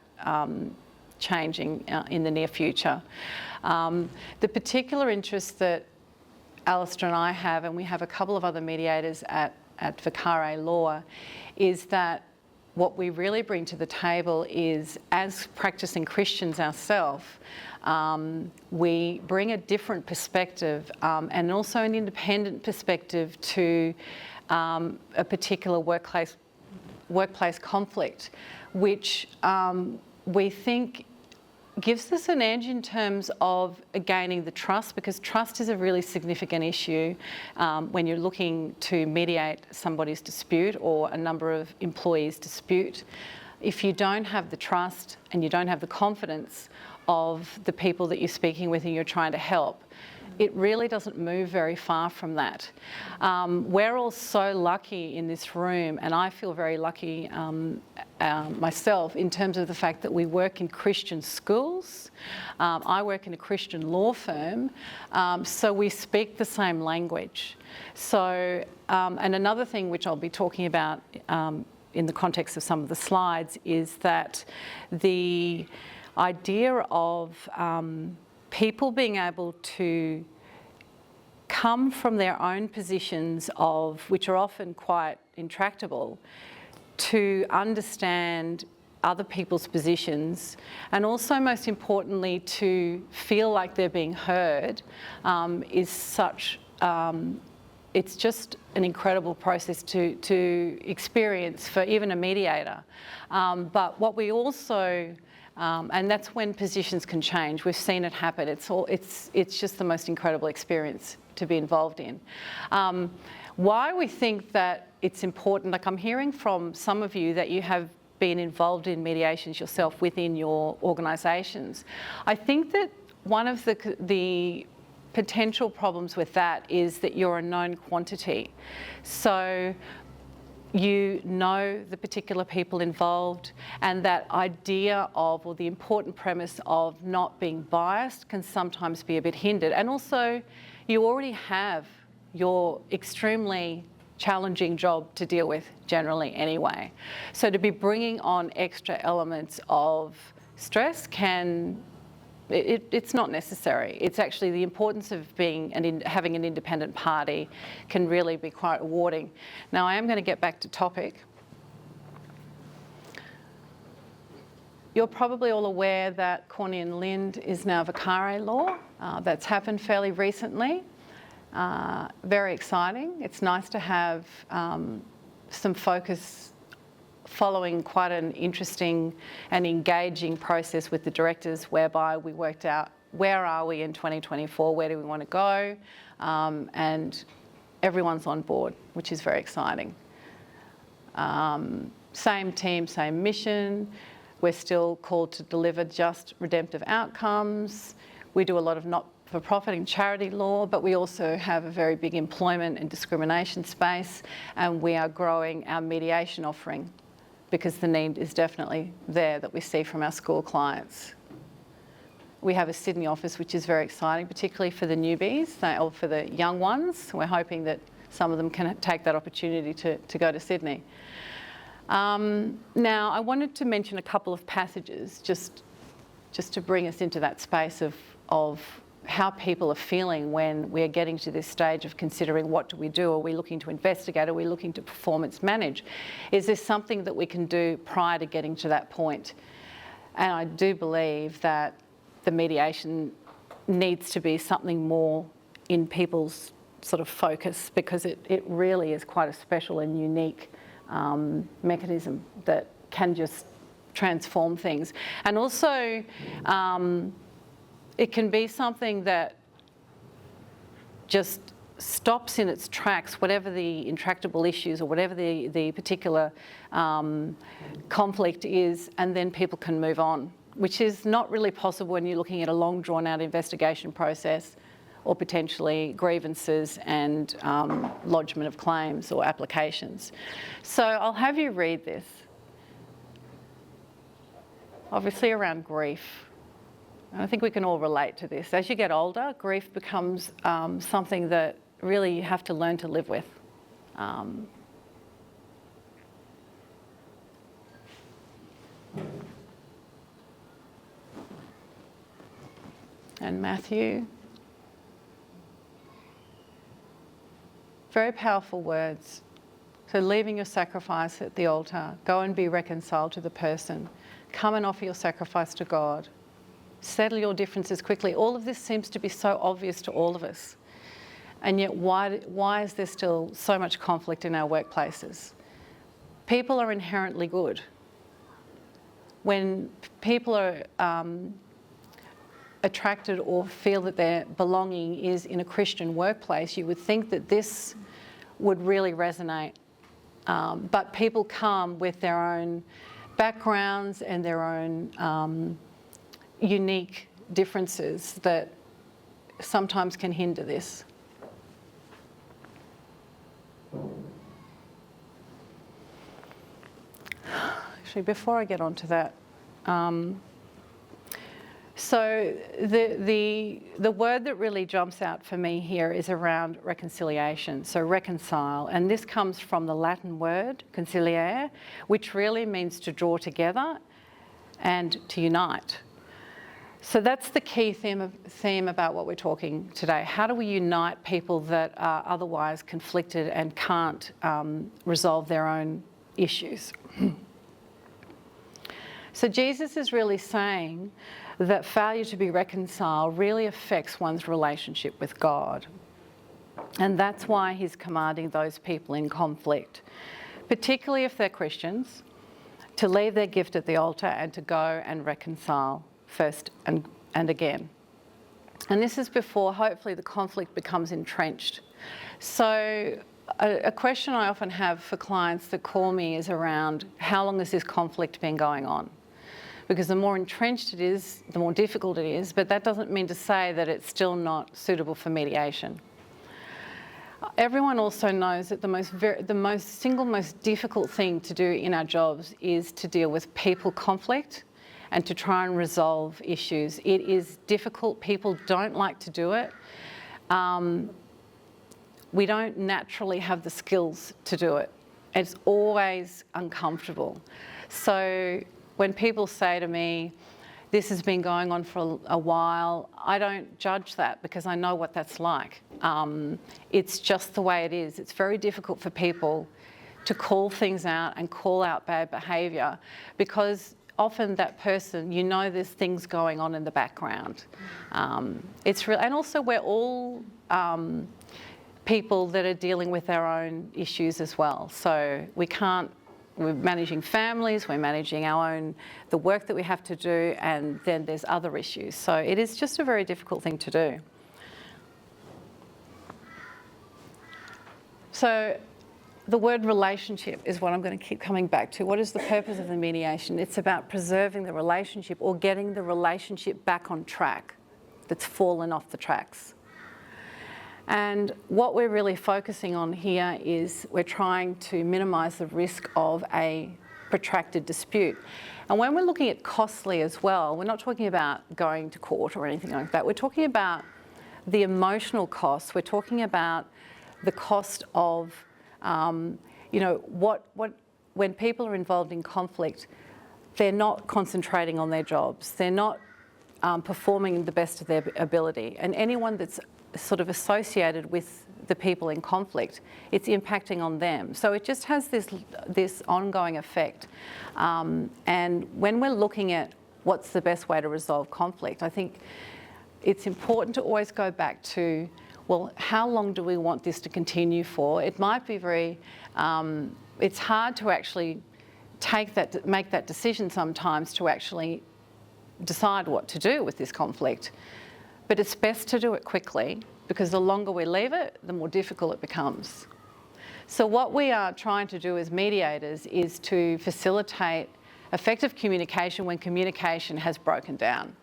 Speaker 10: changing in the near future. The particular interest that Alistair and I have, and we have a couple of other mediators at Vicare Law, is that what we really bring to the table is, as practicing Christians ourselves, we bring a different perspective and also an independent perspective to a particular workplace conflict, which we think gives us an edge in terms of gaining the trust, because trust is a really significant issue when you're looking to mediate somebody's dispute or a number of employees' dispute. If you don't have the trust and you don't have the confidence of the people that you're speaking with and you're trying to help, it really doesn't move very far from that. We're all so lucky in this room, and I feel very lucky myself in terms of the fact that we work in Christian schools. I work in a Christian law firm, so we speak the same language. So, and another thing which I'll be talking about in the context of some of the slides is that the idea of people being able to come from their own positions which are often quite intractable, to understand other people's positions, and also most importantly to feel like they're being heard is such, it's just an incredible process to experience for even a mediator. But what we also and that's when positions can change. We've seen it happen. It's just the most incredible experience to be involved in. Why we think that it's important, like I'm hearing from some of you that you have been involved in mediations yourself within your organisations. I think that one of the potential problems with that is that you're a known quantity. So you know the particular people involved, and that idea of, or the important premise of not being biased can sometimes be a bit hindered. And also, you already have your extremely challenging job to deal with generally anyway. So to be bringing on extra elements of stress it's not necessary. It's actually the importance of having an independent party can really be quite rewarding. Now, I am going to get back to topic. You're probably all aware that Corny and Lind is now Vicare Law. That's happened fairly recently. Very exciting. It's nice to have some focus following quite an interesting and engaging process with the directors, whereby we worked out where are we in 2024, where do we want to go, and everyone's on board, which is very exciting. Same team, same mission. We're still called to deliver just redemptive outcomes. We do a lot of not-for-profit and charity law, but we also have a very big employment and discrimination space, and we are growing our mediation offering because the need is definitely there that we see from our school clients. We have a Sydney office, which is very exciting, particularly for the newbies, or for the young ones. We're hoping that some of them can take that opportunity to go to Sydney. Now, I wanted to mention a couple of passages just to bring us into that space of how people are feeling when we're getting to this stage of considering what do we do? Are we looking to investigate? Are we looking to performance manage? Is this something that we can do prior to getting to that point? And I do believe that the mediation needs to be something more in people's sort of focus, because it really is quite a special and unique mechanism that can just transform things. And also, it can be something that just stops in its tracks whatever the intractable issues or whatever the particular conflict is, and then people can move on, which is not really possible when you're looking at a long drawn-out investigation process or potentially grievances and lodgement of claims or applications. So I'll have you read this. Obviously around grief. And I think we can all relate to this. As you get older, grief becomes something that really you have to learn to live with. And Matthew. Very powerful words. So leaving your sacrifice at the altar, go and be reconciled to the person. Come and offer your sacrifice to God. Settle your differences quickly. All of this seems to be so obvious to all of us. And yet why is there still so much conflict in our workplaces? People are inherently good. When people are attracted or feel that their belonging is in a Christian workplace, you would think that this would really resonate. But people come with their own backgrounds and their own unique differences that sometimes can hinder this. Actually, before I get on to that, so the word that really jumps out for me here is around reconciliation, so reconcile. And this comes from the Latin word conciliare, which really means to draw together and to unite. So that's the key theme about what we're talking today. How do we unite people that are otherwise conflicted and can't resolve their own issues? So Jesus is really saying that failure to be reconciled really affects one's relationship with God. And that's why he's commanding those people in conflict, particularly if they're Christians, to leave their gift at the altar and to go and reconcile first and again. And this is before, hopefully, the conflict becomes entrenched. So a question I often have for clients that call me is around how long has this conflict been going on? Because the more entrenched it is, the more difficult it is, but that doesn't mean to say that it's still not suitable for mediation. Everyone also knows that the single most difficult thing to do in our jobs is to deal with people conflict and to try and resolve issues. It is difficult. People don't like to do it. We don't naturally have the skills to do it. It's always uncomfortable. So when people say to me, this has been going on for a while, I don't judge that because I know what that's like. It's just the way it is. It's very difficult for people to call things out and call out bad behaviour because often that person, you know there's things going on in the background. It's real, and also we're all people that are dealing with our own issues as well. So we're managing families, we're managing the work that we have to do, and then there's other issues. So it is just a very difficult thing to do. So the word relationship is what I'm going to keep coming back to. What is the purpose of the mediation? It's about preserving the relationship or getting the relationship back on track. that's fallen off the tracks. And what we're really focusing on here is we're trying to minimise the risk of a protracted dispute. And when we're looking at costly as well, we're not talking about going to court or anything like that. We're talking about the emotional costs. We're talking about the cost of, you know, when people are involved in conflict, they're not concentrating on their jobs. They're not performing the best of their ability. And anyone that's sort of associated with the people in conflict, it's impacting on them. So it just has this ongoing effect. And when we're looking at what's the best way to resolve conflict, I think it's important to always go back to, well, how long do we want this to continue for? It might be very, it's hard to actually make that decision sometimes to actually decide what to do with this conflict. But it's best to do it quickly, because the longer we leave it, the more difficult it becomes. So what we are trying to do as mediators is to facilitate effective communication when communication has broken down.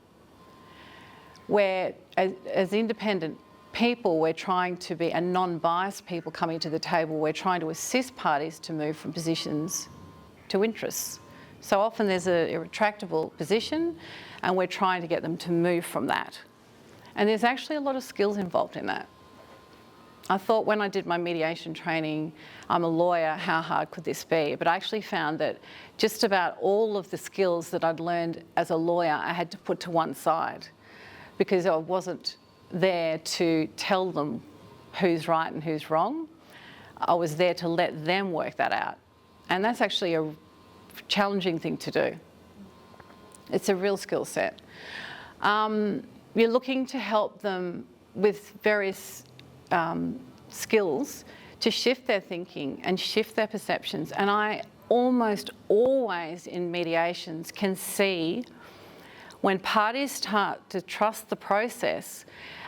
Speaker 10: Where, as independent people, we're trying to be, and non-biased people coming to the table, we're trying to assist parties to move from positions to interests. So often there's a retractable position, and we're trying to get them to move from that. And there's actually a lot of skills involved in that. I thought when I did my mediation training, I'm a lawyer, how hard could this be? But I actually found that just about all of the skills that I'd learned as a lawyer, I had to put to one side, because I wasn't there to tell them who's right and who's wrong. I was there to let them work that out. And that's actually a challenging thing to do. It's a real skill set. You're looking to help them with various skills to shift their thinking and shift their perceptions. And I almost always in mediations can see when parties start to trust the process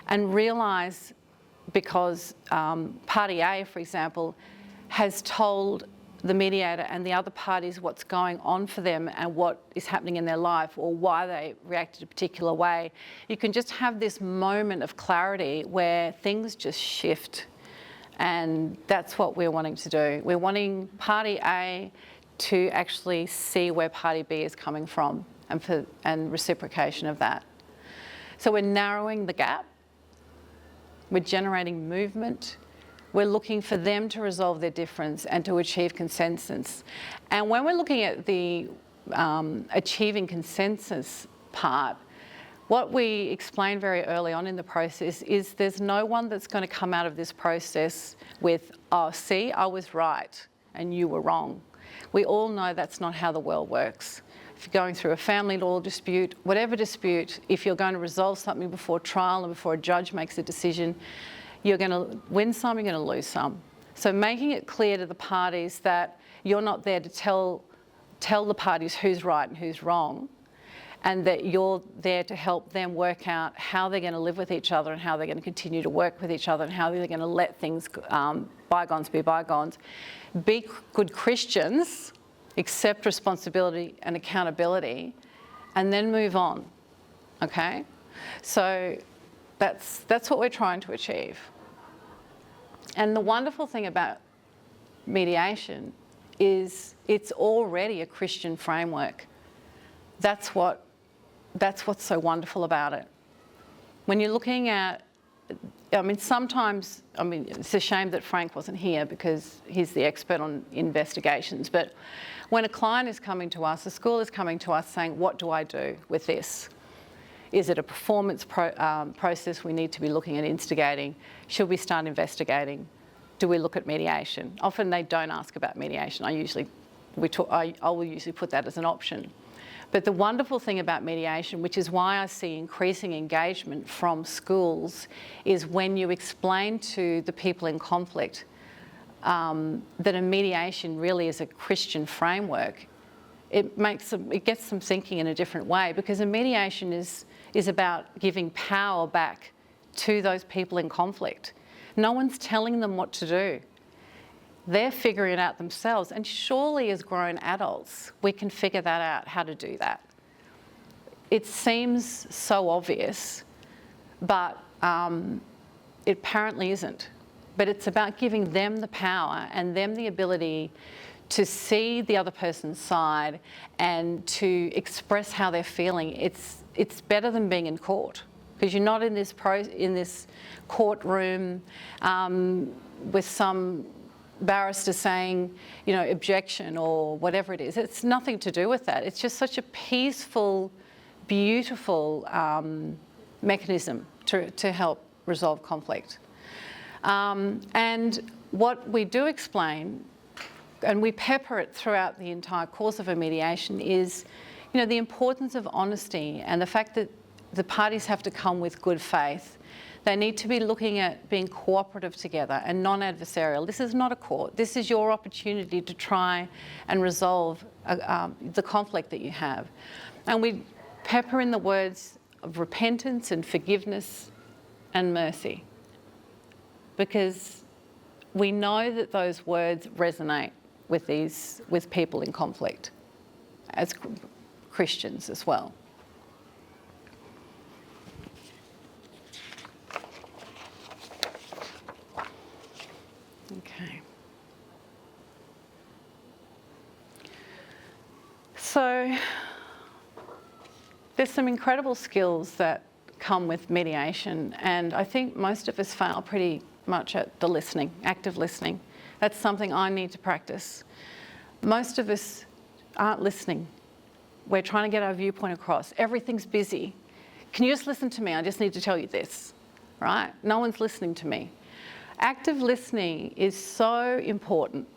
Speaker 10: and realise, because party A, for example, has told the mediator and the other parties what's going on for them and what is happening in their life or why they reacted a particular way, you can just have this moment of clarity where things just shift. And that's what we're wanting to do. We're wanting party A to actually see where party B is coming from and reciprocation of that. So we're narrowing the gap. We're generating movement. We're looking for them to resolve their difference and to achieve consensus. And when we're looking at the achieving consensus part, what we explained very early on in the process is there's no one that's going to come out of this process with, oh, see, I was right and you were wrong. We all know that's not how the world works. If you're going through a family law dispute, whatever dispute, if you're going to resolve something before trial and before a judge makes a decision, you're going to win some, you're going to lose some. So making it clear to the parties that you're not there to tell the parties who's right and who's wrong, and that you're there to help them work out how they're going to live with each other and how they're going to continue to work with each other and how they're going to let things, bygones be bygones. Be good Christians, accept responsibility and accountability, and then move on, okay? So that's what we're trying to achieve. And the wonderful thing about mediation is it's already a Christian framework. That's what's so wonderful about it. When you're looking at, sometimes, it's a shame that Frank wasn't here because he's the expert on investigations, but when a client is coming to us, a school is coming to us saying, what do I do with this? Is it a performance process we need to be looking at instigating? Should we start investigating? Do we look at mediation? Often they don't ask about mediation. I will usually put that as an option. But the wonderful thing about mediation, which is why I see increasing engagement from schools, is when you explain to the people in conflict that a mediation really is a Christian framework, it gets them thinking in a different way, because a mediation is about giving power back to those people in conflict. No one's telling them what to do. They're figuring it out themselves, and surely as grown adults, we can figure that out, how to do that. It seems so obvious, but it apparently isn't. But it's about giving them the power and them the ability to see the other person's side and to express how they're feeling. It's better than being in court, because you're not in this courtroom with some barrister saying, you know, objection or whatever it is. It's nothing to do with that. It's just such a peaceful, beautiful mechanism to help resolve conflict. And what we do explain, and we pepper it throughout the entire course of a mediation, is, you know, the importance of honesty and the fact that the parties have to come with good faith. They need to be looking at being cooperative together and non-adversarial. This is not a court. This is your opportunity to try and resolve the conflict that you have. And we pepper in the words of repentance and forgiveness and mercy, because we know that those words resonate with people in conflict, as Christians as well. Okay. So there's some incredible skills that come with mediation, and I think most of us fail pretty much at the listening, active listening. That's something I need to practice. Most of us aren't listening. We're trying to get our viewpoint across. Everything's busy. Can you just listen to me? I just need to tell you this, right? No one's listening to me. Active listening is so important.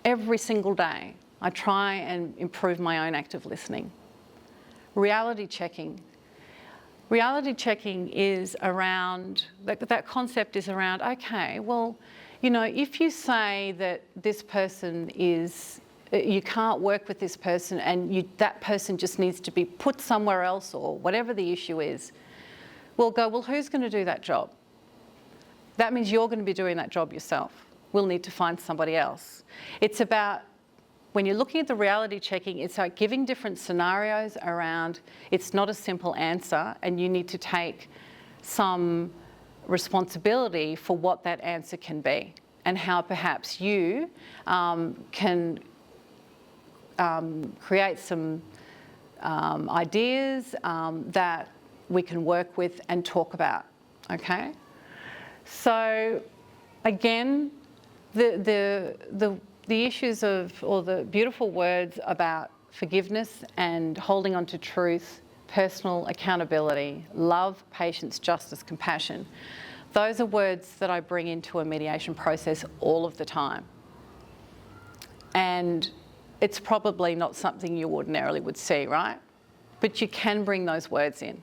Speaker 10: Every single day, I try and improve my own active listening. Reality checking. Reality checking is around, that concept is around, okay, well, you know, if you say that this person is, you can't work with this person and that person just needs to be put somewhere else, or whatever the issue is, we'll go, well, who's going to do that job? That means you're going to be doing that job yourself. We'll need to find somebody else. It's about, when you're looking at the reality checking, it's like giving different scenarios around, it's not a simple answer, and you need to take some responsibility for what that answer can be, and how perhaps you can create some ideas that we can work with and talk about, okay? So again, the issues of, or the beautiful words about forgiveness and holding on to truth, personal accountability, love, patience, justice, compassion, those are words that I bring into a mediation process all of the time. And it's probably not something you ordinarily would see, right? But you can bring those words in.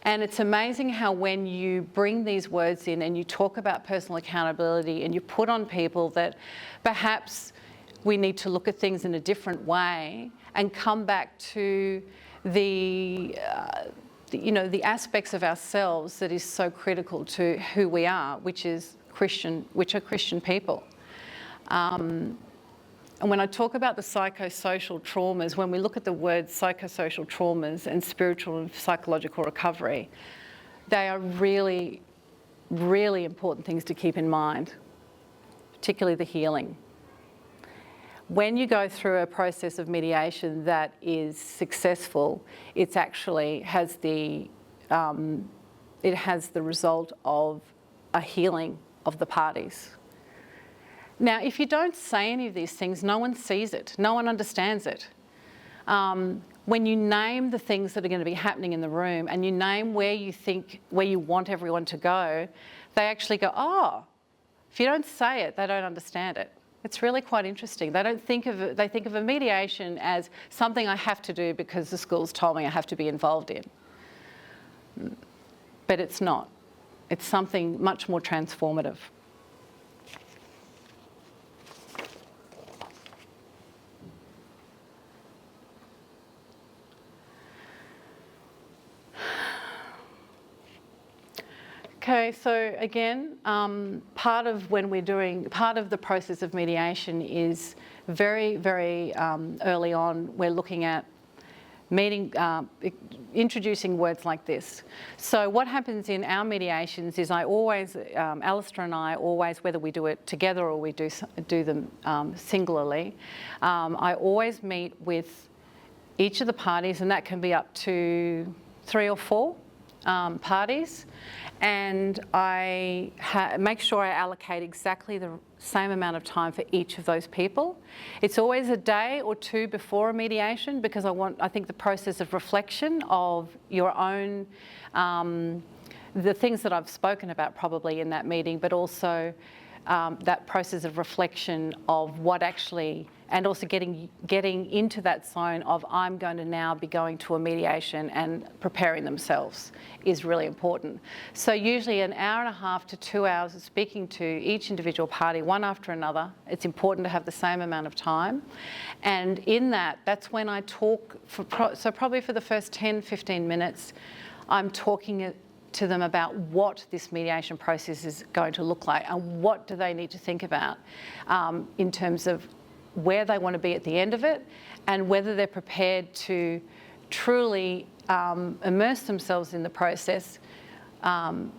Speaker 10: And it's amazing how when you bring these words in and you talk about personal accountability and you put on people that perhaps we need to look at things in a different way and come back to the aspects of ourselves that is so critical to who we are, which are Christian people. And when I talk about the psychosocial traumas, when we look at the words psychosocial traumas and spiritual and psychological recovery, they are really, really important things to keep in mind, particularly the healing. When you go through a process of mediation that is successful, it actually has the result of a healing of the parties. Now, if you don't say any of these things, no one sees it, no one understands it. When you name the things that are going to be happening in the room and you name where you want everyone to go, they actually go, oh, if you don't say it, they don't understand it. It's really quite interesting. They think of a mediation as something I have to do because the school's told me I have to be involved in. But it's not. It's something much more transformative. Okay, so again, part of the process of mediation is very, very early on, we're looking at introducing words like this. So what happens in our mediations is I always, Alistair and I always, whether we do it together or we do them singularly, I always meet with each of the parties, and that can be up to 3 or 4 parties, and I make sure I allocate exactly the same amount of time for each of those people. It's always a day or 2 before a mediation, because I think the process of reflection of your own, the things that I've spoken about probably in that meeting, but also that process of reflection of what actually, and also getting into that zone of I'm going to now be going to a mediation and preparing themselves is really important. So usually an hour and a half to 2 hours of speaking to each individual party, one after another. It's important to have the same amount of time. And in that, that's when I talk, so probably for the first 10, 15 minutes, I'm talking to them about what this mediation process is going to look like and what do they need to think about in terms of where they want to be at the end of it, and whether they're prepared to truly immerse themselves in the process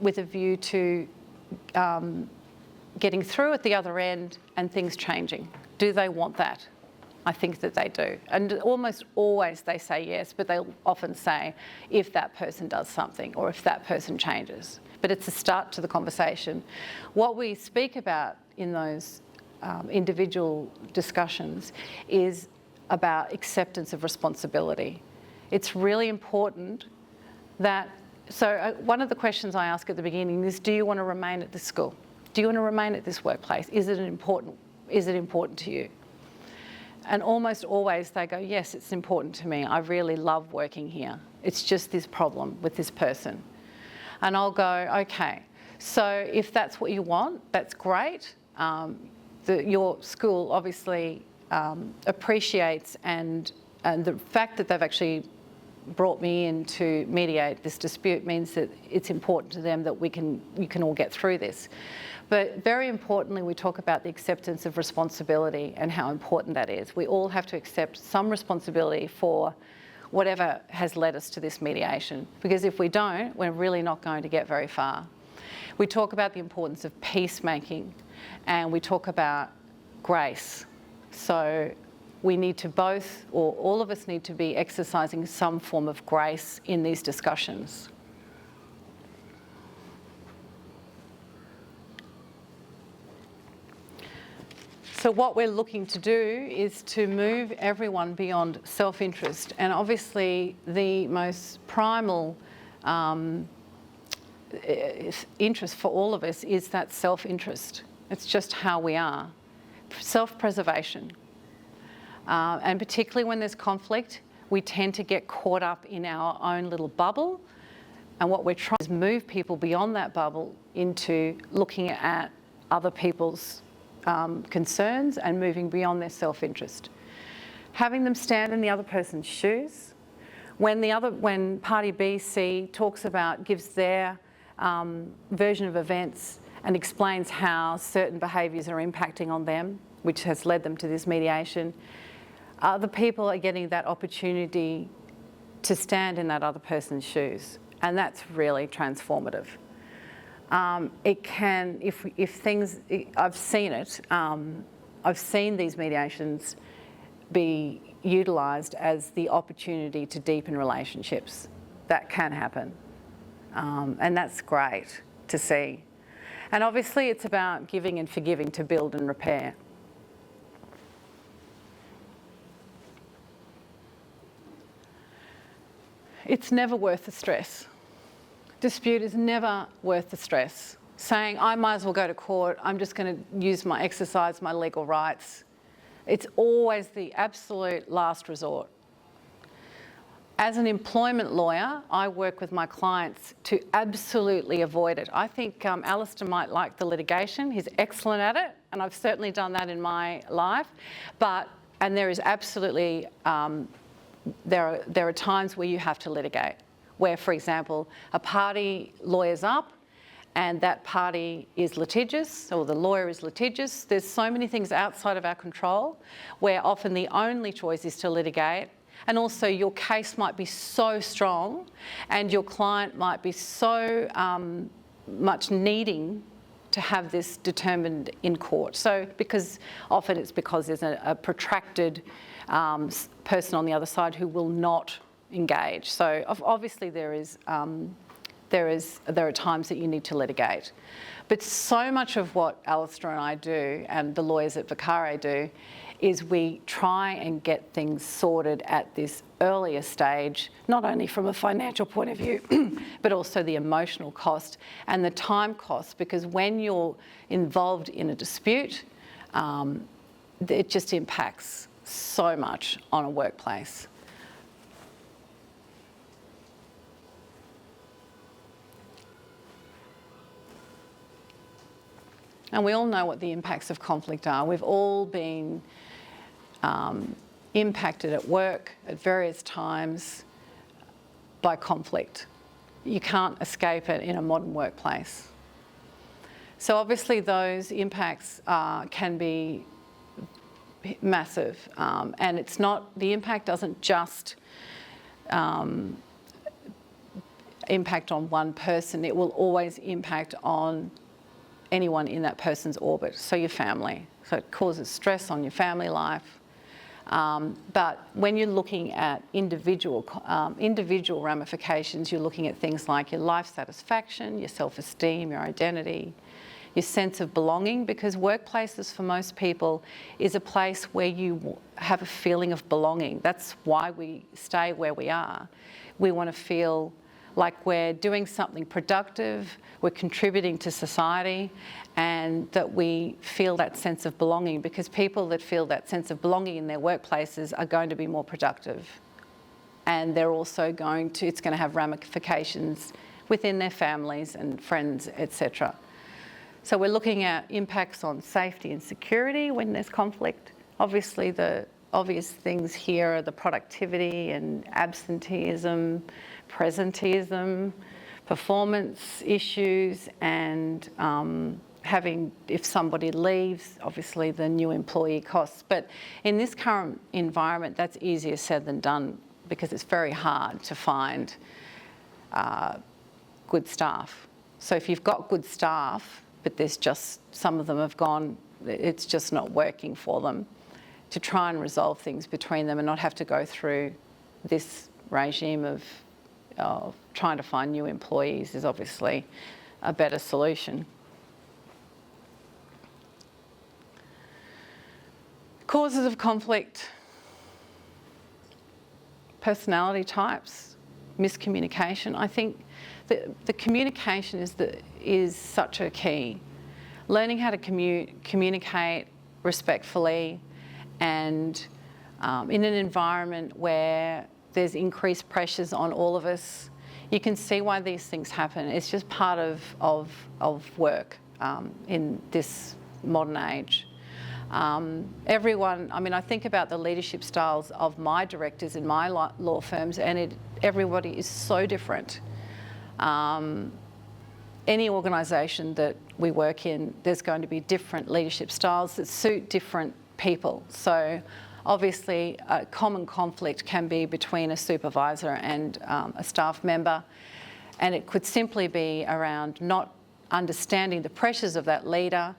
Speaker 10: with a view to getting through at the other end and things changing. Do they want that? I think that they do. And almost always they say yes, but they'll often say if that person does something or if that person changes. But it's a start to the conversation. What we speak about in those individual discussions is about acceptance of responsibility. It's really important that, so one of the questions I ask at the beginning is, do you want to remain at this school? Do you want to remain at this workplace? Is it important to you? And almost always they go, yes, it's important to me. I really love working here. It's just this problem with this person. And I'll go, okay, so if that's what you want, that's great. Your school obviously appreciates and the fact that they've actually brought me in to mediate this dispute means that it's important to them that you can all get through this. But very importantly, we talk about the acceptance of responsibility and how important that is. We all have to accept some responsibility for whatever has led us to this mediation, because if we don't, we're really not going to get very far. We talk about the importance of peacemaking, and we talk about grace. So we need to both, or all of us need to be exercising some form of grace in these discussions. So what we're looking to do is to move everyone beyond self-interest. And obviously the most primal interest for all of us is that self-interest. It's just how we are. Self-preservation. And particularly when there's conflict, we tend to get caught up in our own little bubble. And what we're trying to do is move people beyond that bubble into looking at other people's concerns and moving beyond their self-interest. Having them stand in the other person's shoes. When party B, C gives their version of events and explains how certain behaviours are impacting on them, which has led them to this mediation, other people are getting that opportunity to stand in that other person's shoes, and that's really transformative. It can, if things, I've seen it, I've seen these mediations be utilised as the opportunity to deepen relationships. That can happen, and that's great to see. And obviously it's about giving and forgiving to build and repair. It's never worth the stress. Dispute is never worth the stress. Saying, I might as well go to court, I'm just going to exercise my legal rights. It's always the absolute last resort. As an employment lawyer, I work with my clients to absolutely avoid it. I think Alistair might like the litigation. He's excellent at it, and I've certainly done that in my life. And there is absolutely, there are times where you have to litigate, where, for example, a party lawyers up and that party is litigious, or the lawyer is litigious. There's so many things outside of our control where often the only choice is to litigate, And also your case might be so strong and your client might be so much needing to have this determined in court. So because often it's because there's a protracted person on the other side who will not engage. So obviously there are times that you need to litigate. But so much of what Alistair and I do, and the lawyers at Vicare do, is we try and get things sorted at this earlier stage, not only from a financial point of view, but also the emotional cost and the time cost, because when you're involved in a dispute, it just impacts so much on a workplace. And we all know what the impacts of conflict are. We've all been impacted at work at various times by conflict. You can't escape it in a modern workplace. So obviously those impacts can be massive, and it's not, the impact doesn't just impact on one person, it will always impact on anyone in that person's orbit, so your family. So it causes stress on your family life. But when you're looking at individual ramifications, you're looking at things like your life satisfaction, your self-esteem, your identity, your sense of belonging, because workplaces for most people is a place where you have a feeling of belonging. That's why we stay where we are. We want to feel like we're doing something productive, we're contributing to society, and that we feel that sense of belonging, because people that feel that sense of belonging in their workplaces are going to be more productive. And they're also going to, it's going to have ramifications within their families and friends, etc. So we're looking at impacts on safety and security when there's conflict. Obviously the obvious things here are the productivity and absenteeism, presenteeism, performance issues, and having, if somebody leaves, obviously the new employee costs. But in this current environment, that's easier said than done, because it's very hard to find good staff. So if you've got good staff, but there's just, some of them have gone, it's just not working for them, to try and resolve things between them and not have to go through this regime of trying to find new employees is obviously a better solution. Causes of conflict: personality types, miscommunication. I think the communication is such a key. Learning how to communicate respectfully and in an environment where there's increased pressures on all of us. You can see why these things happen. It's just part of work in this modern age. Everyone, I mean, I think about the leadership styles of my directors in my law firms, and everybody is so different. Any organisation that we work in, there's going to be different leadership styles that suit different people. So obviously a common conflict can be between a supervisor and a staff member, and it could simply be around not understanding the pressures of that leader,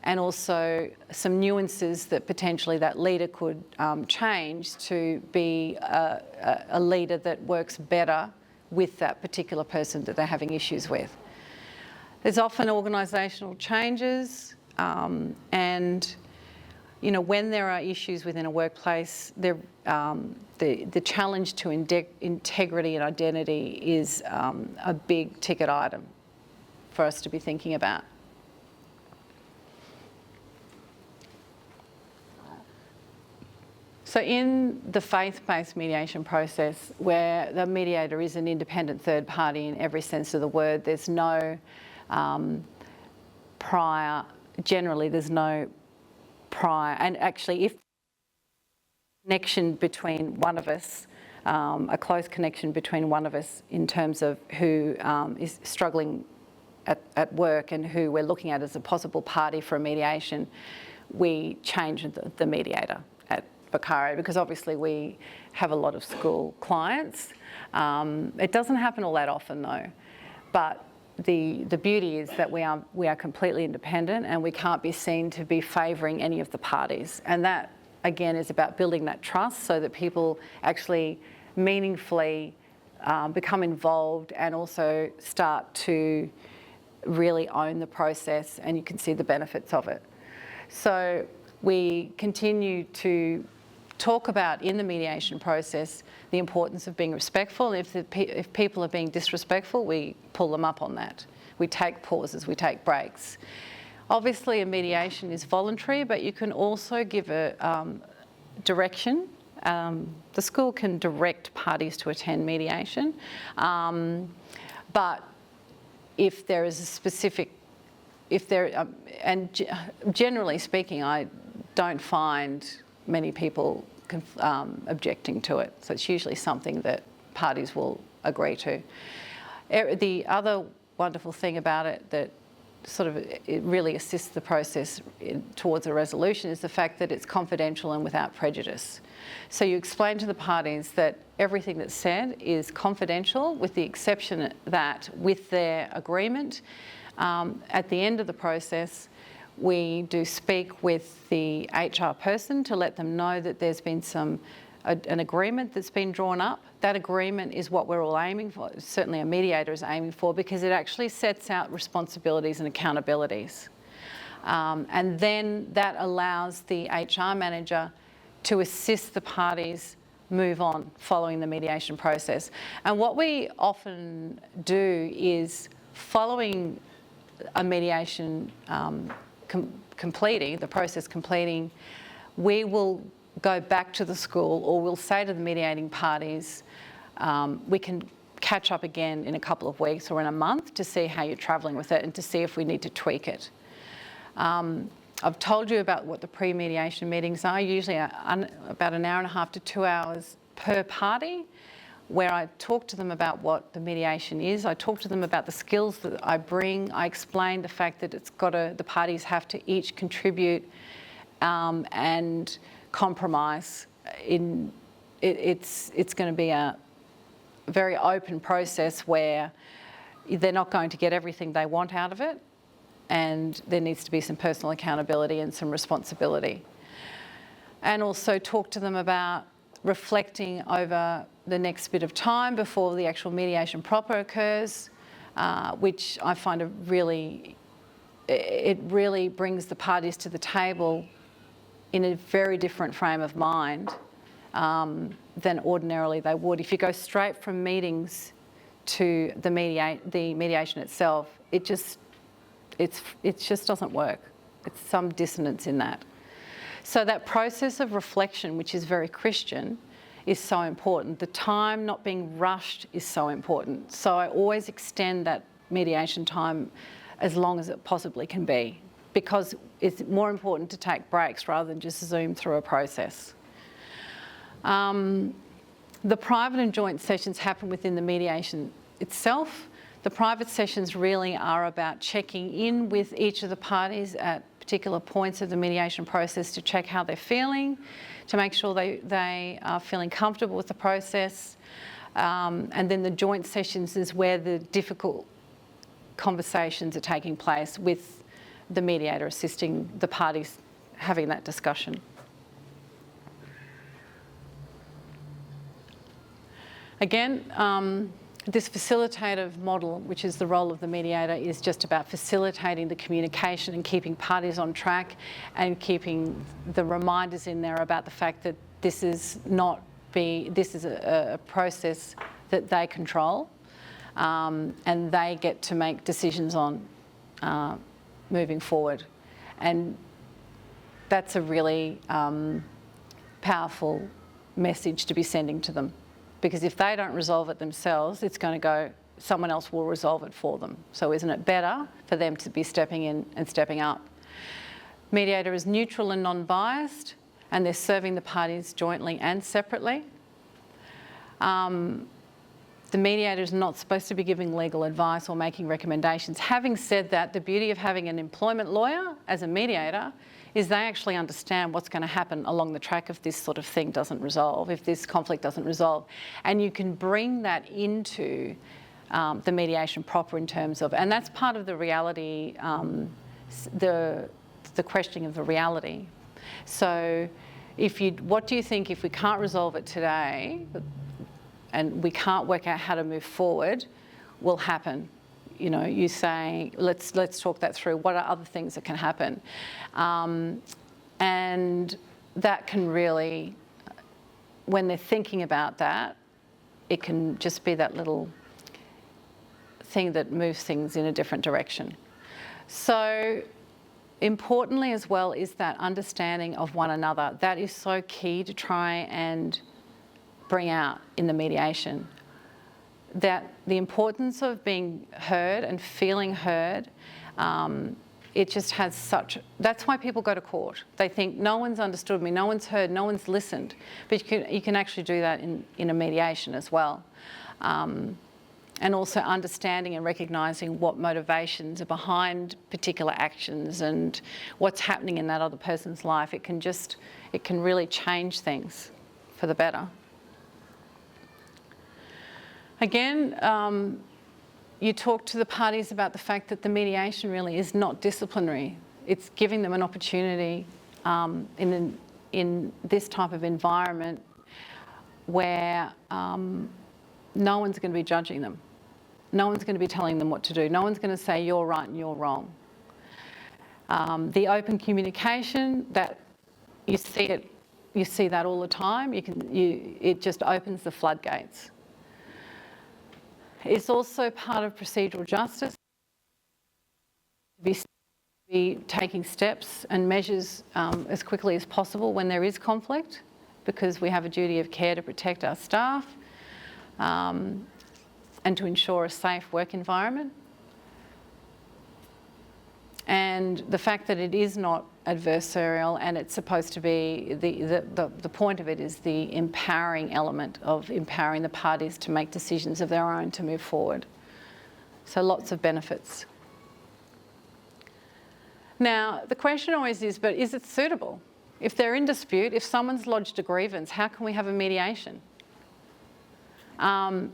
Speaker 10: and also some nuances that potentially that leader could change to be a leader that works better with that particular person that they're having issues with. There's often organisational changes, and you know, when there are issues within a workplace, the challenge to integrity and identity is a big ticket item for us to be thinking about. So in the faith-based mediation process, where the mediator is an independent third party in every sense of the word, there's no generally there's no prior, and actually if connection between one of us, a close connection between one of us in terms of who is struggling at work and who we're looking at as a possible party for a mediation, we change the mediator Bakari, because obviously we have a lot of school clients. It doesn't happen all that often though, but the beauty is that we are completely independent and we can't be seen to be favouring any of the parties. And that, again, is about building that trust so that people actually meaningfully become involved and also start to really own the process, and you can see the benefits of it. So we continue to talk about in the mediation process the importance of being respectful. If people are being disrespectful, we pull them up on that. We take pauses, we take breaks. Obviously a mediation is voluntary, but you can also give a direction. The school can direct parties to attend mediation, but if there is a specific, generally speaking, I don't find many people objecting to it. So it's usually something that parties will agree to. The other wonderful thing about it that it really assists the process towards a resolution is the fact that it's confidential and without prejudice. So you explain to the parties that everything that's said is confidential, with the exception that with their agreement, at the end of the process, we do speak with the HR person to let them know that there's been an agreement that's been drawn up. That agreement is what we're all aiming for, certainly a mediator is aiming for, because it actually sets out responsibilities and accountabilities. And then that allows the HR manager to assist the parties move on following the mediation process. And what we often do is, following a mediation completing, the process completing, we will go back to the school, or we'll say to the mediating parties, we can catch up again in a couple of weeks or in a month to see how you're travelling with it and to see if we need to tweak it. I've told you about what the pre-mediation meetings are, usually about an hour and a half to 2 hours per party, where I talk to them about what the mediation is. I talk to them about the skills that I bring. I explain the fact that the parties have to each contribute and compromise. It's going to be a very open process where they're not going to get everything they want out of it, and there needs to be some personal accountability and some responsibility. And also talk to them about reflecting over the next bit of time before the actual mediation proper occurs, which I find it really brings the parties to the table in a very different frame of mind than ordinarily they would. If you go straight from meetings to the mediation itself, it just doesn't work. It's some dissonance in that. So that process of reflection, which is very Christian, is so important. The time not being rushed is so important. So I always extend that mediation time as long as it possibly can be, because it's more important to take breaks rather than just zoom through a process. The private and joint sessions happen within the mediation itself. The private sessions really are about checking in with each of the parties at particular points of the mediation process to check how they're feeling, to make sure they are feeling comfortable with the process. And then the joint sessions is where the difficult conversations are taking place, with the mediator assisting the parties having that discussion. Again, this facilitative model, which is the role of the mediator, is just about facilitating the communication and keeping parties on track and keeping the reminders in there about the fact that this is a process that they control, and they get to make decisions on moving forward. And that's a really powerful message to be sending to them. Because if they don't resolve it themselves, it's going to go, someone else will resolve it for them. So isn't it better for them to be stepping in and stepping up? Mediator is neutral and non-biased, and they're serving the parties jointly and separately. The mediator is not supposed to be giving legal advice or making recommendations. Having said that, the beauty of having an employment lawyer as a mediator is they actually understand what's going to happen along the track if this sort of thing doesn't resolve, if this conflict doesn't resolve. And you can bring that into the mediation proper in terms of, and that's part of the reality, the questioning of the reality. So what do you think if we can't resolve it today and we can't work out how to move forward, will happen? You know, you say, let's talk that through. What are other things that can happen? And that can really, when they're thinking about that, it can just be that little thing that moves things in a different direction. So importantly as well is that understanding of one another. That is so key to try and bring out in the mediation. That the importance of being heard and feeling heard, it just has such, that's why people go to court. They think no one's understood me, no one's heard, no one's listened. But you can actually do that in a mediation as well. And also understanding and recognising what motivations are behind particular actions and what's happening in that other person's life. It can really change things for the better. Again, you talk to the parties about the fact that the mediation really is not disciplinary. It's giving them an opportunity in this type of environment where no one's going to be judging them. No one's going to be telling them what to do. No one's going to say you're right and you're wrong. The open communication, that you see that all the time. It just opens the floodgates. It's also part of procedural justice to be taking steps and measures as quickly as possible when there is conflict, because we have a duty of care to protect our staff and to ensure a safe work environment. And the fact that it is not adversarial and it's supposed to be, the point of it is the empowering element of empowering the parties to make decisions of their own to move forward. So lots of benefits. Now, the question always is, but is it suitable? If they're in dispute, if someone's lodged a grievance, how can we have a mediation?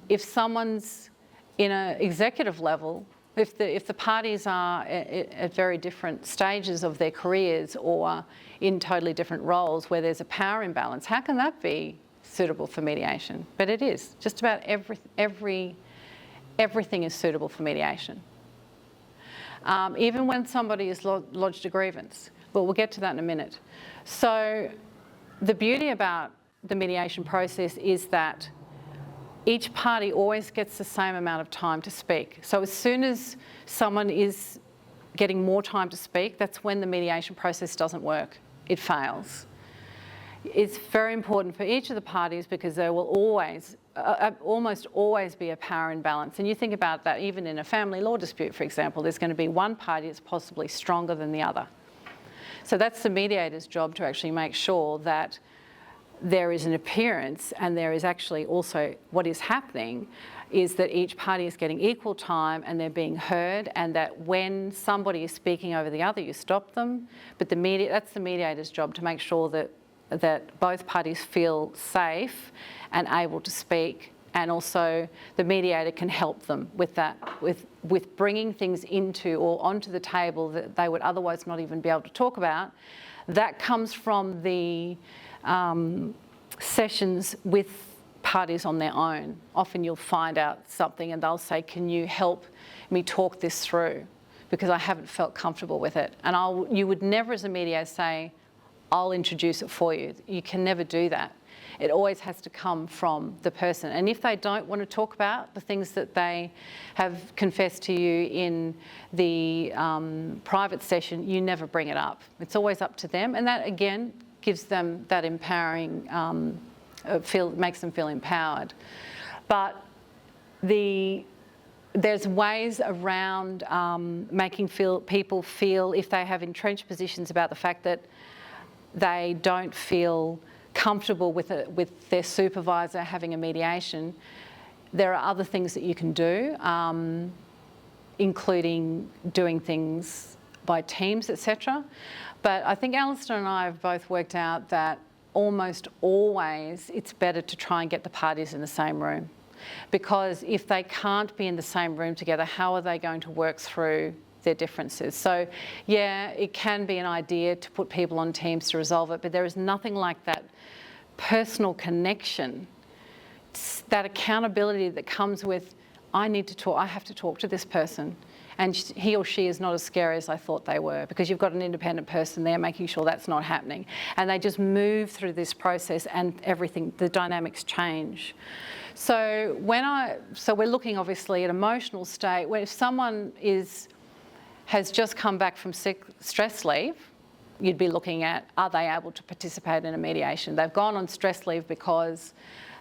Speaker 10: If someone's in an executive level, if the parties are at very different stages of their careers or in totally different roles where there's a power imbalance, how can that be suitable for mediation? But it is. Just about everything is suitable for mediation. Even when somebody has lodged a grievance. But we'll get to that in a minute. So the beauty about the mediation process is that each party always gets the same amount of time to speak. So as soon as someone is getting more time to speak, that's when the mediation process doesn't work. It fails. It's very important for each of the parties because there will always, almost always be a power imbalance. And you think about that even in a family law dispute, for example, there's going to be one party that's possibly stronger than the other. So that's the mediator's job to actually make sure that there is an appearance, and there is actually also what is happening is that each party is getting equal time and they're being heard, and that when somebody is speaking over the other, you stop them. But that's the mediator's job to make sure that both parties feel safe and able to speak, and also the mediator can help them with that, with bringing things into or onto the table that they would otherwise not even be able to talk about. That comes from the sessions with parties on their own. Often you'll find out something and they'll say, can you help me talk this through? Because I haven't felt comfortable with it. And you would never as a mediator say, I'll introduce it for you. You can never do that. It always has to come from the person. And if they don't want to talk about the things that they have confessed to you in the private session, you never bring it up. It's always up to them. And that, again, gives them that empowering, makes them feel empowered. But there's ways around making people feel, if they have entrenched positions about the fact that they don't feel comfortable with their supervisor having a mediation, there are other things that you can do, including doing things by teams, etc. But I think Alistair and I have both worked out that almost always it's better to try and get the parties in the same room. Because if they can't be in the same room together, how are they going to work through their differences? So yeah, it can be an idea to put people on teams to resolve it, but there is nothing like that personal connection, that accountability that comes with, I have to talk to this person. And he or she is not as scary as I thought they were, because you've got an independent person there making sure that's not happening. And they just move through this process and everything, the dynamics change. So we're looking obviously at emotional state, where if someone has just come back from stress leave, you'd be looking at, are they able to participate in a mediation? They've gone on stress leave because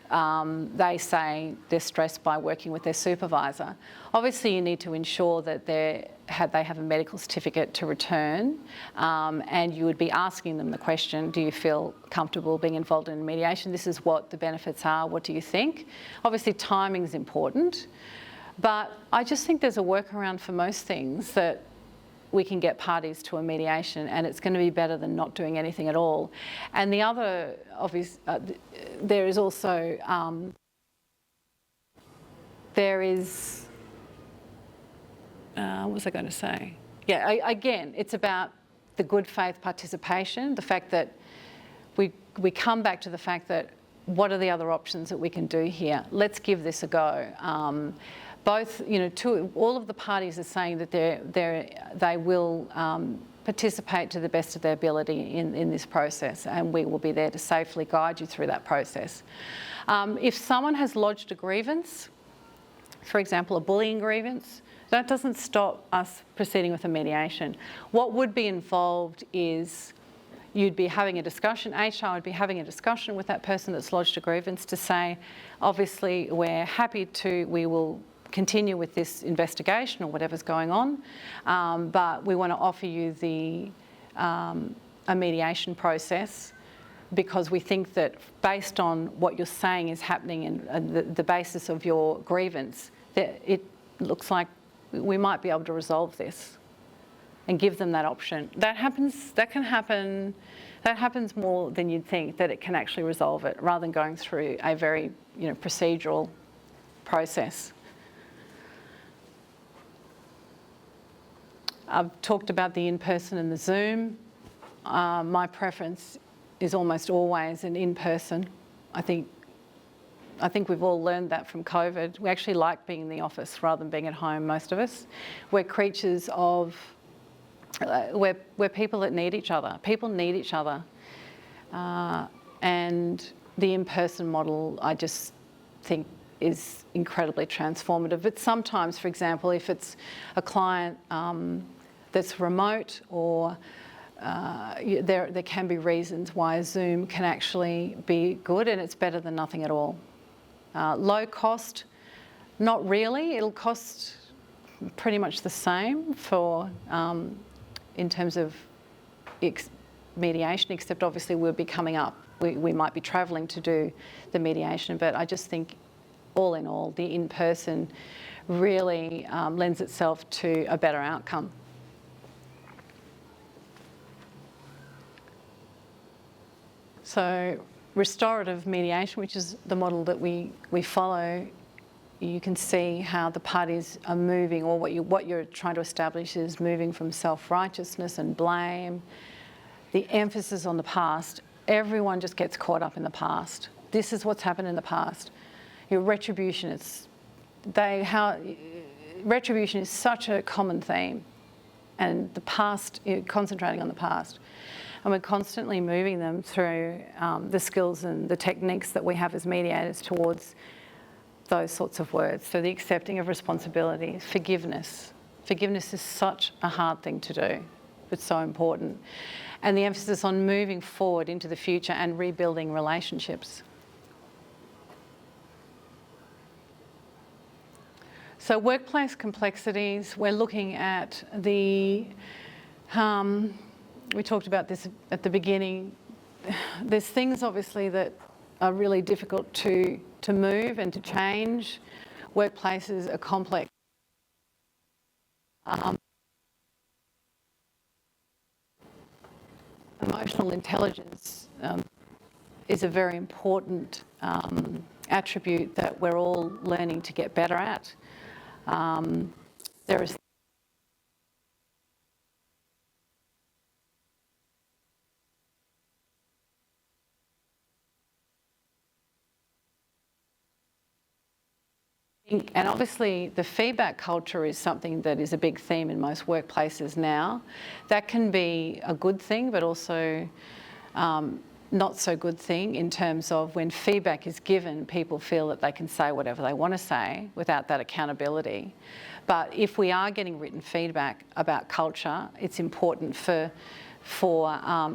Speaker 10: they say they're stressed by working with their supervisor. Obviously, you need to ensure that they have a medical certificate to return, and you would be asking them the question, do you feel comfortable being involved in mediation? This is what the benefits are, what do you think? Obviously, timing is important, but I just think there's a workaround for most things that we can get parties to a mediation, and it's going to be better than not doing anything at all. And the other obvious, there is also, what was I going to say? Yeah, again, it's about the good faith participation, the fact that we come back to the fact that what are the other options that we can do here? Let's give this a go. All of the parties are saying that they will participate to the best of their ability in this process, and we will be there to safely guide you through that process. If someone has lodged a grievance, for example, a bullying grievance, that doesn't stop us proceeding with a mediation. What would be involved is you'd be having a discussion, HR would be having a discussion with that person that's lodged a grievance to say, obviously, we will continue with this investigation or whatever's going on, but we want to offer you a mediation process, because we think that based on what you're saying is happening and the basis of your grievance, that it looks like we might be able to resolve this, and give them that option. That happens more than you'd think, that it can actually resolve it, rather than going through a very procedural process. I've talked about the in-person and the Zoom. My preference is almost always an in-person. I think we've all learned that from COVID. We actually like being in the office rather than being at home, most of us. We're creatures of, we're people that need each other. People need each other. And the in-person model, I just think, is incredibly transformative. But sometimes, for example, if it's a client that's remote, or there can be reasons why Zoom can actually be good, and it's better than nothing at all. Low cost, not really. It'll cost pretty much the same in terms of mediation, except obviously we'll be coming up. We might be travelling to do the mediation, but I just think all in all, the in-person really lends itself to a better outcome. So restorative mediation, which is the model that we follow, you can see how the parties are moving, or what you're trying to establish is moving from self-righteousness and blame, the emphasis on the past. Everyone just gets caught up in the past. This is what's happened in the past. Your retribution retribution is such a common theme, and the past, concentrating on the past. And we're constantly moving them through the skills and the techniques that we have as mediators towards those sorts of words. So the accepting of responsibility, forgiveness. Forgiveness is such a hard thing to do, but so important. And the emphasis on moving forward into the future and rebuilding relationships. So workplace complexities, we're looking at we talked about this at the beginning. There's things obviously that are really difficult to move and to change. Workplaces are complex. emotional intelligence is a very important attribute that we're all learning to get better at. There is and obviously the feedback culture is something that is a big theme in most workplaces now. That can be a good thing, but also not so good thing in terms of when feedback is given, people feel that they can say whatever they want to say without that accountability. But if we are getting written feedback about culture, it's important for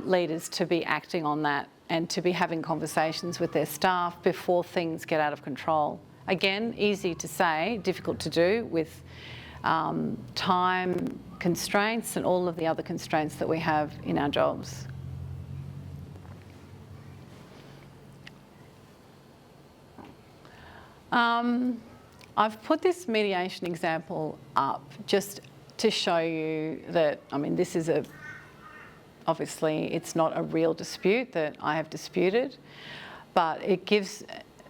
Speaker 10: leaders to be acting on that and to be having conversations with their staff before things get out of control. Again, easy to say, difficult to do with time constraints and all of the other constraints that we have in our jobs. I've put this mediation example up just to show you that, I mean, this is obviously it's not a real dispute that I have disputed, but it gives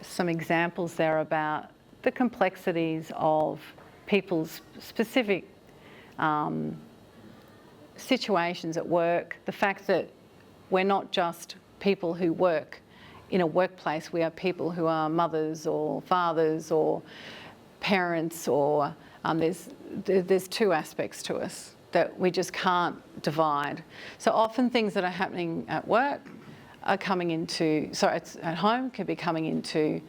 Speaker 10: some examples there about the complexities of people's specific situations at work, the fact that we're not just people who work in a workplace, we are people who are mothers or fathers or parents, or there's two aspects to us that we just can't divide. So often things that are happening at work are coming into, at home can be coming into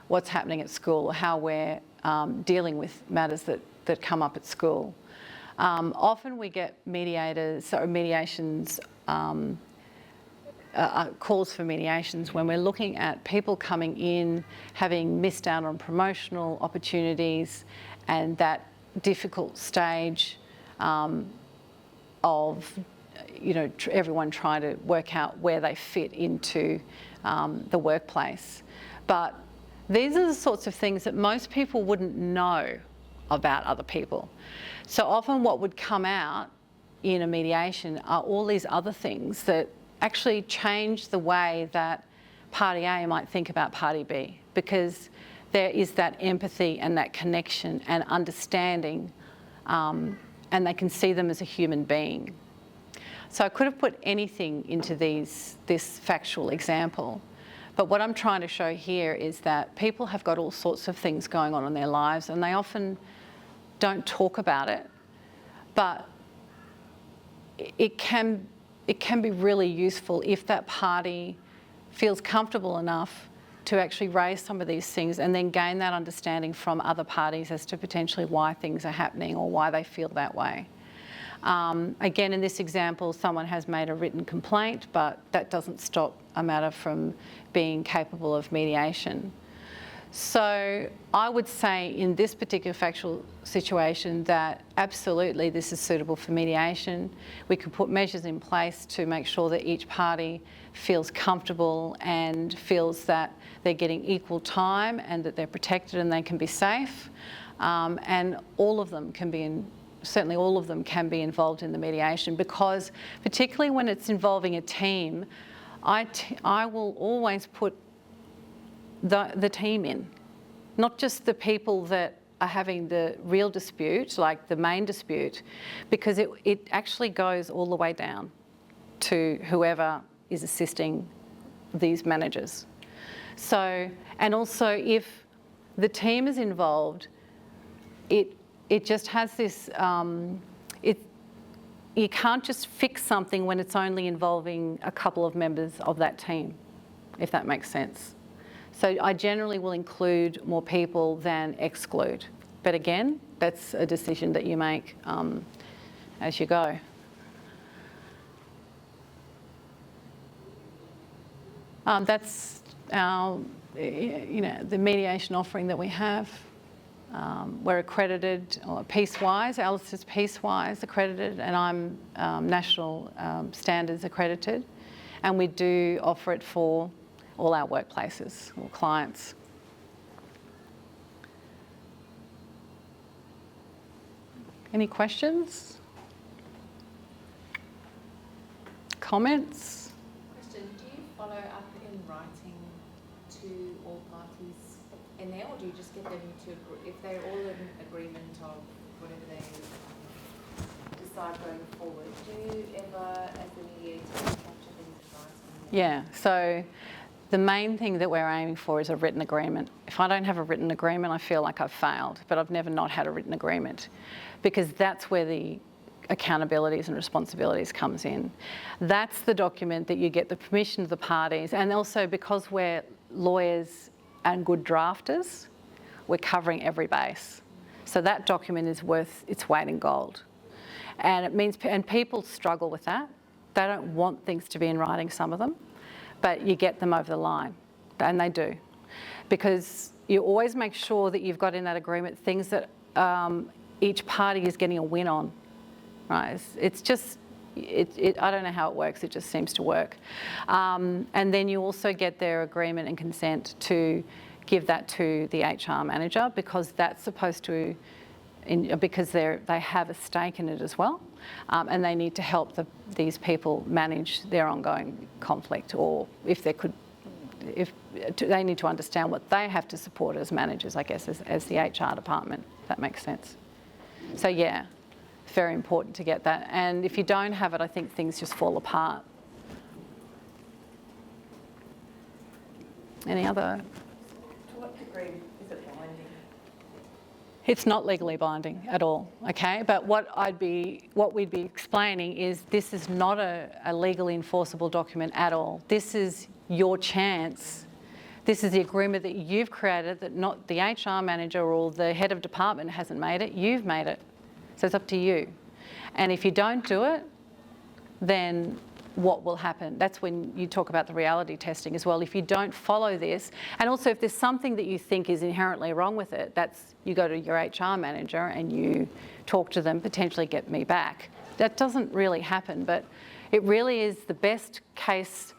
Speaker 10: what's happening at school, or how we're dealing with matters that come up at school. Often we get mediations, calls for mediations when we're looking at people coming in, having missed out on promotional opportunities, and that difficult stage of everyone trying to work out where they fit into the workplace. But these are the sorts of things that most people wouldn't know about other people. So often what would come out in a mediation are all these other things that actually change the way that party A might think about party B, because there is that empathy and that connection and understanding, and they can see them as a human being. So I could have put anything into this factual example, but what I'm trying to show here is that people have got all sorts of things going on in their lives, and they often don't talk about it, but it can be really useful if that party feels comfortable enough to actually raise some of these things and then gain that understanding from other parties as to potentially why things are happening or why they feel that way. Again, in this example, someone has made a written complaint, but that doesn't stop a matter from being capable of mediation. So I would say in this particular factual situation that absolutely this is suitable for mediation. We could put measures in place to make sure that each party feels comfortable and feels that they're getting equal time and that they're protected and they can be safe. And all of them can be certainly all of them can be involved in the mediation, because particularly when it's involving a team, I will always put the team in, not just the people that are having the real dispute, like the main dispute, because it actually goes all the way down to whoever is assisting these managers. So, and also if the team is involved, it just has this, you can't just fix something when it's only involving a couple of members of that team, if that makes sense. So I generally will include more people than exclude. But again, that's a decision that you make as you go. That's our, the mediation offering that we have. We're accredited, or Peacewise, Alice is Peacewise accredited, and I'm National Standards accredited. And we do offer it for all our workplaces or clients. Any questions? comments?
Speaker 15: Question, do you follow up in writing to all parties in there, or do you just get them to, if they're all in agreement of whatever they decide going forward, do you ever, as the mediator, capture things in writing?
Speaker 10: Yeah, so the main thing that we're aiming for is a written agreement. If I don't have a written agreement, I feel like I've failed, but I've never not had a written agreement, because that's where the accountabilities and responsibilities comes in. That's the document that you get the permission of the parties, and also because we're lawyers and good drafters, we're covering every base. So that document is worth its weight in gold. And it means, and people struggle with that. They don't want things to be in writing, some of them, but you get them over the line, and they do. Because you always make sure that you've got in that agreement things that each party is getting a win on. Right? It's just, I don't know how it works, it just seems to work. And then you also get their agreement and consent to give that to the HR manager, because that's supposed to, because they have a stake in it as well, and they need to help these people manage their ongoing conflict, or if they need to understand what they have to support as managers, I guess, as the HR department, if that makes sense. So yeah. Very important to get that, and if you don't have it, I think things just fall apart. Any other?
Speaker 12: To what degree is it binding?
Speaker 10: It's not legally binding at all, okay? But what we'd be explaining is this is not a legally enforceable document at all. This is your chance. This is the agreement that you've created, that not the HR manager or the head of department hasn't made it, you've made it. So it's up to you. And if you don't do it, then what will happen? That's when you talk about the reality testing as well. If you don't follow this, and also if there's something that you think is inherently wrong with it, that's, you go to your HR manager and you talk to them, potentially get me back. That doesn't really happen, but it really is the best case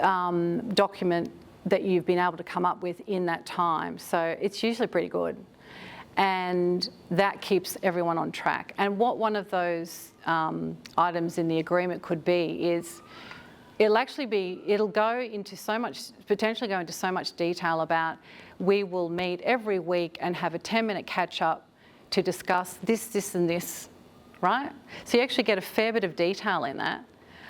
Speaker 10: document that you've been able to come up with in that time. So it's usually pretty good. And that keeps everyone on track. And what one of those items in the agreement could be is, it'll go into so much, potentially go into so much detail about, we will meet every week and have a 10-minute catch-up to discuss this, this and this, right? So you actually get a fair bit of detail in that.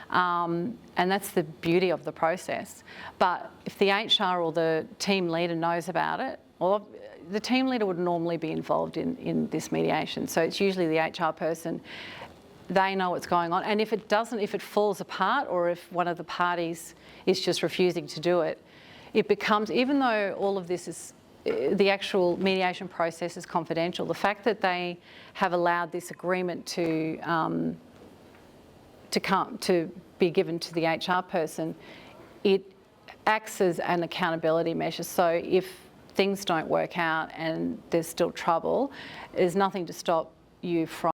Speaker 10: And that's the beauty of the process. But if the HR or the team leader knows about it, or the team leader would normally be involved in this mediation. So it's usually the HR person. They know what's going on. And if it doesn't, if it falls apart, or if one of the parties is just refusing to do it, it becomes, even though all of this is, the actual mediation process is confidential, the fact that they have allowed this agreement to be given to the HR person, it acts as an accountability measure. So if things don't work out and there's still trouble, there's nothing to stop you from